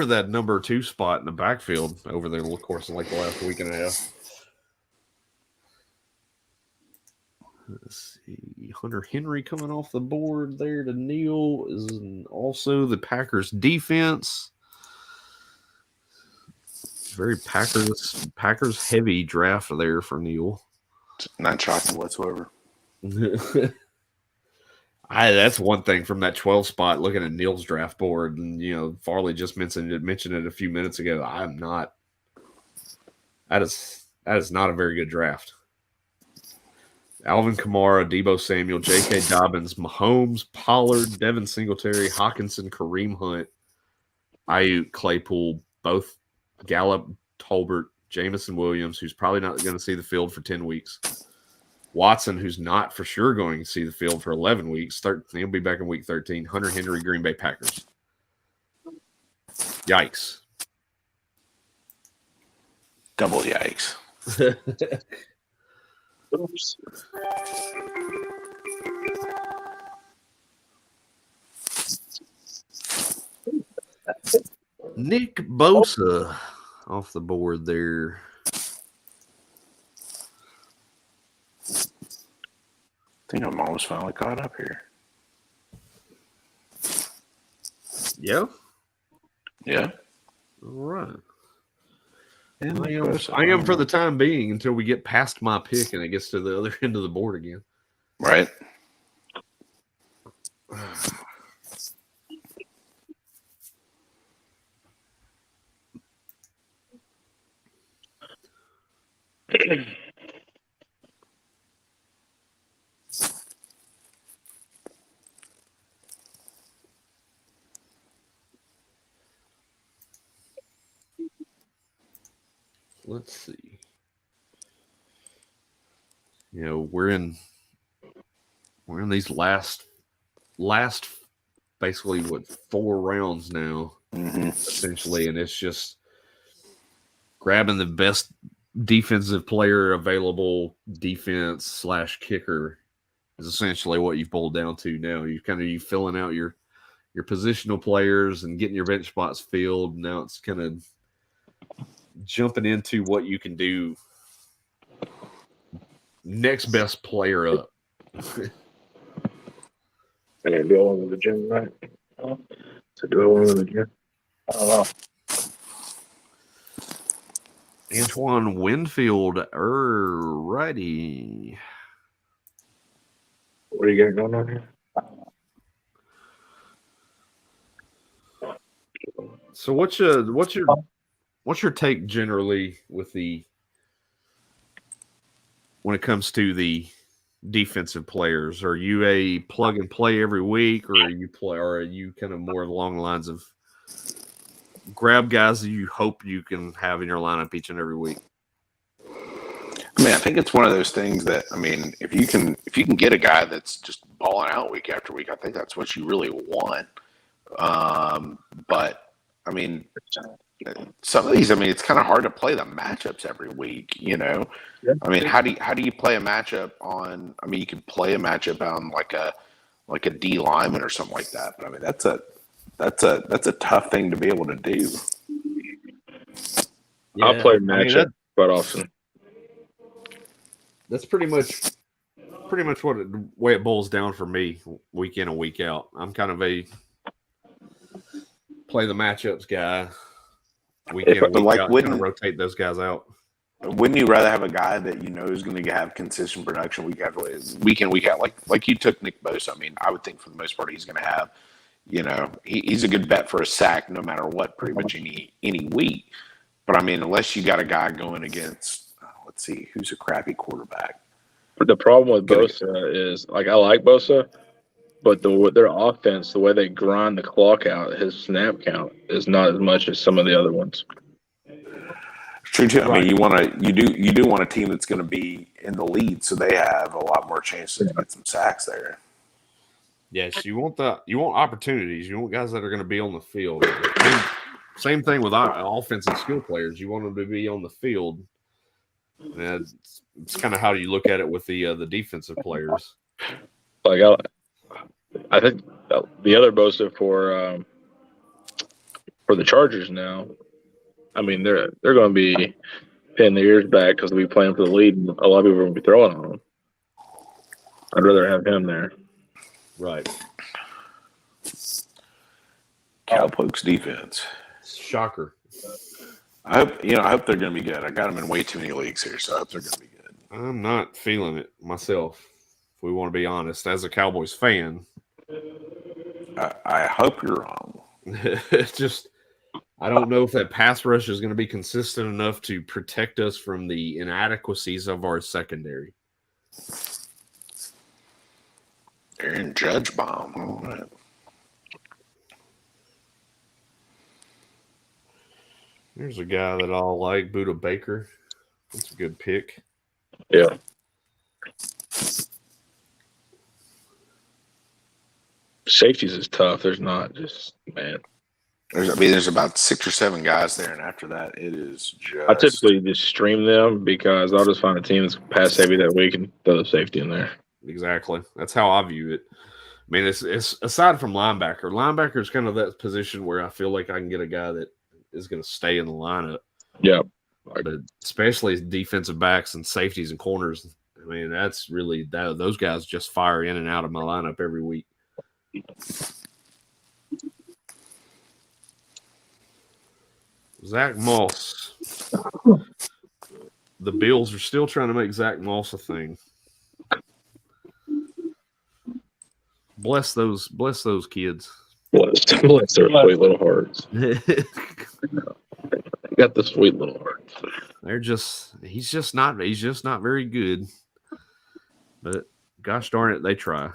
that number 2 spot in the backfield over there, of course, in like the last week and a half. Let's see. Hunter Henry coming off the board there to Neil is also the Packers defense. Very Packers heavy draft there for Neil. Not shocking whatsoever. That's one thing from that 12 spot looking at Neil's draft board, and Farley just mentioned it a few minutes ago. That is not a very good draft. Alvin Kamara, Deebo Samuel, J.K. Dobbins, Mahomes, Pollard, Devin Singletary, Hawkinson, Kareem Hunt, Ayuk, Claypool, both Gallup, Tolbert, Jameson Williams, who's probably not going to see the field for 10 weeks. Watson, who's not for sure going to see the field for 11 weeks. He'll be back in week 13. Hunter Henry, Green Bay Packers. Yikes. Double yikes. Oops. Nick Bosa off the board there. I think I'm almost finally caught up here. Yeah. Yeah. All right. And I am for the time being until we get past my pick and it gets to the other end of the board again. Right. Let's see. We're in these last basically 4 rounds now, essentially, and it's just grabbing the best defensive player available, defense / kicker is essentially what you've boiled down to now. You filling out your positional players and getting your bench spots filled. Now it's kind of jumping into what you can do next best player up. I need to go on to the gym, right? So do I want to the gym? I don't know. Antoine Winfield, righty. What do you got going on here? So what's your take generally with when it comes to the defensive players? Are you a plug and play every week, or are you kind of more along the lines of grab guys that you hope you can have in your lineup each and every week? I mean, I think it's one of those things that, I mean, if you can get a guy that's just balling out week after week, I think that's what you really want. But I mean, some of these, I mean, it's kind of hard to play the matchups every week, you know. Yeah. I mean, how do you play a matchup on? I mean, you can play a matchup on like a D lineman or something like that. But I mean, that's a tough thing to be able to do. Yeah, I'll play matchup quite often. That's pretty much what the way it boils down for me, week in and week out. I'm kind of a play the matchups guy. Week in and week out, kind of rotate those guys out. Wouldn't you rather have a guy that you know is going to have consistent production week in, week out? Like you took Nick Bosa. I mean, I would think for the most part he's going to have, you know, he's a good bet for a sack no matter what, pretty much any week. But I mean, unless you got a guy going against, let's see, who's a crappy quarterback. But the problem with Bosa is, like, I like Bosa, but their offense, the way they grind the clock out, his snap count is not as much as some of the other ones. True too. I mean, you do want a team that's going to be in the lead, so they have a lot more chances to get some sacks there. Yes, you want opportunities. You want guys that are going to be on the field. Same thing with offensive skill players. You want them to be on the field. And it's kind of how you look at it with the defensive players. Like I think the other Bosa for the Chargers now, I mean, they're going to be pinning their ears back because they'll be playing for the lead, and a lot of people are going to be throwing on them. I'd rather have him there. Right. Cowpokes defense. Shocker. I hope they're going to be good. I got them in way too many leagues here, so I hope they're going to be good. I'm not feeling it myself, if we want to be honest, as a Cowboys fan. I hope you're wrong. It's just, I don't know if that pass rush is going to be consistent enough to protect us from the inadequacies of our secondary. Aaron Judge bomb. All right. There's a guy that I'll like, Buda Baker. That's a good pick. Yeah. Safeties is tough. There's not just, man. There's about 6 or 7 guys there, and after that, it is just. I typically just stream them because I'll just find a team that's pass heavy that week and throw the safety in there. Exactly. That's how I view it. I mean, it's aside from linebacker. Linebacker is kind of that position where I feel like I can get a guy that is going to stay in the lineup. Yeah. But especially defensive backs and safeties and corners. I mean, that's really those guys just fire in and out of my lineup every week. Zach Moss. The Bills are still trying to make Zach Moss a thing. Bless those kids. Bless their sweet little hearts. Got the sweet little hearts. He's just not very good. But gosh darn it, they try.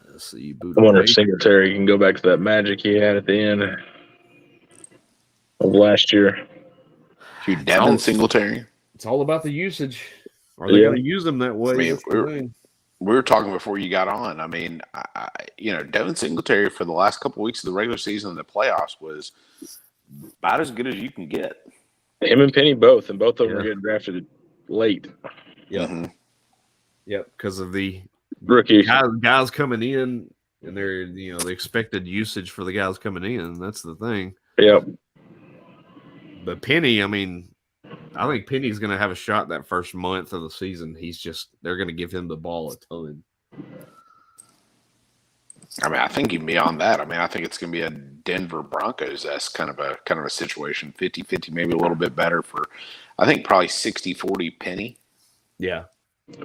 Let's see. I wonder if Singletary can go back to that magic he had at the end of last year. Devin Singletary. It's all about the usage. Are they going to use them that way? I mean, we were talking before you got on. I mean, Devin Singletary for the last couple of weeks of the regular season and the playoffs was about as good as you can get. Him and Penny both, and both of them were getting drafted late. Yeah. Mm-hmm. Yep, because of the rookie guys coming in and their the expected usage for the guys coming in. That's the thing. Yep. But Penny, I mean, I think Penny's going to have a shot that first month of the season. They're going to give him the ball a ton. I mean, I think even beyond that, I mean, I think it's going to be a Denver Broncos-esque kind of a situation, 50-50, maybe a little bit better for, I think probably 60-40 Penny. Yeah.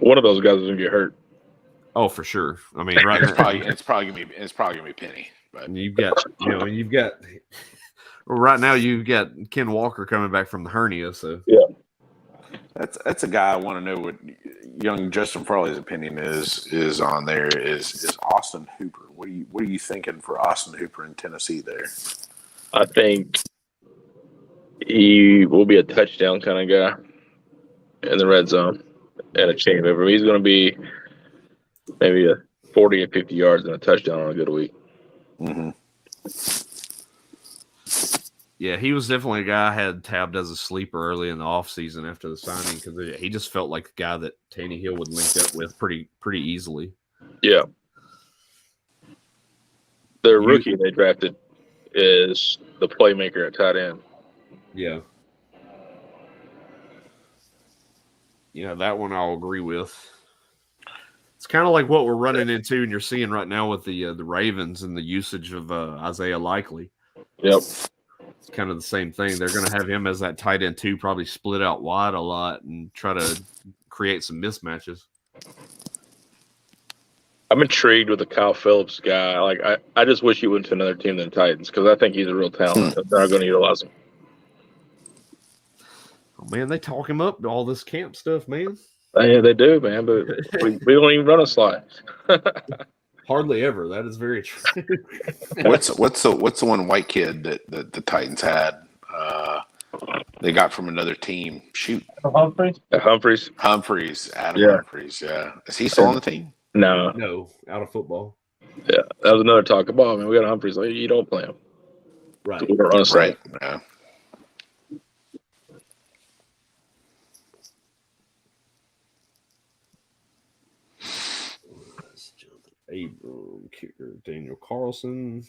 One of those guys is gonna get hurt. Oh, for sure. I mean, right It's now, probably gonna be Penny. But you've got right now you've got Ken Walker coming back from the hernia. So Yeah. That's a guy I want to know what young Justin Farley's opinion is on there. Is Austin Hooper? What are you thinking for Austin Hooper in Tennessee there? I think he will be a touchdown kind of guy in the red zone and a chain mover. He's going to be maybe a 40 or 50 yards and a touchdown on a good week. Mm-hmm. yeah, he was definitely a guy I had tabbed as a sleeper early in the offseason after the signing because he just felt like a guy that Tannehill would link up with pretty easily. Yeah. The rookie they drafted is the playmaker at tight end. Yeah. Yeah, that one I'll agree with. It's kind of like what we're running into and you're seeing right now with the Ravens and the usage of Isaiah Likely. Yep. It's kind of the same thing. They're going to have him as that tight end too, probably split out wide a lot and try to create some mismatches. I'm intrigued with the Kyle Phillips guy. Like I just wish he went to another team than Titans because I think he's a real talent. They're not going to utilize him. Oh man, they talk him up to all this camp stuff, man. Yeah, they do, man. But we don't even run a slide. Hardly ever. That is very true. What's the one white kid that the Titans had? They got from another team. Shoot, Humphreys. Adam Yeah. Humphreys. Yeah, is he still on the team? No. No, out of football. Yeah, that was another talk about. Man, we got Humphreys. Like you don't play him. Right. So we don't run a slide. Right. Yeah. Abram, kicker, Daniel Carlson.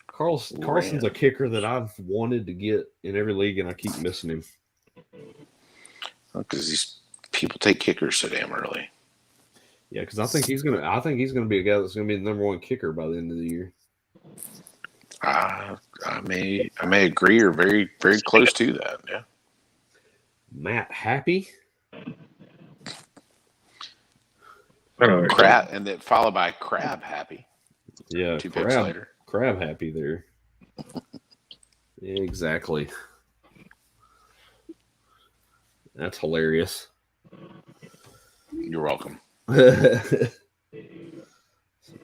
Carlson's a kicker that I've wanted to get in every league, and I keep missing him. Because these people take kickers so damn early. Yeah, because I think he's gonna be a guy that's gonna be the number one kicker by the end of the year. I may agree or very very close to that. Yeah. Matt Happy. Crab, and then followed by Crab Happy. Yeah, 2 picks later. Crab Happy there. Exactly. That's hilarious. You're welcome. Matt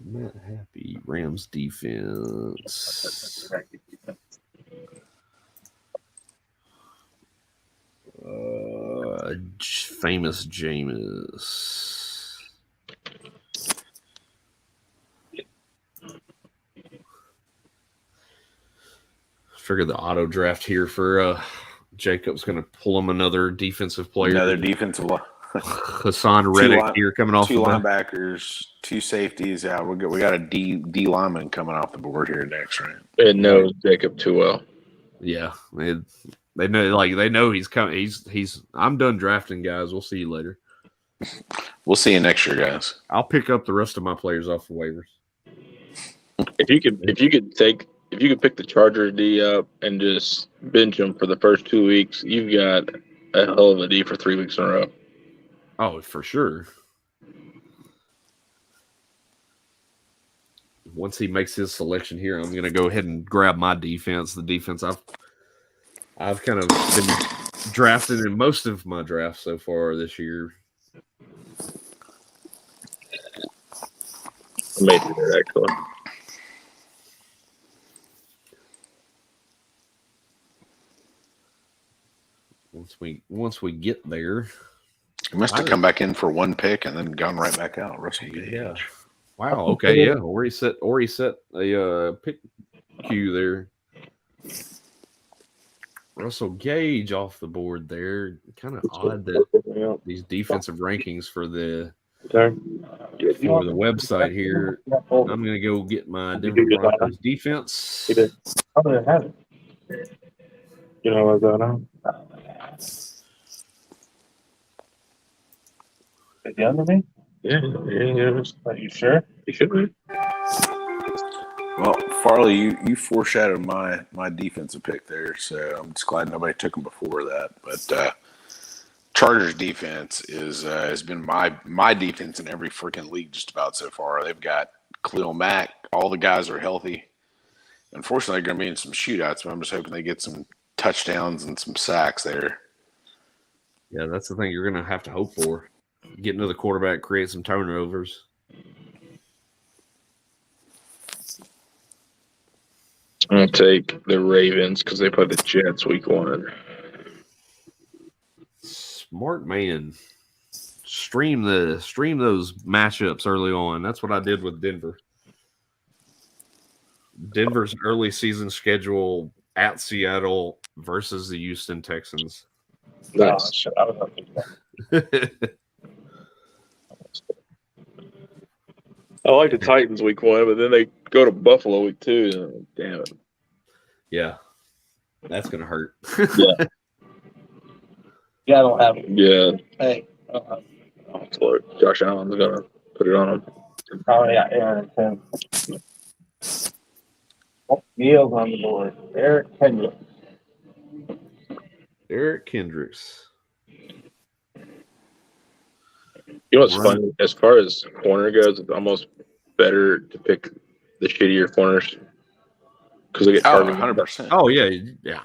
Happy, Rams defense. Famous Jameis. Figure the auto draft here for Jacob's going to pull him another defensive player. Another defensive line. Hassan Reddick here coming off 2 linebackers, 2 safeties. Yeah, we got a D lineman coming off the board here next, right? And knows Jacob too well. Yeah, they know he's coming. He's. I'm done drafting, guys. We'll see you later. We'll see you next year, guys. I'll pick up the rest of my players off the waivers. If you could pick the Chargers D up and just bench them for the first 2 weeks, you've got a hell of a D for 3 weeks in a row. Oh, for sure. Once he makes his selection here, I'm going to go ahead and grab my defense. The defense I've kind of been drafted in most of my drafts so far this year. I made it there, actually. Once we get there. He must have come back in for 1 pick and then gone right back out. Russell Gage. Yeah. Wow. Okay. Yeah. Or he set a pick queue there. Russell Gage off the board there. Kind of odd that these defensive rankings for the website here. I'm going to go get my Denver Broncos defense. I'm going to have it. You know what's going on? Is he under me? Yeah. Are you sure? You should be. Well, Farley, you foreshadowed my defensive pick there, so I'm just glad nobody took him before that. But Chargers defense has been my defense in every freaking league just about so far. They've got Khalil Mack. All the guys are healthy. Unfortunately, they're going to be in some shootouts, but I'm just hoping they get some touchdowns and some sacks there. Yeah, that's the thing you're going to have to hope for. Get into the quarterback, create some turnovers. I'm going to take the Ravens because they play the Jets week 1. Smart man. Stream those matchups early on. That's what I did with Denver. Denver's early season schedule at Seattle versus the Houston Texans. Nice. Shit, I was not thinking that. I like the Titans week 1, but then they go to Buffalo week 2. Damn it. Yeah. That's going to hurt. Yeah, I don't have it. Yeah. Hey, Look, Josh Allen's going to put it on him. probably got Aaron Tim. Meals on the board. Eric Kendrick. Eric Kendricks. You know what's Right. funny? As far as corner goes, it's almost better to pick the shittier corners because they get Oh, targeted. 100%. Oh, yeah.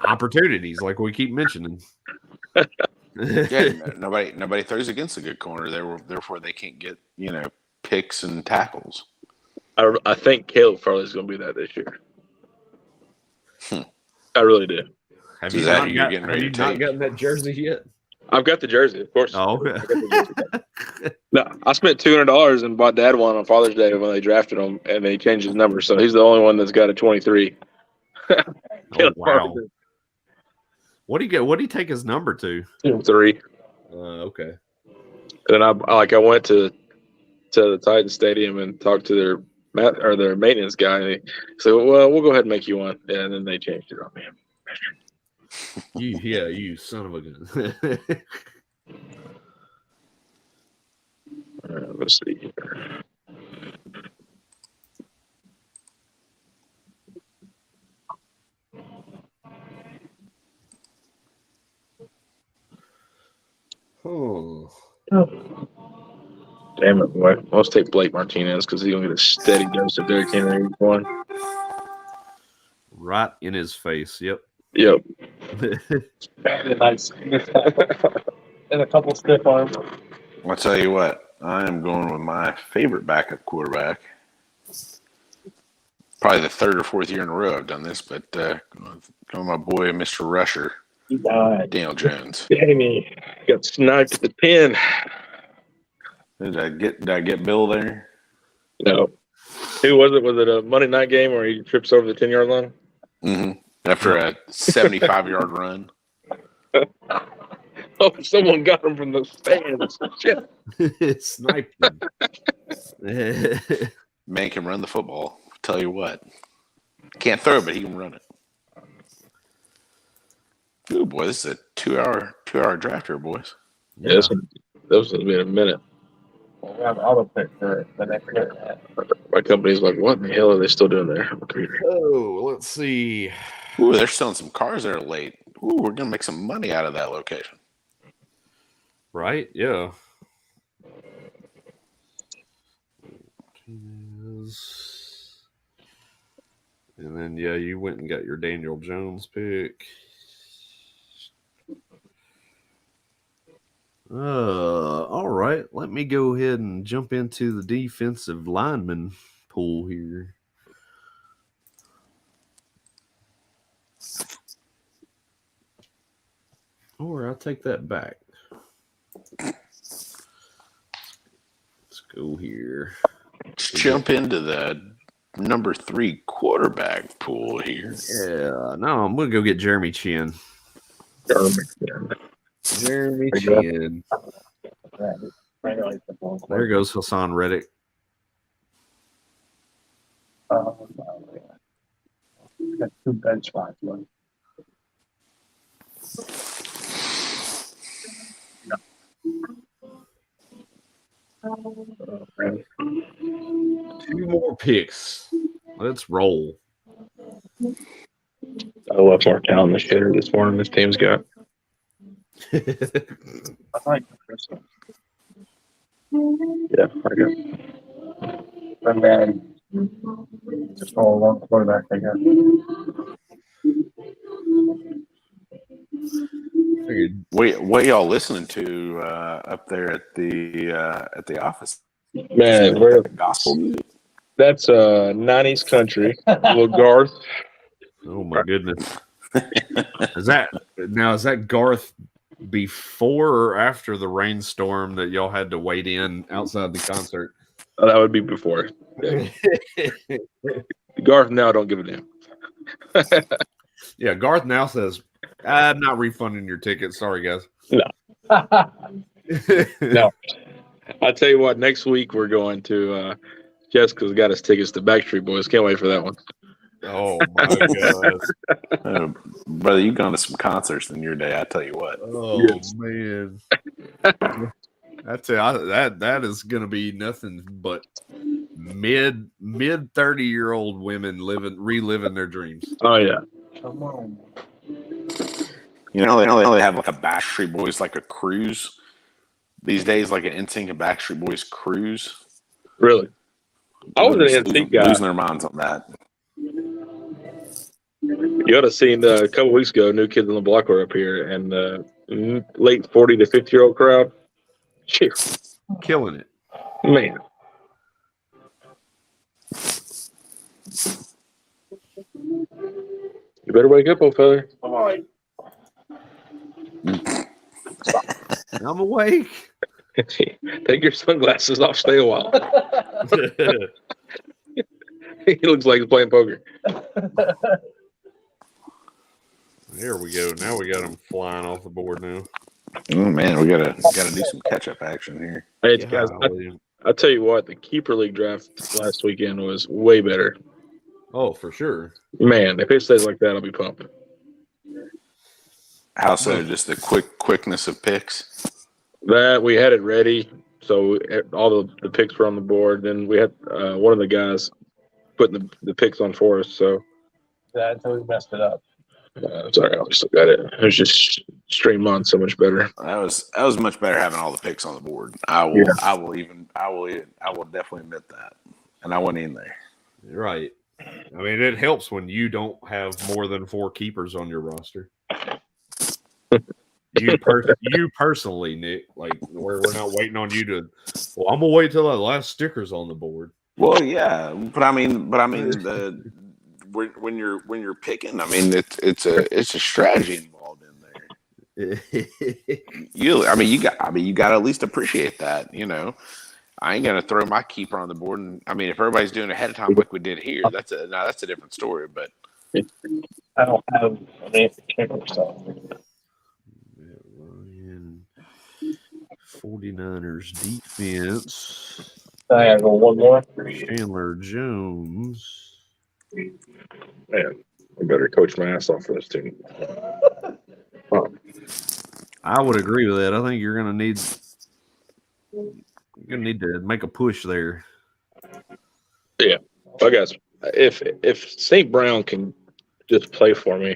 Opportunities, like we keep mentioning. Yeah, nobody throws against a good corner. Therefore, they can't get picks and tackles. I think Caleb Farley's going to be that this year. I really do. Have So you is that not who you're got- getting have ready you to not take? gotten that jersey yet? I've got the jersey, of course. Oh, I got the jersey. No, I spent $200 and bought Dad one on Father's Day when they drafted him, and they changed his number. So he's the only one that's got a 23. Caleb wow. Farley What do you get? What do you take his number to? did 3. Okay. And then I went to the Titans Stadium and talked to their maintenance guy. And he said, "Well, we'll go ahead and make you one." And then they changed it on me. You son of a gun. Let's see here. Oh. Damn it, boy. Let's take Blake Martinez because he's going to get a steady dose of Derrick Henry week 1. Right in his face. Yep. Yep. Nice. And a couple stiff arms. I'll tell you what, I am going with my favorite backup quarterback. Probably the 3rd or 4th year in a row I've done this, but going with my boy, Mr. Rusher, He died. Daniel Jones. Jamie got sniped at the pin. Did I get Bill there? No. Who was it? Was it a Monday night game where he trips over the 10-yard line? Mm-hmm. After a 75-yard run. Oh, someone got him from the stands. Shit. Sniped him. Man can run the football. Tell you what. Can't throw it, but he can run it. Ooh, boy, this is a two-hour draft here, boys. Yeah, that was going to be in a minute. We have auto pick for the next year. My company's like, what in the hell are they still doing there? Oh, let's see. Ooh, they're selling some cars there late. Ooh, we're going to make some money out of that location. Right? Yeah. And then, yeah, you went and got your Daniel Jones pick. All right. Let me go ahead and jump into the defensive lineman pool here. Or I'll take that back. Let's go here. Let's jump into the number 3 quarterback pool here. Yeah, no, I'm going to go get Jeremy Chin. Jeremy Chin. There goes Hassan Reddick. Got 2 bench spots. One. Two more picks. Let's roll. I love more talent this year this morning this team's got. I like Chris. Yeah, I got. I'm mad. Just all one quarterback I got. Figured What y'all listening to up there at the office? Man, The gospel music. that's 90s country. Little Garth. Oh my goodness. Is that Garth before or after the rainstorm that y'all had to wait in outside the concert? Oh, that would be before. Yeah. Garth now don't give a damn. Yeah, Garth now says, I'm not refunding your ticket. Sorry, guys. No. I'll tell you what, next week we're going to Jessica's got us tickets to Backstreet Boys. Can't wait for that one. Oh my god. Brother, you've gone to some concerts in your day, I tell you what. Oh Yes. man. I tell you, that is gonna be nothing but mid 30-year-old women reliving their dreams. Oh yeah. Come on. You know they have like a Backstreet Boys like a cruise these days, like an NSYNC and Backstreet Boys cruise. Really? I was an NSYNC guy. Losing their minds on that. You ought have seen a couple weeks ago, New Kids on the Block were up here, and late 40 to 50-year-old crowd. Cheer. Killing it. Man. You better wake up, old fella. Come on. I'm awake. Take your sunglasses off. Stay a while. He looks like he's playing poker. There we go. Now we got them flying off the board now. Oh man, we gotta do some catch up action here. Hey, guys, I'll tell you what, the keeper league draft last weekend was way better. Oh, for sure. Man, if it stays like that, I'll be pumped. How so? Just the quickness of picks. That we had it ready, so all the picks were on the board. Then we had one of the guys putting the picks on for us. So That's how we messed it up. sorry, I still got it. It was just streamlined so much better. That was much better having all the picks on the board. I will definitely admit that. And I went in there. Right. I mean, it helps when you don't have more than 4 keepers on your roster. You personally, Nick, like we're not waiting on you to. Well, I'm gonna wait till the last sticker's on the board. Well, yeah, but I mean, when you're picking, I mean, it's a strategy involved in there. You got to at least appreciate that. You know, I ain't gonna throw my keeper on the board, and I mean, if everybody's doing it ahead of time like we did here, that's a different story. But I don't have an kicker, so. Ryan, 49ers defense. I gotta go one more. Chandler Jones. Man, I better coach my ass off for this team. I would agree with that. I think you're gonna need to make a push there. Yeah, I guess if St. Brown can just play for me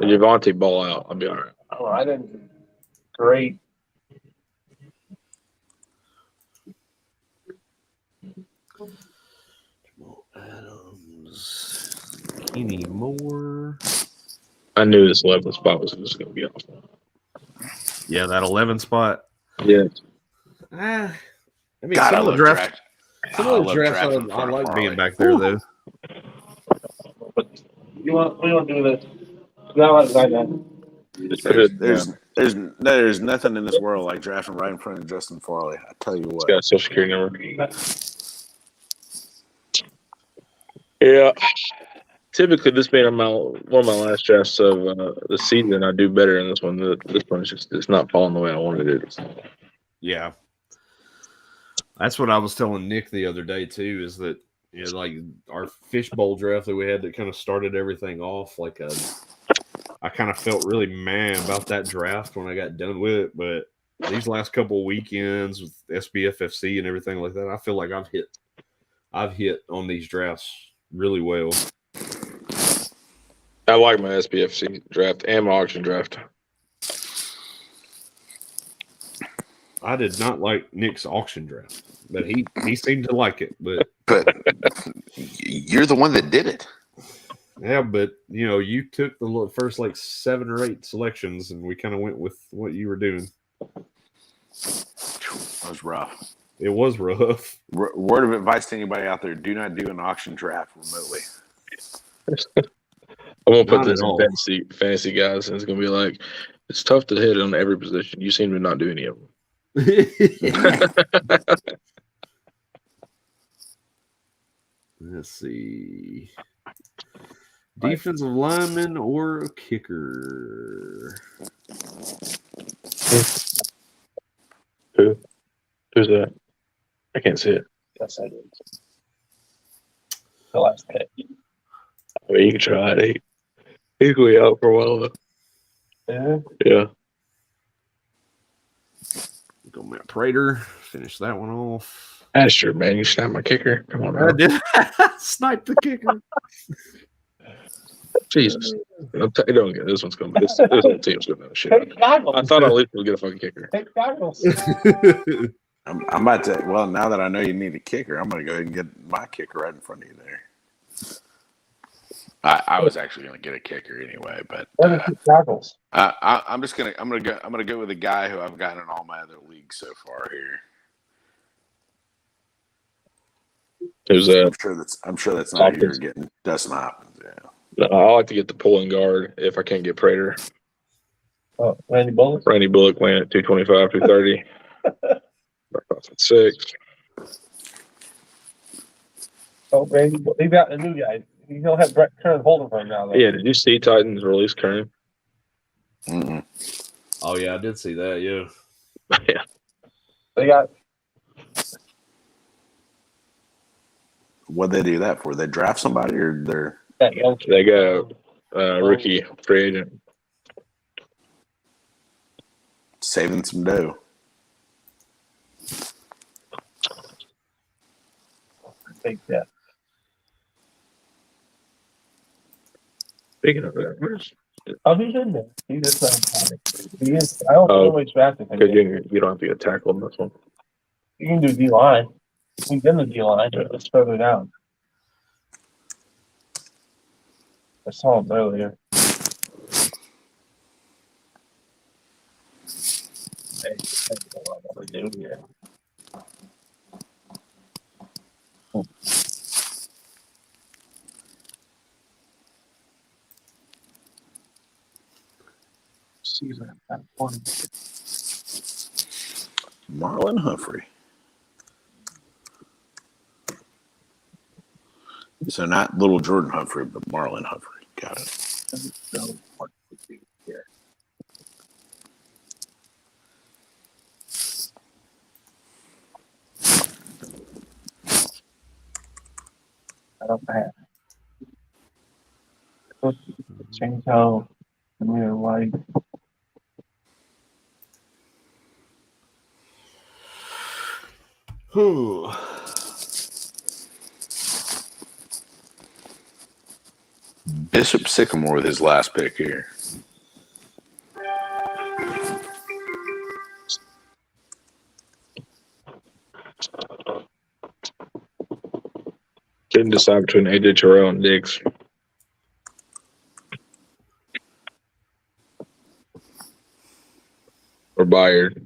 and Javonte ball out, I'll be all right. Oh, I didn't. Great. Adams, Kenny Moore. I knew this 11th spot was just going to be awful. Yeah, that 11 spot. Yeah. I mean, God, some of the drafts. Some of the drafts, drafting I for like Harley. being back there, though. But we want to do this. Now I know. There's nothing in this world like drafting right in front of Justin Farley. I tell you He's what. got a social security number. Yeah. Typically, this being one of my last drafts of the season, I do better in this one. This one is just it's not falling the way I wanted it. Yeah. That's what I was telling Nick the other day, too, is that, you know, like our fishbowl draft that we had that kind of started everything off. Like, I kind of felt really mad about that draft when I got done with it. But these last couple of weekends with SBFFC and everything like that, I feel like I've hit on these drafts really well. I like my SBFC draft and my auction draft. I did not like Nick's auction draft, but he seemed to like it. But you're the one that did it. yeah, but you took the first like 7 or 8 selections, and we kind of went with what you were doing. That was rough. It was rough. Word of advice to anybody out there: do not do an auction draft remotely. I'm gonna put Not this at all. in fantasy guys, and it's gonna be like it's tough to hit on every position. You seem to not do any of them. Let's see. Defensive lineman or kicker? Who's that? I can't see it. Yes, I did. The last pick. I mean, you can try it. He's gonna be out for a while though. Yeah. Yeah. Go Matt Prater. Finish that one off. That's true, man. You snapped my kicker. Come on, I man. did snipe the kicker. Jesus. You don't get this one's gonna be this whole team's gonna know shit. I thought at least we'll get a fucking kicker. Take goggles. I'm about to. Well, now that I know you need a kicker, I'm going to go ahead and get my kicker right in front of you there. I was actually going to get a kicker anyway, but Goggles. I'm gonna go with a guy who I've gotten in all my other leagues so far here. Who's that? I'm sure that's not who you're getting. Dustin Hopkins. Yeah. I like to get the pulling guard if I can't get Prater. Oh, Randy Bullock. Randy Bullock playing at 225, 230. 6. Oh, Randy. He got a new guy. He'll have Brett Kern holding for him now. Though. Yeah, did you see Titans release Kern? Mm-mm. Oh yeah, I did see that. Yeah. Yeah. They got. What'd they do that for? They draft somebody or they're That young kid. They got rookie free agent. saving some dough? I think that. Speaking of that, Oh, he's in there. He just he is. I don't know which drafted him. because you don't have to get tackled in this one. You can do D line. He's in the D line. It's further down. I saw him earlier. Hey, I don't know what we do here. Season at 1. Marlon Humphrey. So not little Jordan Humphrey, but Marlon Humphrey. Got it. So, what would be here? I don't have. Change how we're like. Whew. Bishop Sycamore with his last pick here. Couldn't decide between AJ Terrell and Diggs. Or Byard.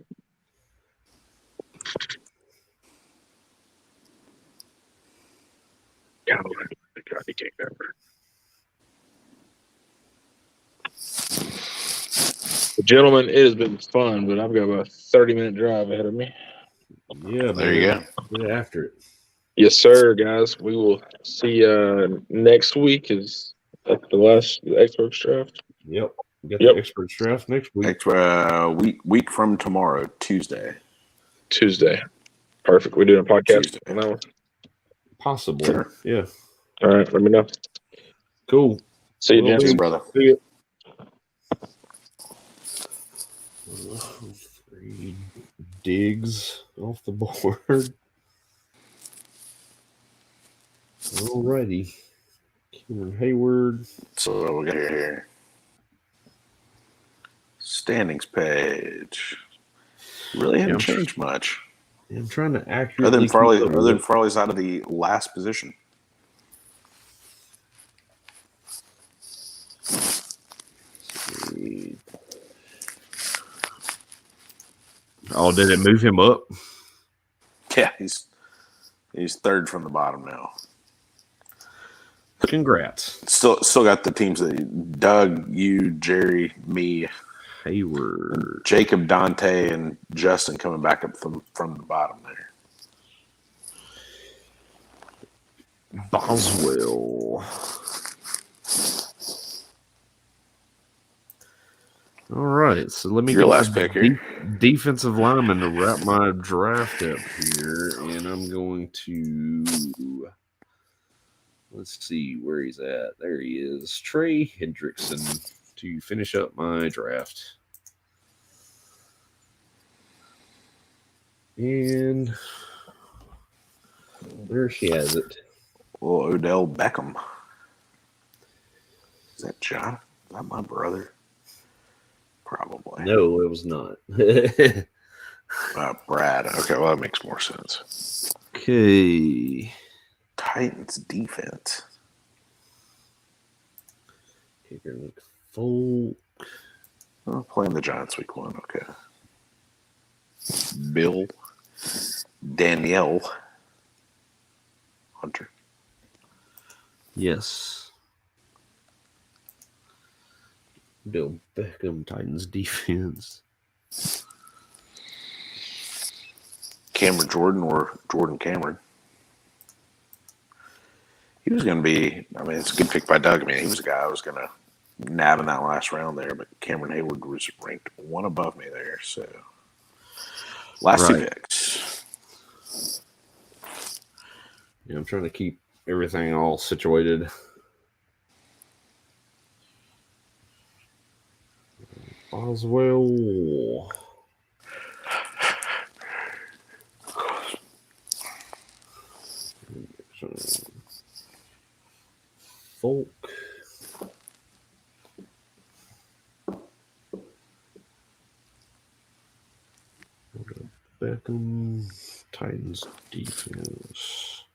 God, he can't remember. Gentlemen, it has been fun, but I've got about a 30-minute drive ahead of me. Yeah, There you go. Get after it. Yes, sir, guys. We will see next week. Is that the last experts draft? Yep. We got Yep. the experts draft next week. Week from tomorrow, Tuesday. Perfect. We're doing a podcast Tuesday. on that one. Possibly. Sure. Yeah. All right, let me know. Cool. See you, Will gents. do. Brother. See you. 3 Diggs off the board. Alrighty. Cameron Hayward. So we'll get here. Standings page. Really haven't changed much. I'm trying to accurately. Other than Farley's out of the last position. Oh, did it move him up? Yeah, he's third from the bottom now. Congrats. Still got the teams that Doug, you, Jerry, me, Hayward, Jacob, Dante, and Justin coming back up from the bottom there. Boswell. All right, so let me Your get last pick here. Defensive lineman to wrap my draft up here, and I'm going to let's see where he's at. There he is, Trey Hendrickson, to finish up my draft. And there she has it. Well, Odell Beckham. Is that John? Is that my brother? Probably. No, it was not. Brad. Okay, well, that makes more sense. Okay. Titans defense. Kicker Nick Folk. Oh, playing the Giants week 1. Okay. Bill. Danielle. Hunter. Yes. Bill Beckham, Titans defense. Cameron Jordan or Jordan Cameron. He was going to be, I mean, it's a good pick by Doug. I mean, he was a guy I was going to nab in that last round there, but Cameron Hayward was ranked 1 above me there. So, last 2 picks. Yeah, I'm trying to keep everything all situated. Boswell. Folk. Beckham. Titans defense.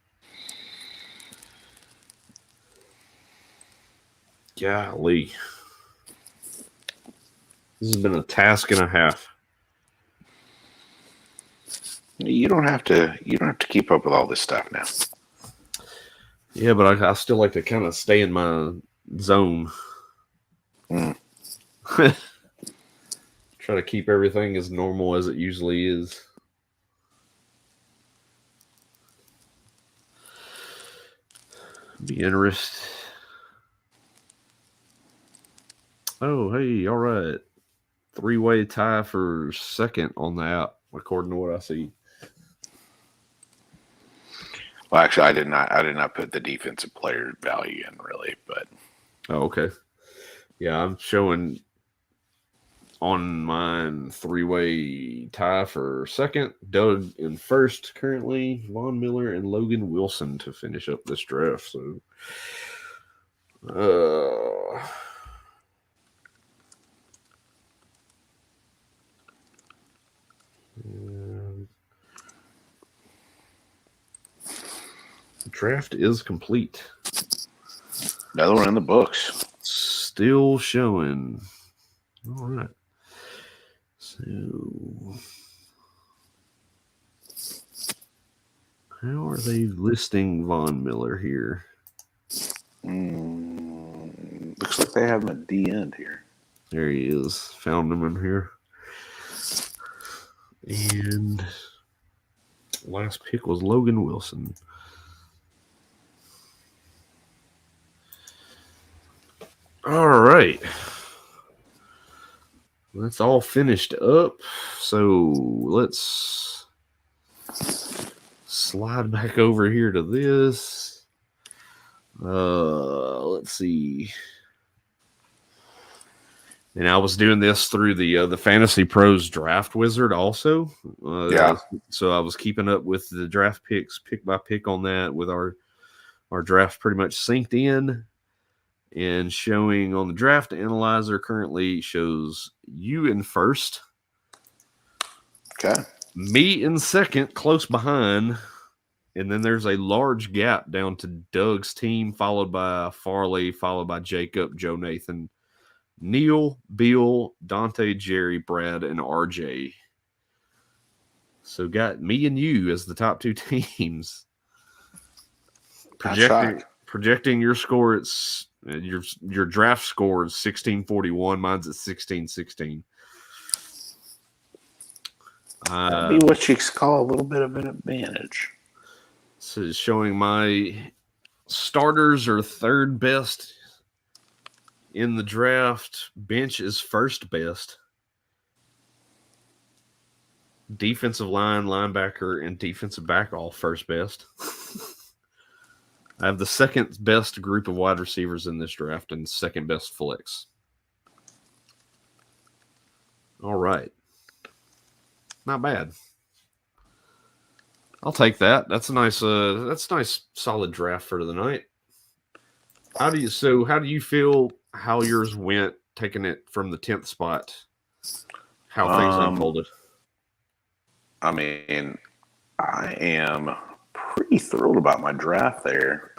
Golly. This has been a task and a half. You don't have to keep up with all this stuff now. Yeah, but I still like to kind of stay in my zone. Try to keep everything as normal as it usually is. Be interested. Oh, hey, all right. 3-way tie for second on the app, according to what I see. Well, actually, I did not put the defensive player value in really, but Oh, okay. Yeah, I'm showing on mine 3-way tie for second. Doug in first currently. Von Miller and Logan Wilson to finish up this draft. So, draft is complete. another one in the books. Still showing. All right. So, how are they listing Von Miller here? Looks like they have him at D end here. There he is. Found him in here. And last pick was Logan Wilson. All right. That's all finished up. So let's slide back over here to this. Let's see. And I was doing this through the Fantasy Pros Draft Wizard also. Yeah. So I was keeping up with the draft picks, pick by pick on that, with our draft pretty much synced in. And showing on the draft analyzer currently shows you in first. Okay. Me in second, close behind. And then there's a large gap down to Doug's team, followed by Farley, followed by Jacob, Joe Nathan, Neil, Bill, Dante, Jerry, Brad, and RJ. So got me and you as the top two teams. Projecting your score, it's your draft score is 1641. Mine's at 1616. That'd be what you call a little bit of an advantage. This is showing my starters are third best in the draft. Bench is first best. Defensive line, linebacker, and defensive back all first best. I have the second best group of wide receivers in this draft and second best flex. All right. Not bad. I'll take that. That's a nice solid draft for the night. How do you feel how yours went, taking it from the 10th spot? How things unfolded? I mean, I am pretty thrilled about my draft there.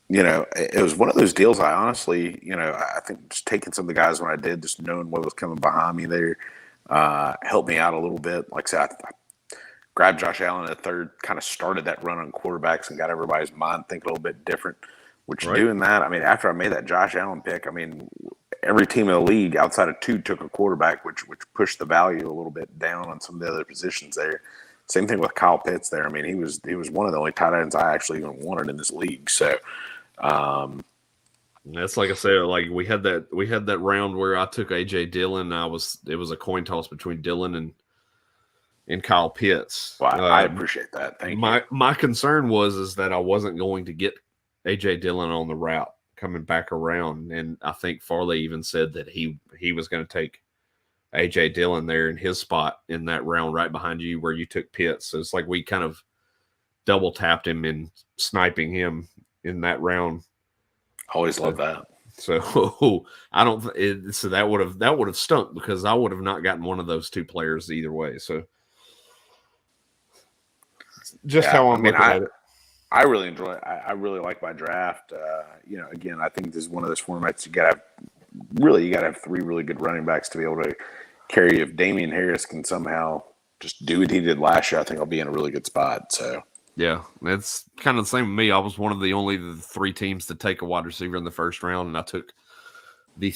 It was one of those deals I honestly, I think just taking some of the guys when I did, just knowing what was coming behind me there, helped me out a little bit. Like I said, I grabbed Josh Allen at third, kind of started that run on quarterbacks and got everybody's mind thinking a little bit different. Which doing that, I mean, after I made that Josh Allen pick, I mean, every team in the league outside of two took a quarterback, which pushed the value a little bit down on some of the other positions there. Same thing with Kyle Pitts there. I mean, he was one of the only tight ends I actually even wanted in this league. So that's like I said, like we had that round where I took AJ Dillon. It was a coin toss between Dillon and Kyle Pitts. Well, I appreciate that. Thank you. My concern was that I wasn't going to get AJ Dillon on the route coming back around, and I think Farley even said that he was going to take AJ Dillon there in his spot in that round right behind you where you took Pitts. So it's like we kind of double tapped him in sniping him in that round. Always love that. So I don't. So that would have stunk because I would have not gotten one of those two players either way. So just how I'm looking at it. I really enjoy it. I really like my draft. Again, I think this is one of those formats you got to have three really good running backs to be able to carry. If Damien Harris can somehow just do what he did last year, I think I'll be in a really good spot. So yeah, it's kind of the same with me. I was one of the three teams to take a wide receiver in the first round, and I took the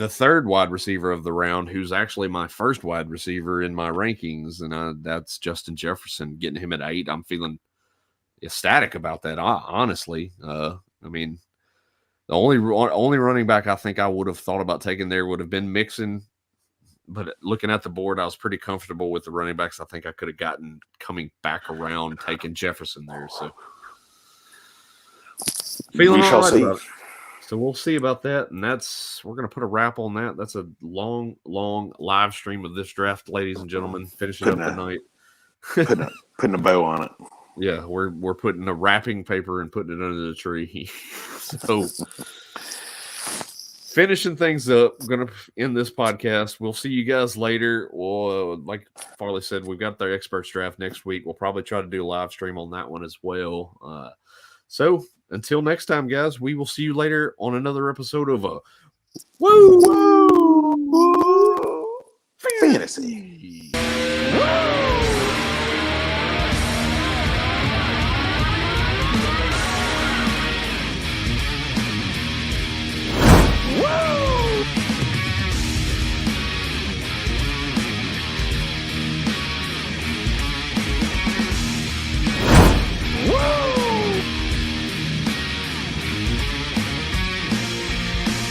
third wide receiver of the round, who's actually my first wide receiver in my rankings, and that's Justin Jefferson. Getting him at 8, I'm feeling ecstatic about that. Honestly, I mean, the only running back I think I would have thought about taking there would have been Mixon, but looking at the board, I was pretty comfortable with the running backs. I think I could have gotten coming back around taking Jefferson there. So feeling all right about it. So we'll see about that, and we're going to put a wrap on that. That's a long live stream of this draft, ladies and gentlemen. Finishing up the night, putting a bow on it. Yeah, we're putting a wrapping paper and putting it under the tree. So finishing things up, I'm going to end this podcast. We'll see you guys later. Well, like Farley said, we've got their experts draft next week. We'll probably try to do a live stream on that one as well. So until next time, guys, we will see you later on another episode of Woo Fantasy.